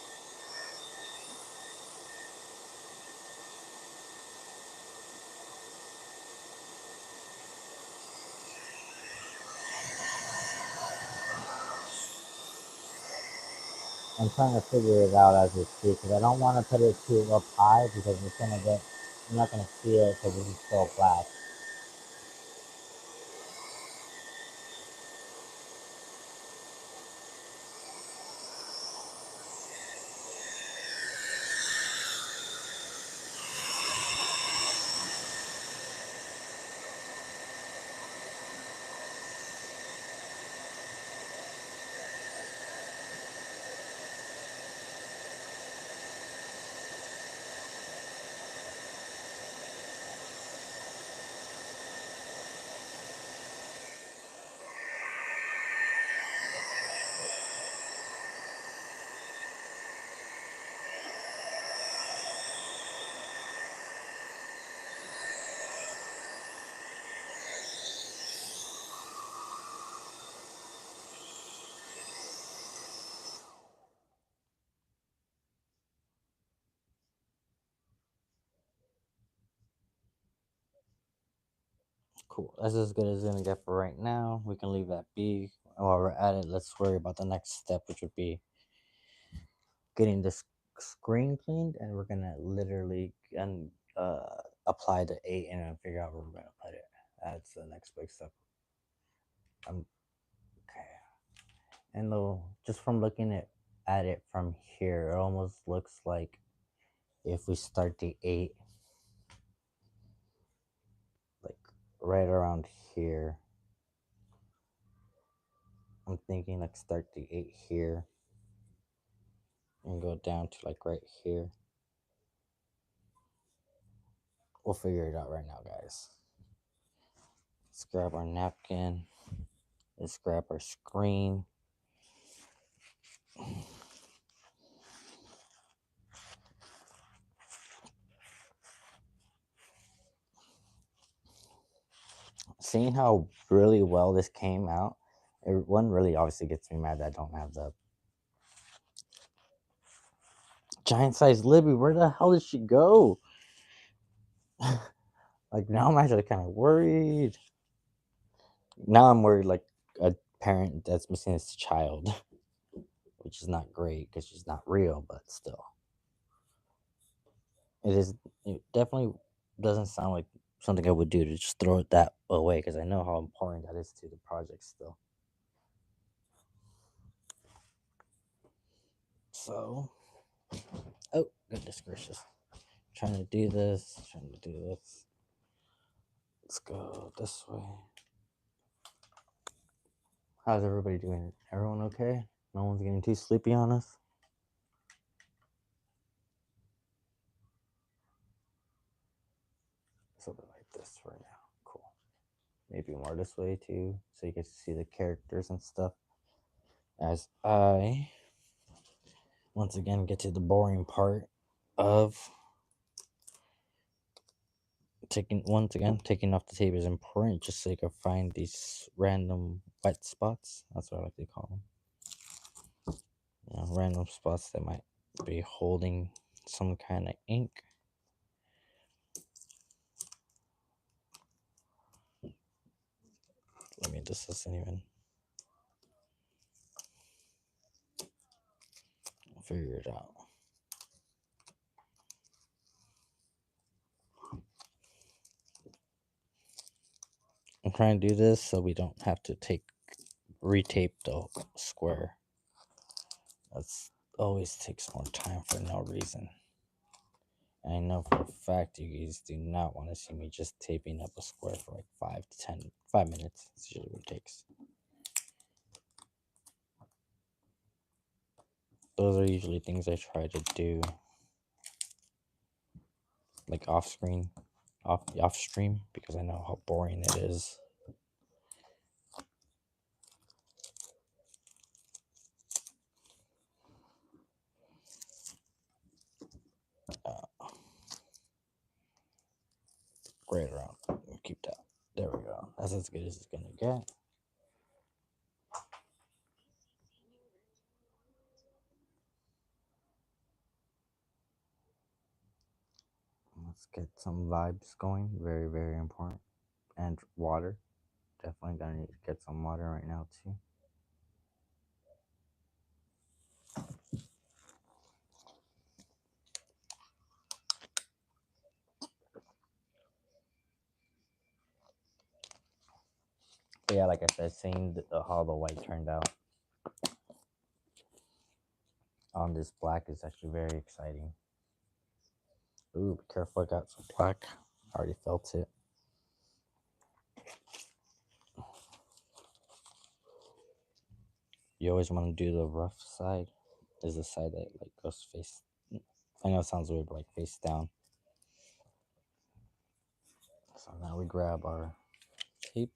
I'm trying to figure it out as we speak because I don't want to put it too up high because I'm not gonna see it because it's so black. Cool. That's as good as it's gonna get for right now. We can leave that be. While we're at it, let's worry about the next step, which would be getting this screen cleaned, and we're gonna literally and apply the 8 and then figure out where we're gonna put it. That's the next big step. Okay. And though, just from looking at it from here, it almost looks like if we start the 8 like right around here. I'm thinking like start the 8 here and go down to like right here. We'll figure it out right now, guys. Let's grab our napkin. Let's grab our screen. Seeing how really well this came out, One really obviously gets me mad that I don't have the giant size Libby. Where the hell did she go? Like now I'm actually kind of worried. Now I'm worried like a parent that's missing his child, which is not great because she's not real, but still. It definitely doesn't sound like something I would do to just throw it that away because I know how important that is to the project still. So, oh goodness gracious, trying to do this, trying to do this. Let's go this way. How's everybody doing? Everyone okay? No one's getting too sleepy on us? Something like this right now. Cool. Maybe more this way too, so you get to see the characters and stuff. As I once again get to the boring part of taking off the tape is important just so you can find these random wet spots. That's what I like to call them. Random spots that might be holding some kind of ink. This isn't even. I'll figure it out. I'm trying to do this so we don't have to retape the square. That's always takes more time for no reason. And I know for a fact you guys do not want to see me just taping up a square for like 5 minutes. That's usually what it takes. Those are usually things I try to do like off stream because I know how boring it is. Right around. Keep that. There we go. That's as good as it's gonna get. Let's get some vibes going. Very, very important. And water. Definitely gonna need to get some water right now too. But yeah, like I said, seeing how the white turned out on this black is actually very exciting. Ooh, be careful, I got some black. I already felt it. You always want to do the rough side. Is the side that like goes face. I know it sounds weird, but like face down. So now we grab our tape.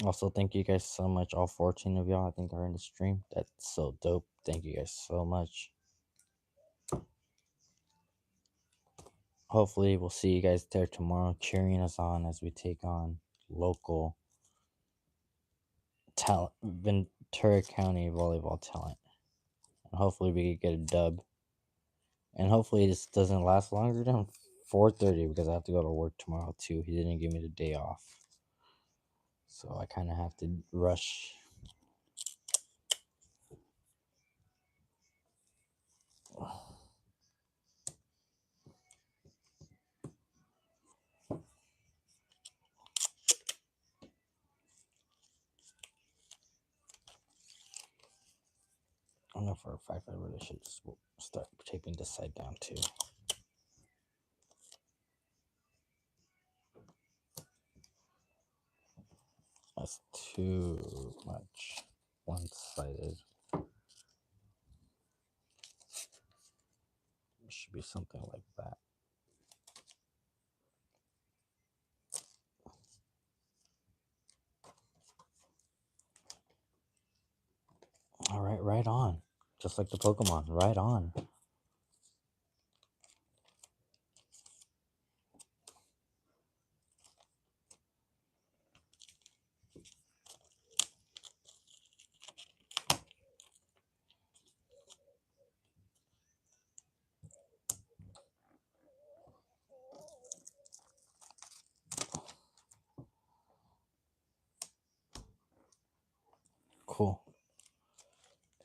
Also, thank you guys so much. All 14 of y'all, I think, are in the stream. That's so dope. Thank you guys so much. Hopefully, we'll see you guys there tomorrow, cheering us on as we take on local talent, Ventura County volleyball talent. And hopefully, we could get a dub. And hopefully, this doesn't last longer than 4:30 because I have to go to work tomorrow too. He didn't give me the day off, so I kind of have to rush. I know for a fact I really should just start taping this side down too. That's too much one-sided. It should be something like that. right on. Just like the Pokemon, right on. Cool.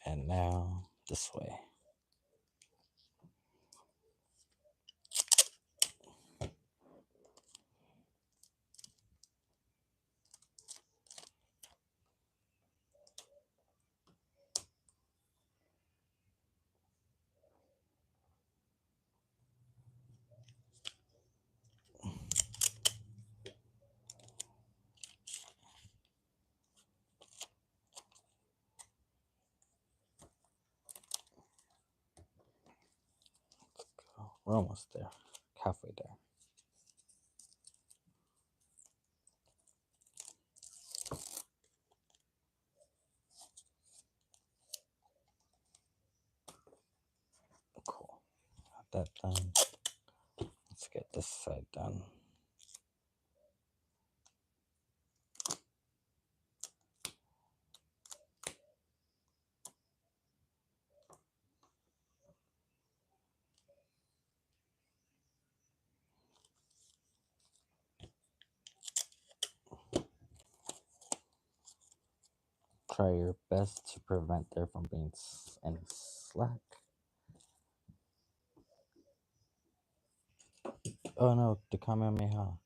And now this way. We're almost there. Halfway there. Cool. Got that done. Let's get this side done. Try your best to prevent there from being any slack. Oh no, the Kamehameha.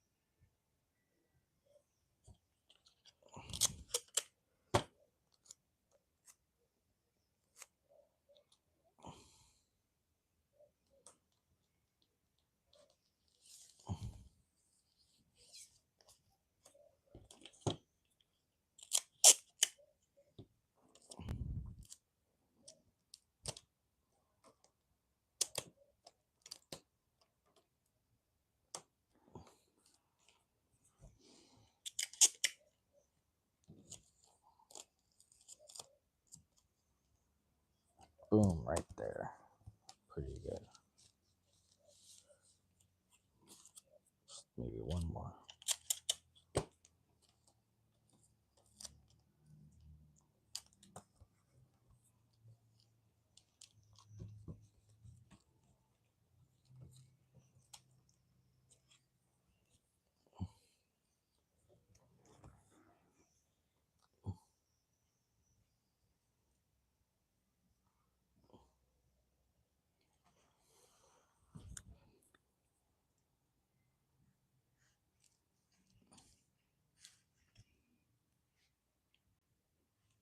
Boom, right there. Pretty good. Just maybe one more.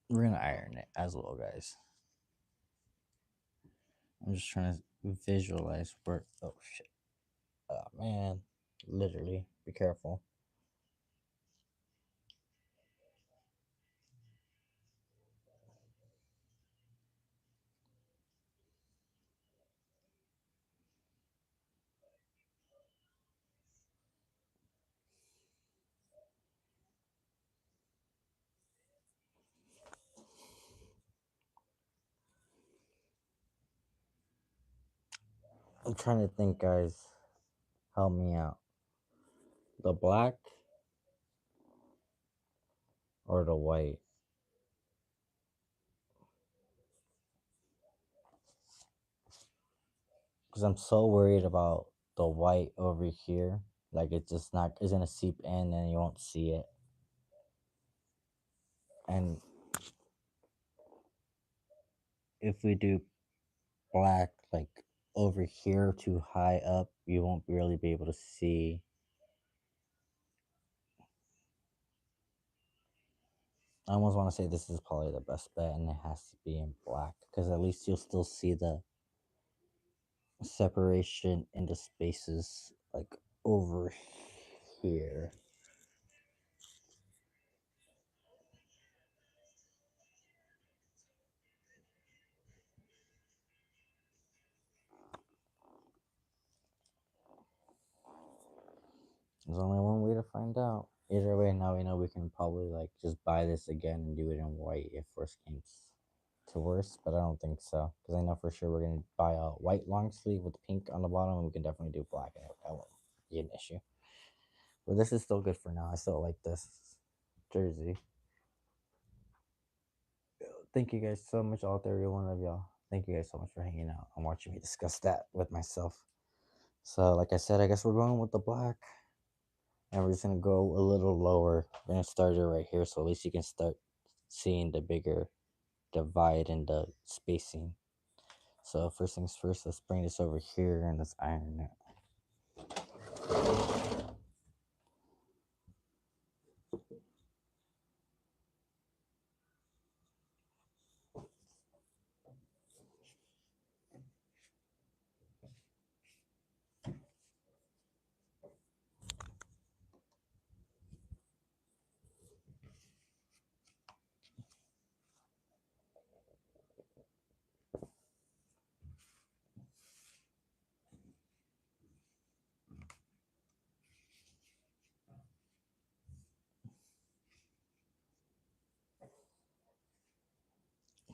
We're gonna iron it as well, guys. I'm just trying to visualize where. Oh shit! Oh man, literally. Be careful. I'm trying to think, guys. Help me out. The black or the white? Because I'm so worried about the white over here. Like it's just not, it's gonna seep in and you won't see it. And if we do black like over here too high up, you won't really be able to see. I almost want to say this is probably the best bet, and it has to be in black because at least you'll still see the separation in the spaces like over here. There's only one way to find out. Either way, now we know we can probably like just buy this again and do it in white if worst case. to worse, but I don't think so because I know for sure we're gonna buy a white long sleeve with pink on the bottom, and we can definitely do black, and that won't be an issue. But this is still good for now. I still like this jersey. Thank you guys so much, all 31 of y'all. Thank you guys so much for hanging out and watching me discuss that with myself. So, like I said, I guess we're going with the black, and we're just gonna go a little lower. We're gonna start it right here, so at least you can start seeing the bigger divide in the spacing. So first things first, let's bring this over here and let's iron it.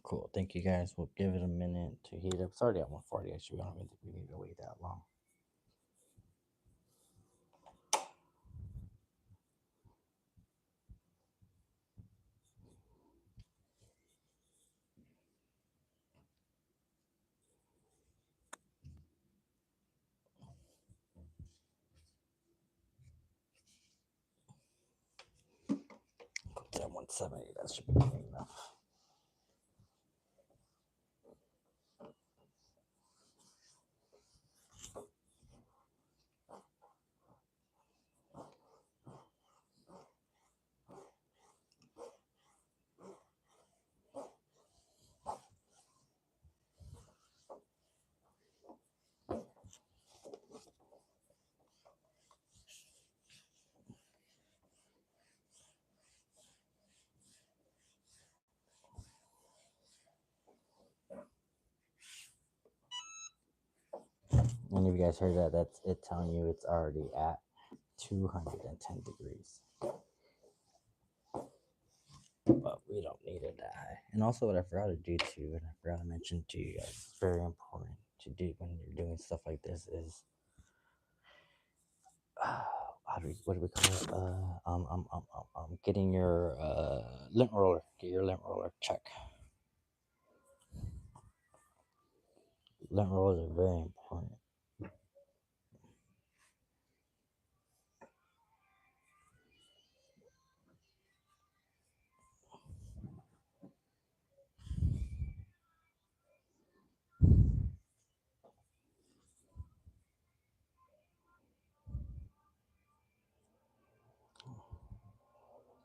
Cool. Thank you guys. We'll give it a minute to heat up. It's already at 140. Actually, we don't even think we need to wait that long. Put that 170. That should be good enough. And if you guys heard that, that's it telling you it's already at 210 degrees. But we don't need it that high. And also, what I forgot to do too, and I forgot to mention to you guys, it's very important to do when you're doing stuff like this is what do we call it? Getting your lint roller. Get your lint roller check. Lint rollers are very important.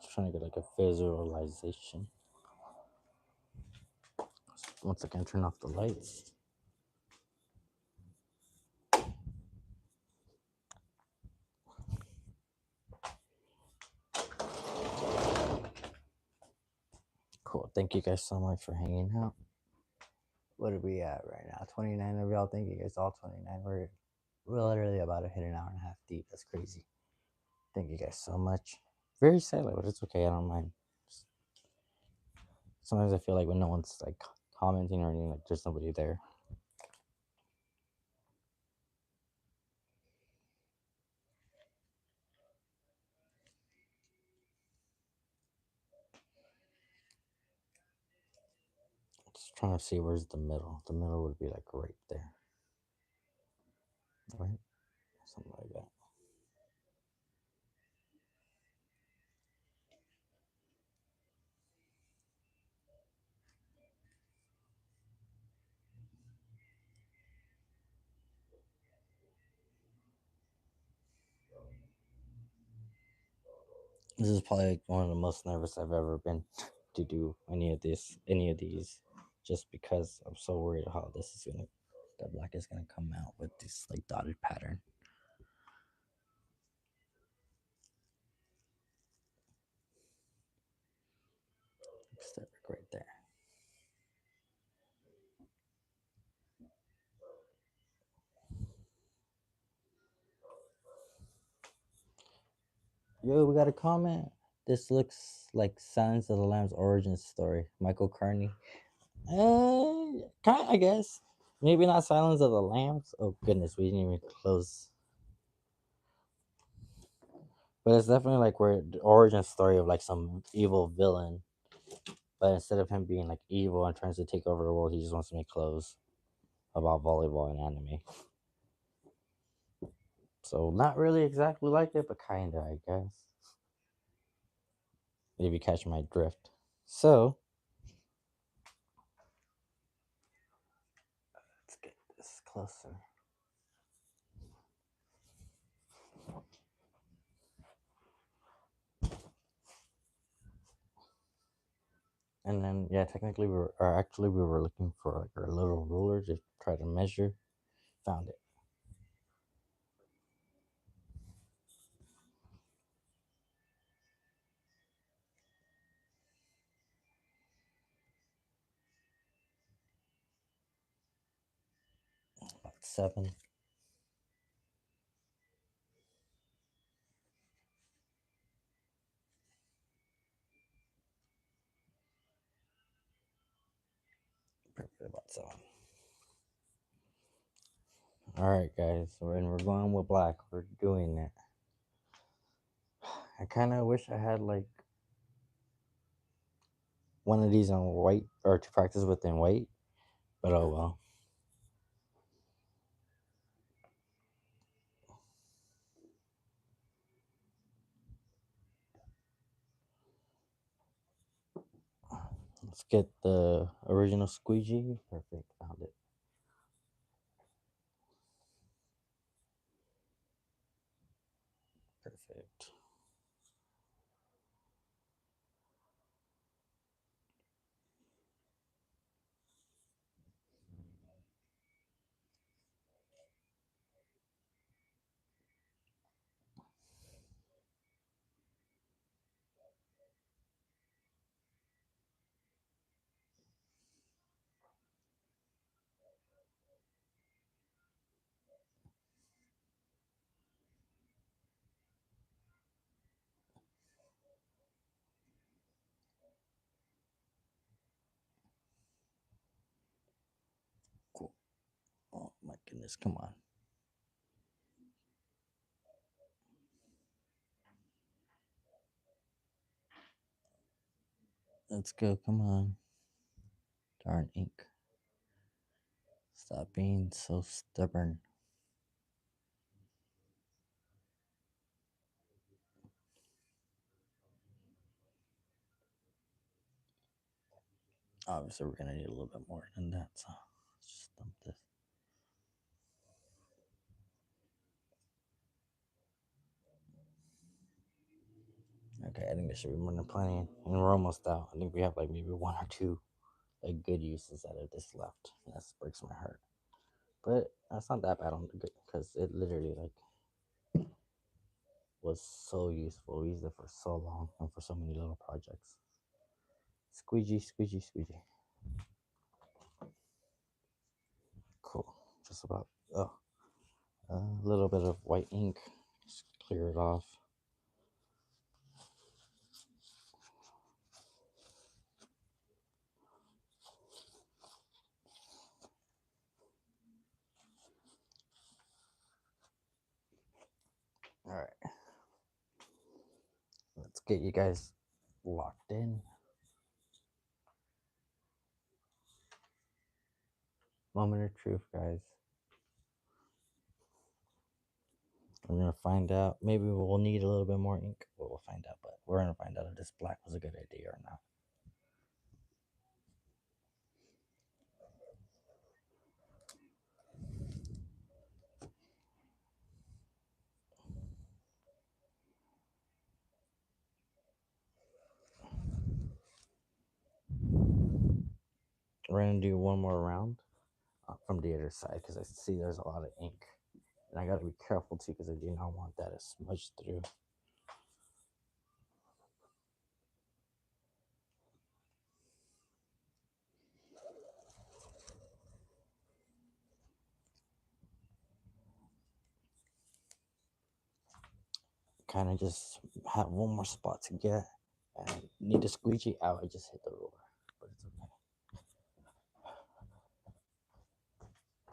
Just trying to get like a visualization. Once again, turn off the lights. Cool. Thank you guys so much for hanging out. What are we at right now? 29 of y'all. Thank you guys all 29. We're literally about to hit an hour and a half deep. That's crazy. Thank you guys so much. Very silent, but it's okay. I don't mind. Sometimes I feel like when no one's like commenting or anything, like there's nobody there. Just trying to see where's the middle. The middle would be like right there. Right? Something like that. This is probably like one of the most nervous I've ever been to do any of these, just because I'm so worried how the black is gonna come out with this like dotted pattern. Step right there. Yo, we got a comment. This looks like Silence of the Lambs origin story. Michael Carney. Kind, I guess. Maybe not Silence of the Lambs. Oh goodness, we didn't even close. But it's definitely like where the origin story of like some evil villain. But instead of him being like evil and trying to take over the world, he just wants to make clothes about volleyball and anime. So not really exactly like it, but kinda, I guess. If you catch my drift. So let's get this closer. And then yeah, technically we were looking for like our little ruler to try to measure. Found it. About 7. Perfect, about 7. Alright guys, we're going with black. We're doing it. I kinda wish I had like one of these on white or to practice with in white, but oh well. Let's get the original squeegee. Perfect, found it. Perfect. Cool. Oh my goodness, come on. Let's go, come on. Darn ink. Stop being so stubborn. Obviously, we're gonna need a little bit more than that, so let's just dump this. Okay, I think there should be more than plenty, and we're almost out. I think we have like maybe one or two like good uses out of this left. That breaks my heart, but that's not that bad on the good because it literally like was so useful. We used it for so long and for so many little projects. Squeegee, squeegee, squeegee. Cool. Just about. Oh, a little bit of white ink. Just clear it off. All right. Let's get you guys locked in. Moment of truth, guys. We're gonna find out. Maybe we'll need a little bit more ink, but we'll find out. But we're gonna find out if this black was a good idea or not. We're gonna do one more round from the other side because I see there's a lot of ink, and I gotta be careful too because I do not want that to smudge through. Kind of just have one more spot to get, and need to squeegee out. I just hit the ruler, but it's okay.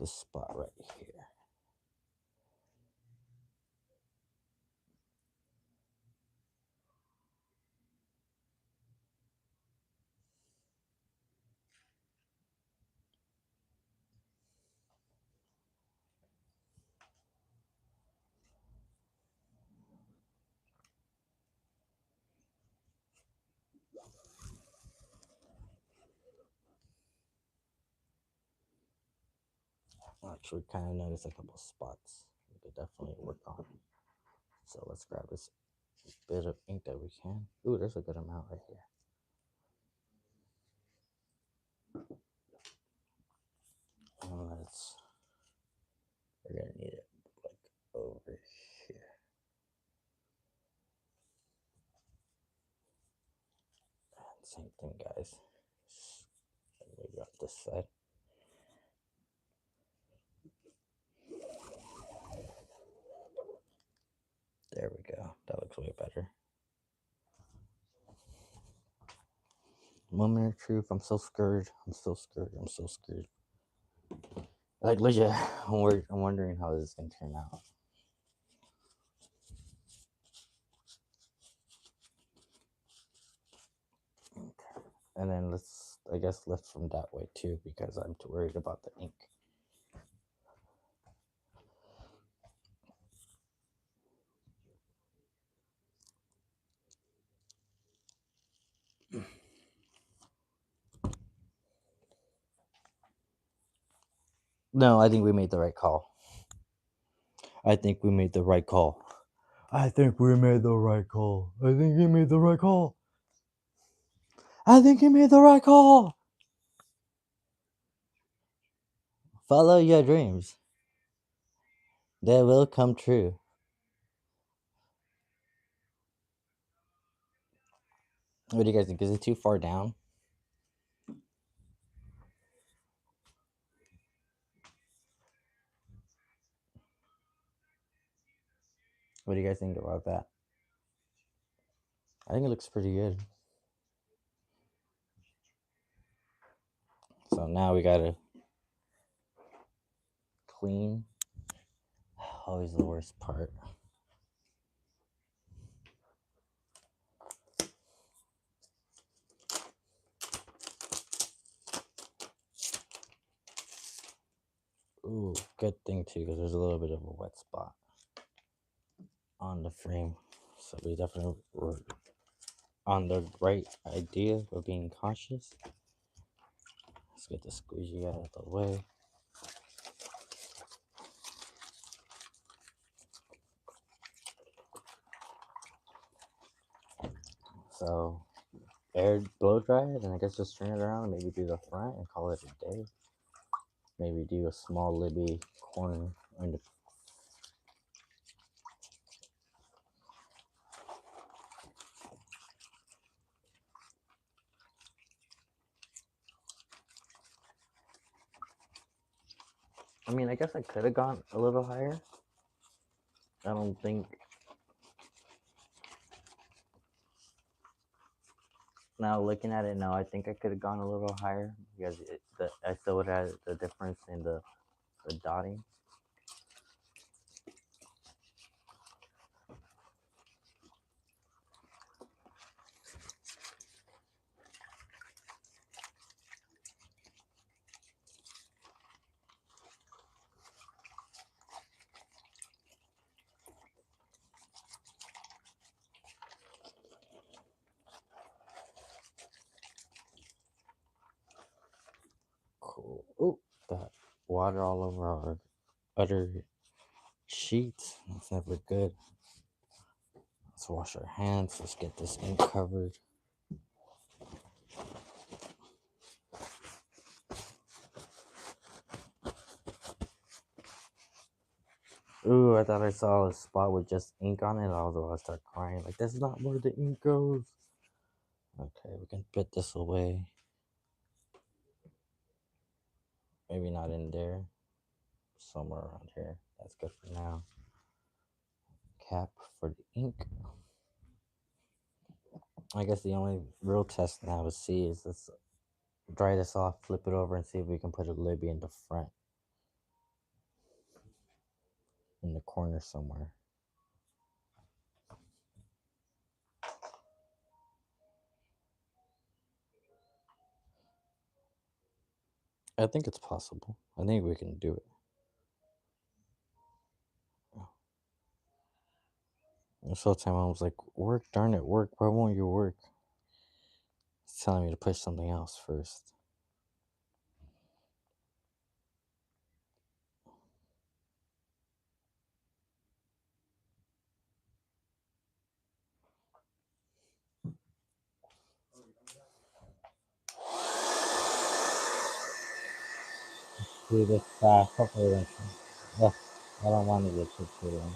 this spot right here. Actually, kind of noticed a couple spots we could definitely work on. So let's grab this bit of ink that we can. Ooh, there's a good amount right here. And we're gonna need it like over here. And same thing, guys. Maybe on this side. There we go. That looks way better. Moment of truth. I'm so scared. I'm so scared. I'm so scared. Like legit, I'm wondering how this is gonna turn out. Okay. And then I guess lift from that way too, because I'm too worried about the ink. No, I think we made the right call. I think we made the right call. I think we made the right call. I think he made the right call. I think he made the right call. Follow your dreams. They will come true. What do you guys think? Is it too far down? What do you guys think about that? I think it looks pretty good. So now we gotta clean. Always the worst part. Ooh, good thing too, because there's a little bit of a wet spot on the frame. So we definitely were on the right idea of being cautious. Let's get the squeegee out of the way. So air blow dry it, and I guess just turn it around and maybe do the front and call it a day. Maybe do a small libby corner in the. I mean, I guess I could have gone a little higher. I don't think. Now looking at it now, I think I could have gone a little higher because I still would have the difference in the dotting. Cool. Oh, that water all over our other sheets. That's never good. Let's wash our hands. Let's get this ink covered. Ooh, I thought I saw a spot with just ink on it. I was about to start crying. Like, that's not where the ink goes. Okay, we can put this away. Maybe not in there. Somewhere around here. That's good for now. Cap for the ink. I guess the only real test now to see is let's dry this off, flip it over, and see if we can put a libby in the front. in the corner somewhere. I think it's possible. I think we can do it. This whole time I was like, work, darn it, work. Why won't you work? It's telling me to push something else first. Do this fast. Hopefully, eventually. Ugh, I don't want to get too long.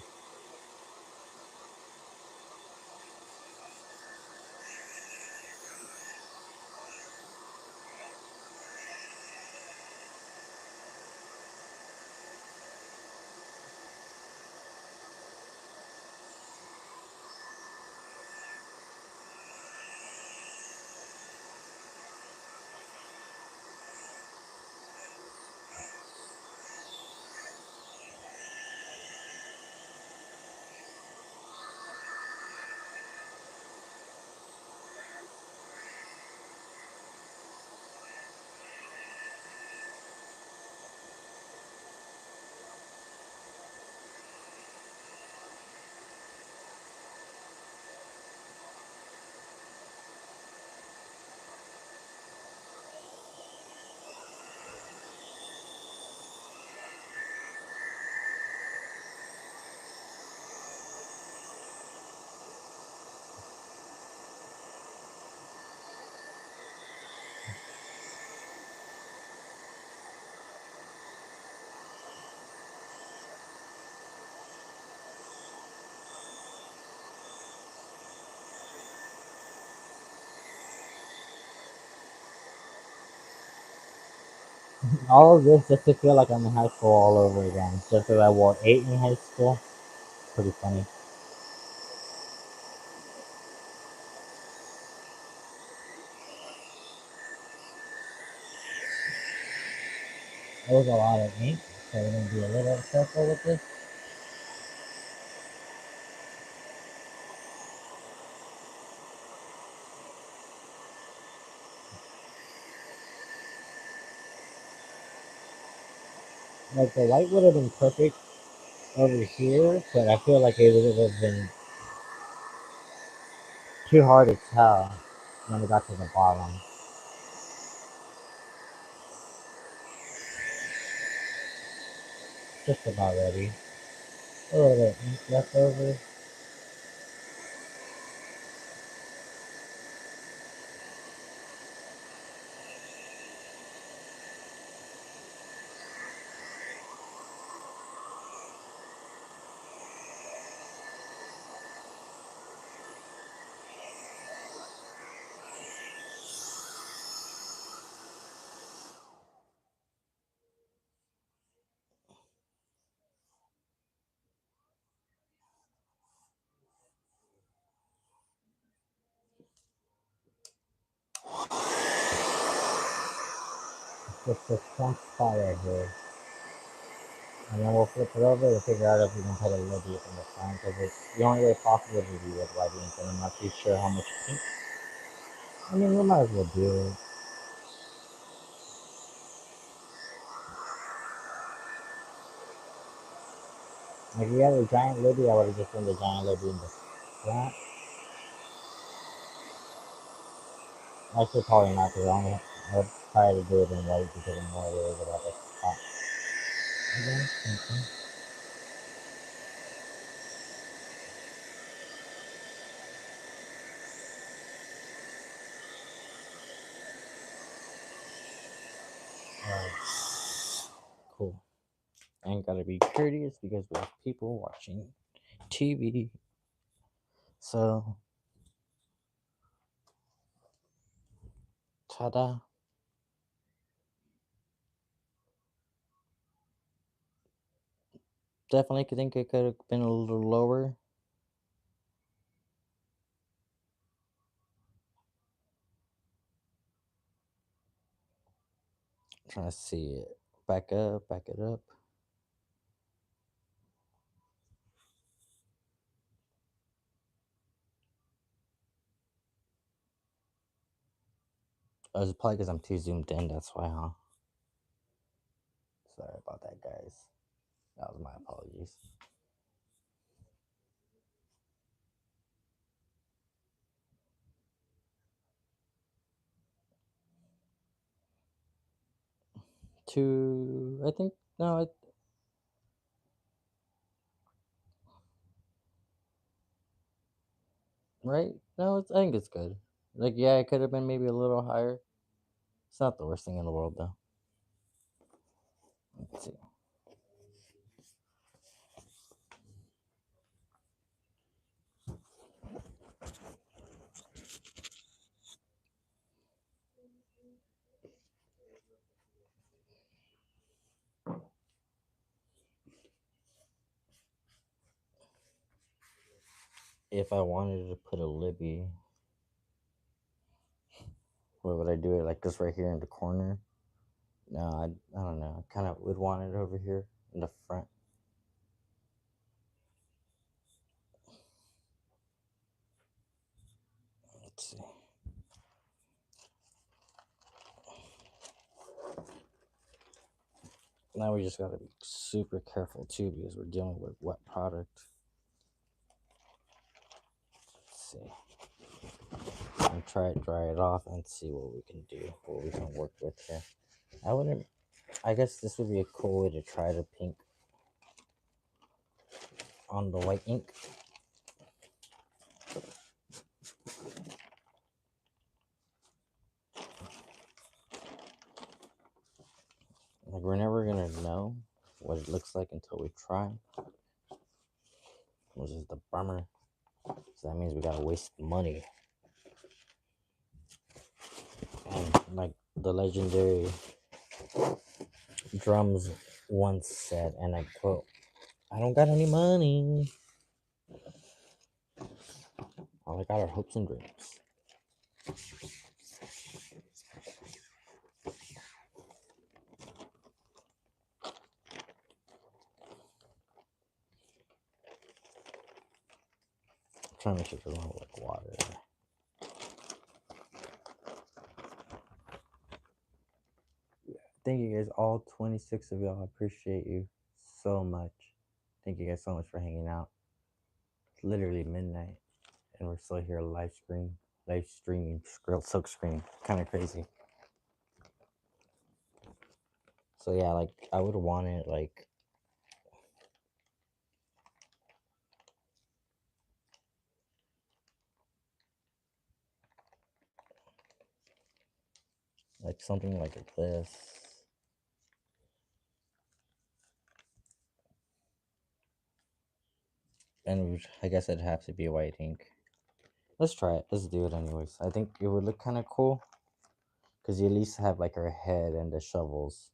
All of this just to feel like I'm in high school all over again. Just because I wore 8 in high school. Pretty funny. There was a lot of ink, so we're gonna be a little careful with this. Like the light would have been perfect over here, but I feel like it would have been too hard to tell when it got to the bottom. Just about ready. A little bit of ink left over. Just this one spot right here. And then we'll flip it over to figure out if we can put a little bit in the front, because it's the only way possible to do with white ink, and I'm not too sure how much ink. I mean, we might as well do it. Like, if we had a giant Libby, I would have just done the giant Libby in the front. Actually, probably not, because I would try to do it in white because I'm more worried about the spot. Again, something. Alright, cool. And gotta be courteous because we have people watching TV. So, ta-da. Definitely think it could have been a little lower. Trying to see it. Back up, back it up. It's probably because I'm too zoomed in. That's why, huh? Sorry about that, guys. That was my apologies. Two, I think. No, right? No, I think it's good. Like, yeah, it could have been maybe a little higher. It's not the worst thing in the world, though. Let's see. If I wanted to put a Libby, where would I do it? Like this right here in the corner? No, I don't know. I kind of would want it over here in the front. Let's see. Now we just gotta be super careful too because we're dealing with wet product. Let's see. And try it, dry it off, and see what we can do, what we can work with here. I wouldn't. I guess this would be a cool way to try the pink on the white ink. Like we're never gonna know what it looks like until we try, which is the bummer. So that means we gotta waste money. And like the legendary drums once said, and I quote, "I don't got any money. All I got are hopes and dreams." I'm trying to make sure it doesn't look like water. Thank you guys, all 26 of y'all. I appreciate you so much. Thank you guys so much for hanging out. It's literally midnight, and we're still here live streaming, silk screen. Kind of crazy. So yeah, like I would want it like something like this. And I guess it'd have to be white ink. Let's try it. Let's do it anyways. I think it would look kind of cool because you at least have like her head and the shovels.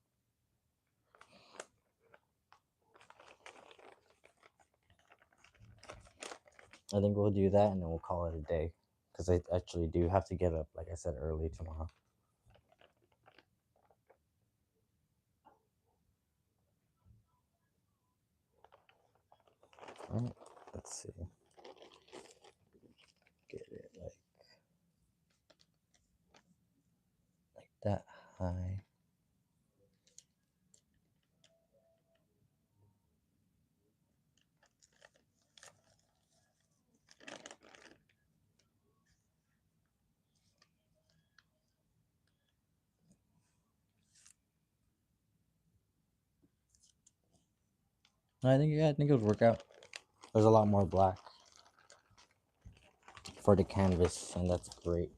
I think we'll do that and then we'll call it a day because I actually do have to get up, like I said, early tomorrow. All right, let's see. Get it like that high. I think yeah, I think it would work out. There's a lot more black for the canvas, and that's great.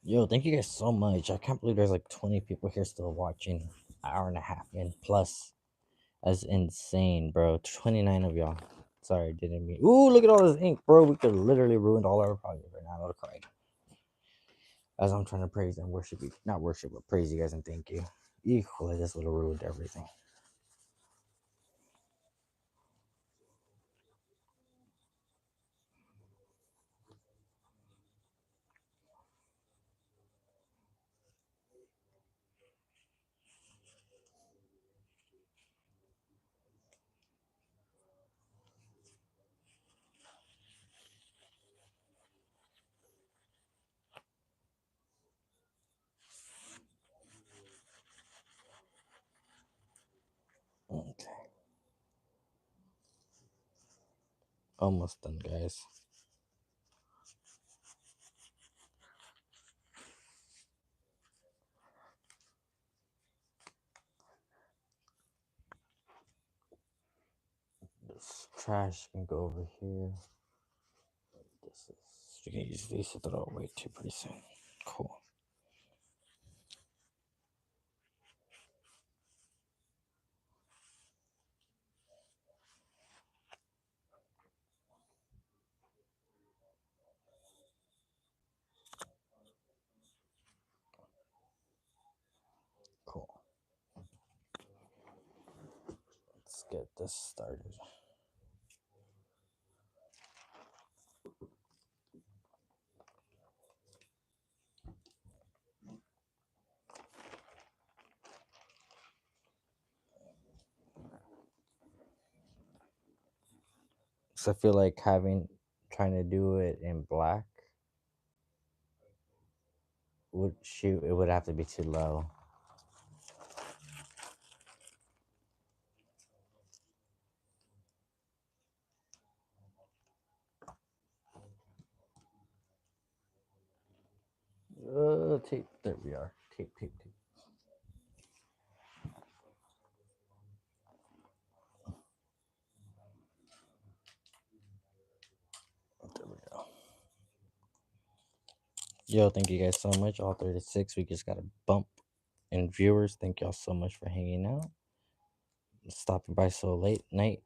Yo, thank you guys so much. I can't believe there's like 20 people here still watching. Hour and a half in plus. That's insane, bro. 29 of y'all. Sorry, didn't mean. Ooh, look at all this ink, bro. We could literally ruined all our projects right now. I'll cry. As I'm trying to praise and worship you. Not worship, but praise you guys and thank you. Equally, this would have ruined everything. Okay. Almost done, guys. This trash can go over here. This is. You can use these to throw away too pretty soon. Cool. Cool. Let's get this started. So I feel like trying to do it in black would shoot. It would have to be too low. Tape. There we are. Tape, tape, tape. There we go. Yo, thank you guys so much. All 36. We just got a bump in viewers. Thank y'all so much for hanging out. Stopping by so late night.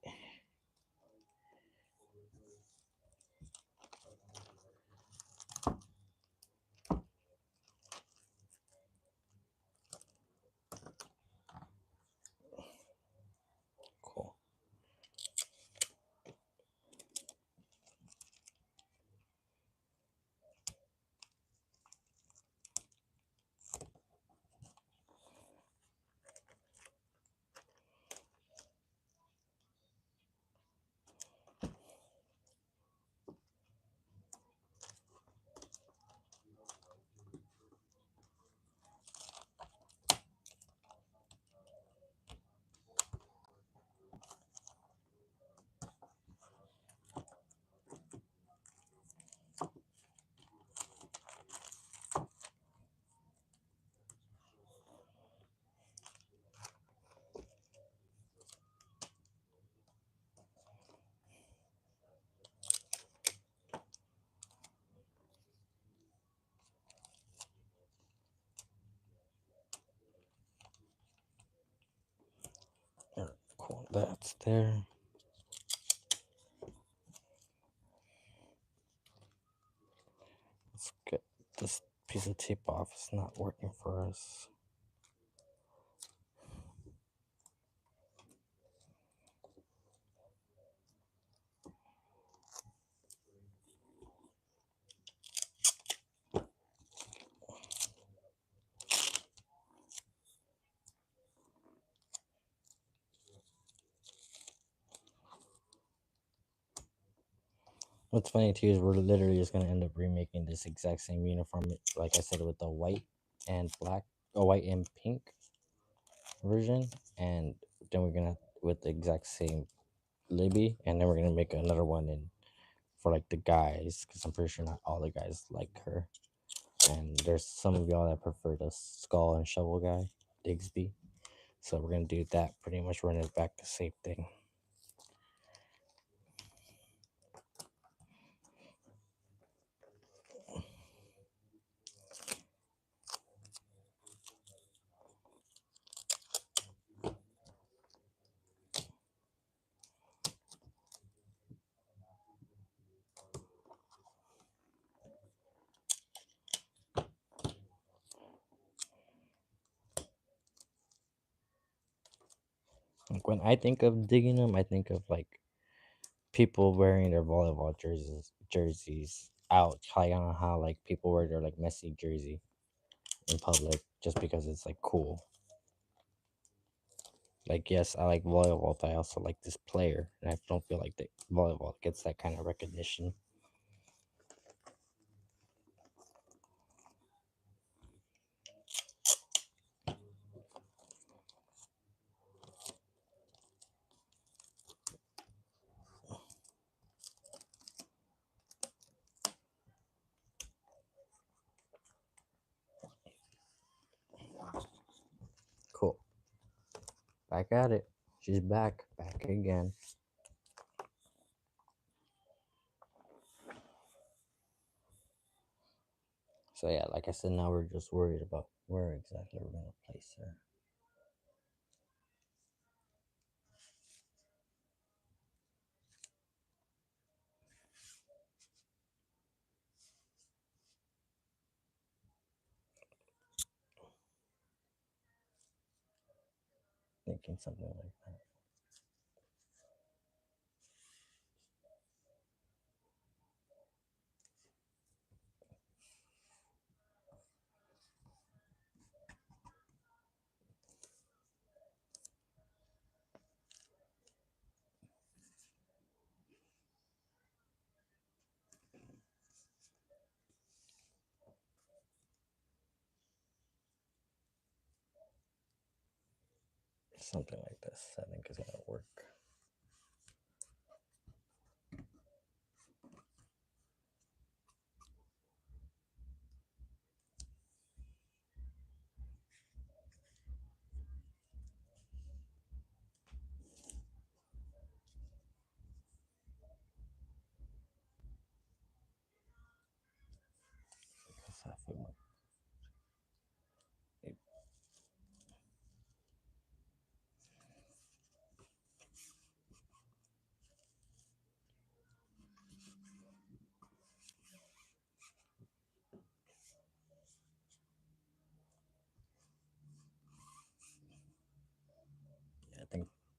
Cool. Cool. That's there. Let's get this piece of tape off. It's not working for us. What's funny too is we're literally just gonna end up remaking this exact same uniform, like I said, with the white and black, a white and pink version, and then we're gonna with the exact same Libby, and then we're gonna make another one in for like the guys, because I'm pretty sure not all the guys like her, and there's some of y'all that prefer the skull and shovel guy, Digsby. So we're gonna do that. Pretty much run it back the same thing. Like when I think of digging them, I think of like people wearing their volleyball jerseys out. Like, I don't know how like people wear their like messy jersey in public just because it's like cool. Like yes, I like volleyball, but I also like this player, and I don't feel like the volleyball gets that kind of recognition. Cool. Back at it. She's back again. So yeah, like I said, now we're just worried about where exactly we're gonna place her. Thinking something like that. Something like this, I think, is gonna work. Because I feel like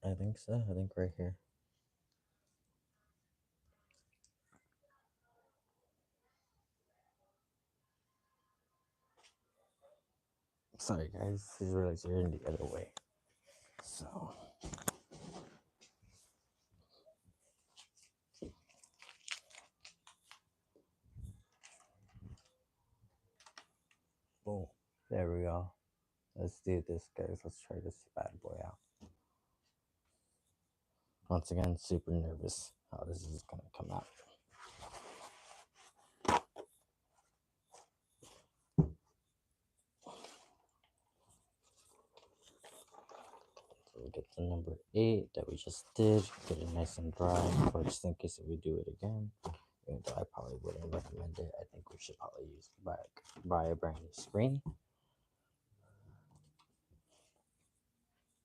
I think so. I think right here. Sorry guys, I just realized you're in the other way. So boom. There we go. Let's do this, guys. Let's try this bad boy out. Once again, super nervous how this is gonna come out. So we get the number 8 that we just did. Get it nice and dry, or just in case if we do it again. Even though I probably wouldn't recommend it, I think we should probably buy a brand new screen.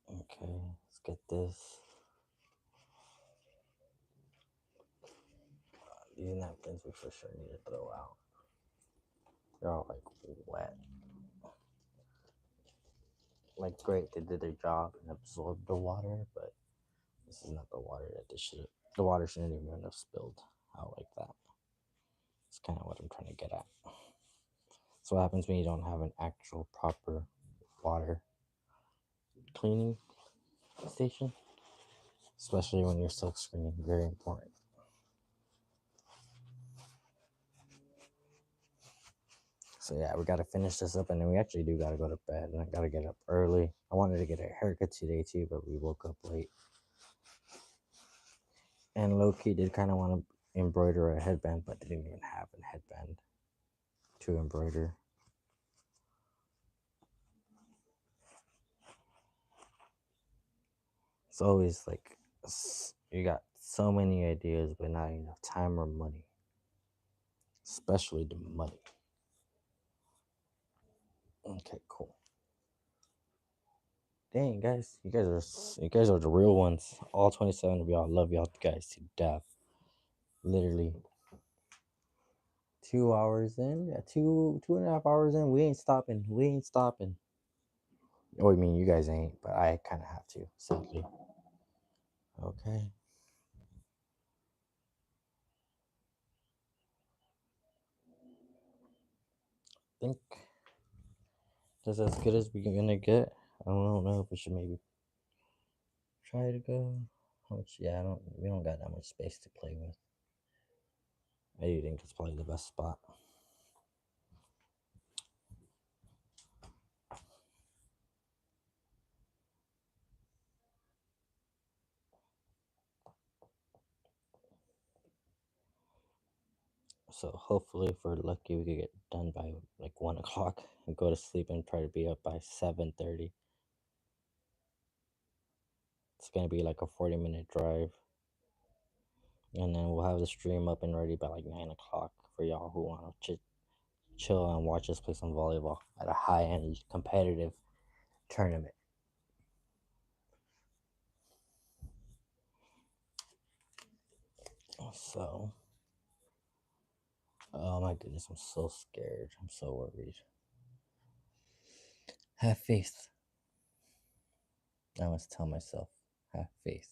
Okay, let's get this. These napkins we for sure need to throw out. They're all like wet. Like great, they did their job and absorbed the water, but this is not the water that they should. The water shouldn't even have spilled out like that. That's kind of what I'm trying to get at. So what happens when you don't have an actual proper water cleaning station, especially when you're silk screening, very important. So yeah, we gotta finish this up, and then we actually do gotta go to bed, and I gotta get up early. I wanted to get a haircut today too, but we woke up late. And Loki did kind of want to embroider a headband, but didn't even have a headband to embroider. It's always like you got so many ideas, but not enough time or money, especially the money. Okay, cool. Dang, guys, you guys are the real ones. All 27 of y'all, love y'all guys to death. Literally, 2 hours in, yeah, 2.5 hours in. We ain't stopping. We ain't stopping. Oh, I mean, you guys ain't, but I kind of have to, sadly. Okay. I think that's as good as we're gonna get. I don't know if we should maybe try to go. How much? Yeah, I don't. We don't got that much space to play with. I do think it's probably the best spot. So hopefully, if we're lucky, we could get done by like 1 o'clock and go to sleep and try to be up by 7:30. It's gonna be like a 40-minute drive, and then we'll have the stream up and ready by like 9 o'clock for y'all who want to chill and watch us play some volleyball at a high-end competitive tournament. So, oh my goodness, I'm so scared. I'm so worried. Have faith. I must tell myself, have faith.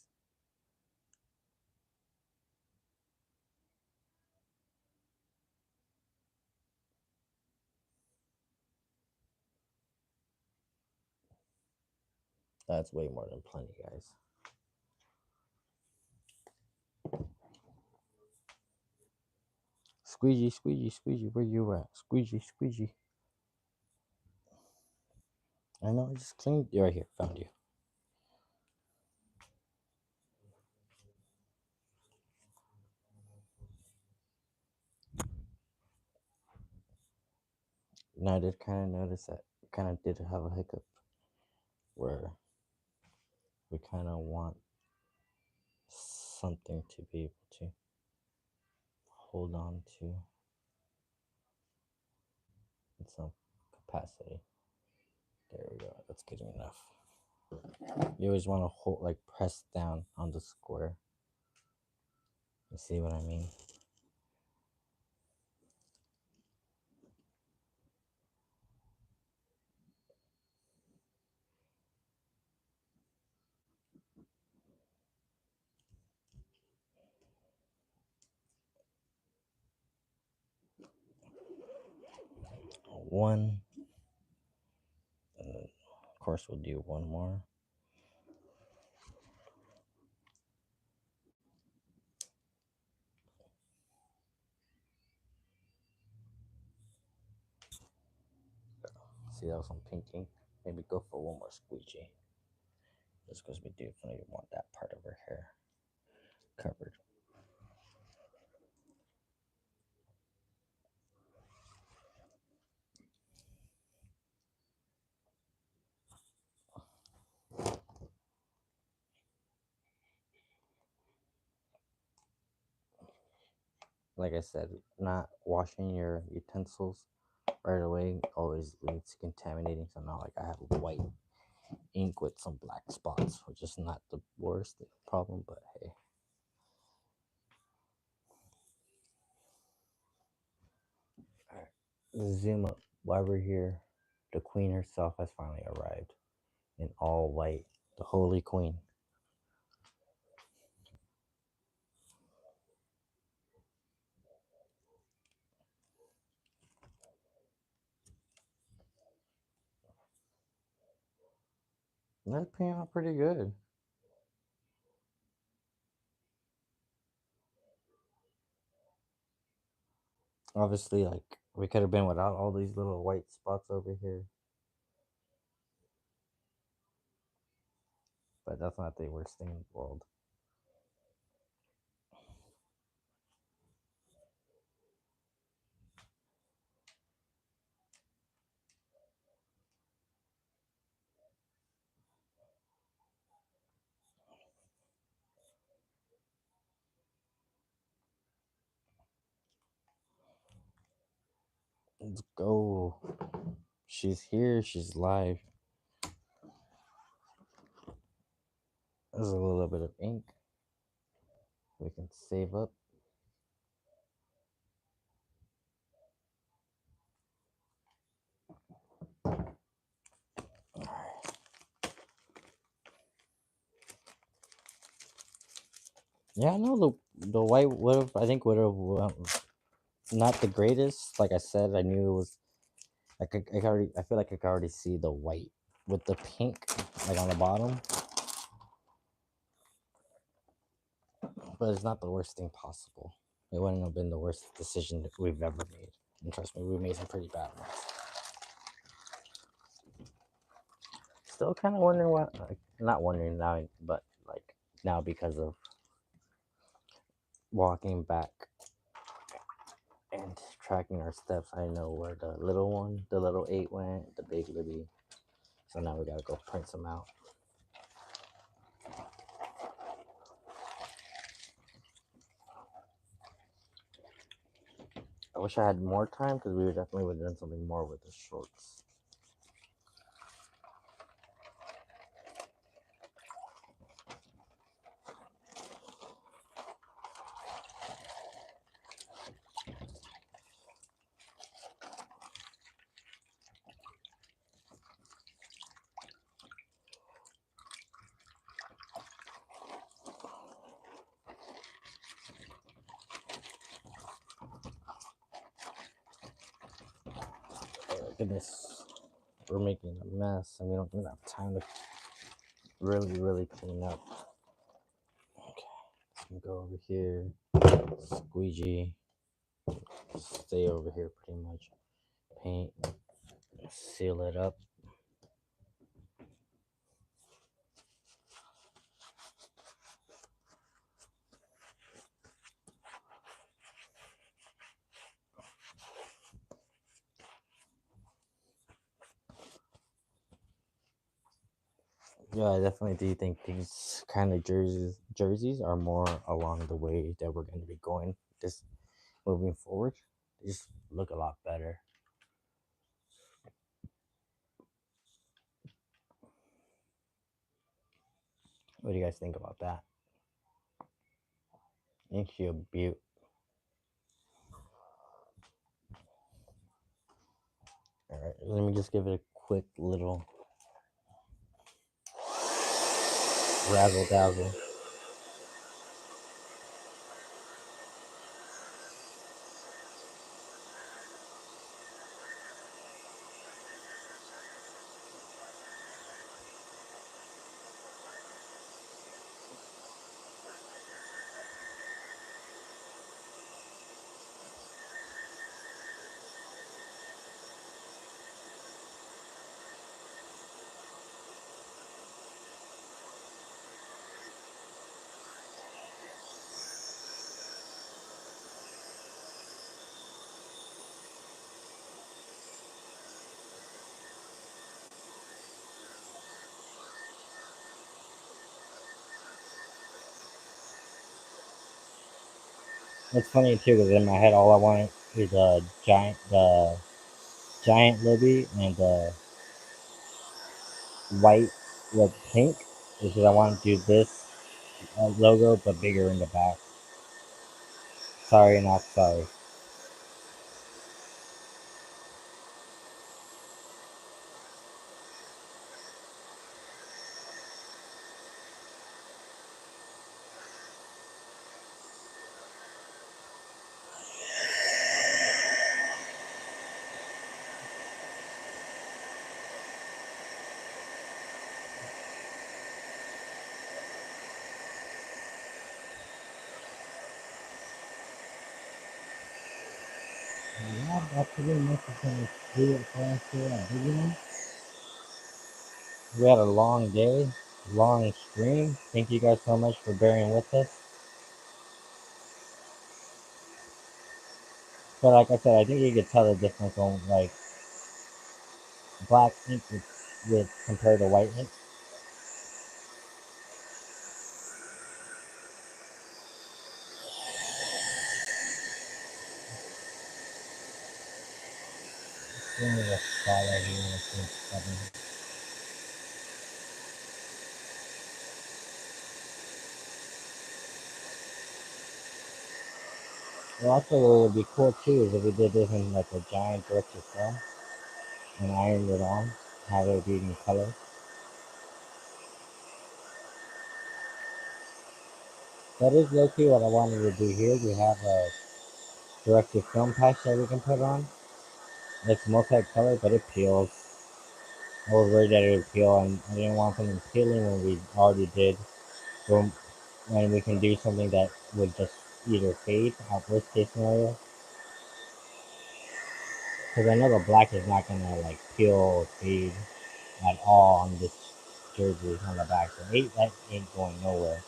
That's way more than plenty, guys. Squeegee, squeegee, squeegee, where you at? Squeegee, squeegee. I know, I just cleaned. You're right here, found you. Now I did kind of notice that we kind of did have a hiccup where we kind of want something to be able to hold on to in some capacity. There we go. That's good enough. You always want to hold, like, press down on the square. You see what I mean? One. Of course, we'll do one more. See, that was some pinking. Maybe go for one more squeegee. Just because we definitely want that part of her hair covered. Like I said, not washing your utensils right away always leads to contaminating. So now, like, I have white ink with some black spots, which is not the worst problem, but hey. Alright, zoom up. While we're here, the queen herself has finally arrived in all white. The Holy Queen. And that's paying out pretty good. Obviously, like, we could have been without all these little white spots over here, but that's not the worst thing in the world. Let's go. She's here. She's live. There's a little bit of ink we can save up. Alright. Yeah, no, the white would have. I think would have not the greatest. Like I said, I knew it was. I could already. I feel like I could already see the white with the pink, like on the bottom. But it's not the worst thing possible. It wouldn't have been the worst decision that we've ever made. And trust me, we made some pretty bad ones. Still kind of wondering what. Like, not wondering now, but like now because of walking back and tracking our steps, I know where the little one, the little 8 went, the big Libby. So now we gotta go print some out. I wish I had more time because we would definitely would have done something more with the shorts. Oh, goodness, we're making a mess and we don't even have time to really clean up. Okay, let's go over here. Squeegee, stay over here pretty much. Paint, seal it up. Yeah, I definitely do think these kind of jerseys are more along the way that we're going to be going. Just moving forward, they just look a lot better. What do you guys think about that? Ain't she a beaut? All right, let me just give it a quick little razzle dazzle. It's funny too because in my head, all I want is the giant Libby and the white with pink. Because I want to do this logo but bigger in the back. Sorry, not sorry. Yeah, that's pretty much gonna do it for us here at Beginning. We had a long day, long stream. Thank you guys so much for bearing with us. But like I said, I think you could tell the difference on like black ink with compared to white ink. Give me a spot right here. Well, actually, what would be cool too is if we did this in like a giant brick as well and ironed it on, have it be in color. That is low key what I wanted to do here. We have a directed film patch that we can put on. It's multicolor, but it peels. I was worried that it would peel, and I didn't want something peeling when we already did. When, when we can do something that would just either fade at worst case scenario. Because I know the black is not gonna like peel or fade at all on this jersey on the back. So that ain't going nowhere.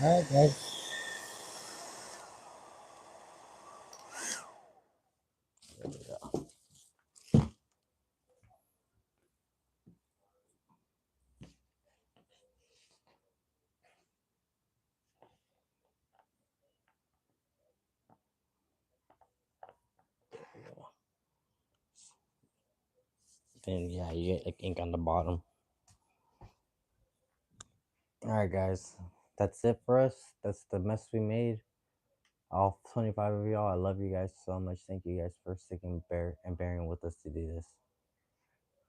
Alright guys. There we go. And yeah, you get like ink on the bottom. Alright guys. That's it for us. That's the mess we made. All 25 of y'all, I love you guys so much. Thank you guys for sticking and bearing with us to do this.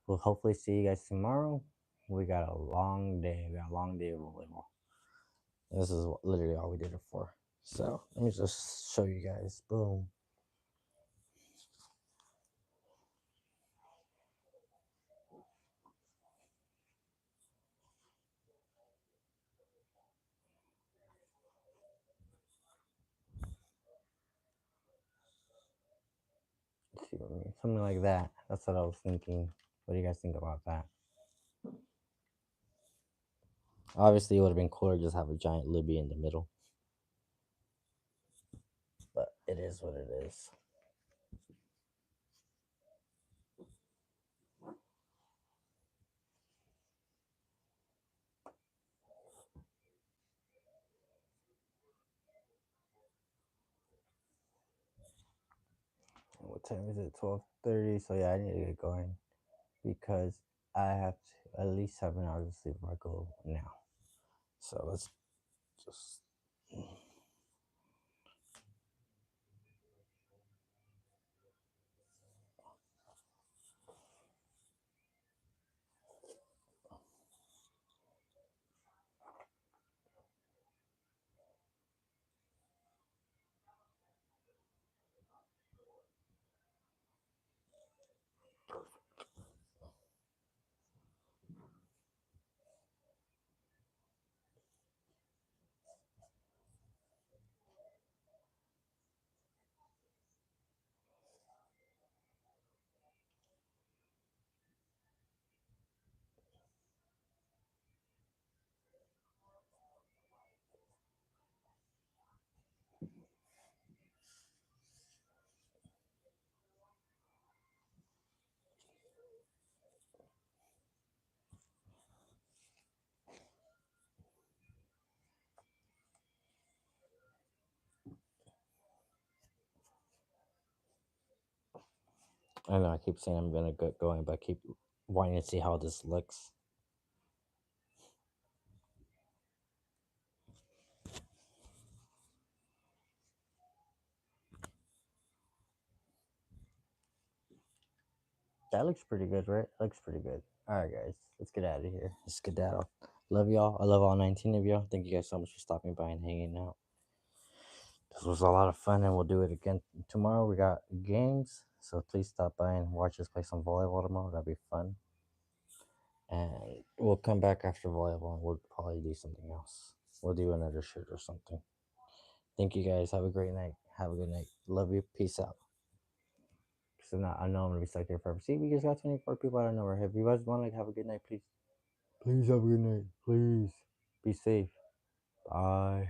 We'll hopefully see you guys tomorrow. We got a long day. We got a long day of volleyball. This is literally all we did it for. So let me just show you guys. Boom. See what I mean? Something like that. That's what I was thinking. What do you guys think about that? Obviously, it would have been cooler just have a giant Libby in the middle, but it is what it is. What time is it? 12:30. So yeah, I need to get going because I have to at least 7 hours of sleep if I go now. So let's just. I know I keep saying I'm gonna get going, but I keep wanting to see how this looks. That looks pretty good, right? Looks pretty good. All right, guys, let's get out of here. Let's skedaddle. Love y'all. I love all 19 of y'all. Thank you guys so much for stopping by and hanging out. This was a lot of fun, and we'll do it again tomorrow. We got games, so please stop by and watch us play some volleyball tomorrow. That'll be fun. And we'll come back after volleyball, and we'll probably do something else. We'll do another shirt or something. Thank you guys. Have a great night. Have a good night. Love you. Peace out. So now I know I'm gonna be stuck here forever. See, we just got 24 people out of nowhere. If you guys want to have a good night, please. Please have a good night. Please. Be safe. Bye.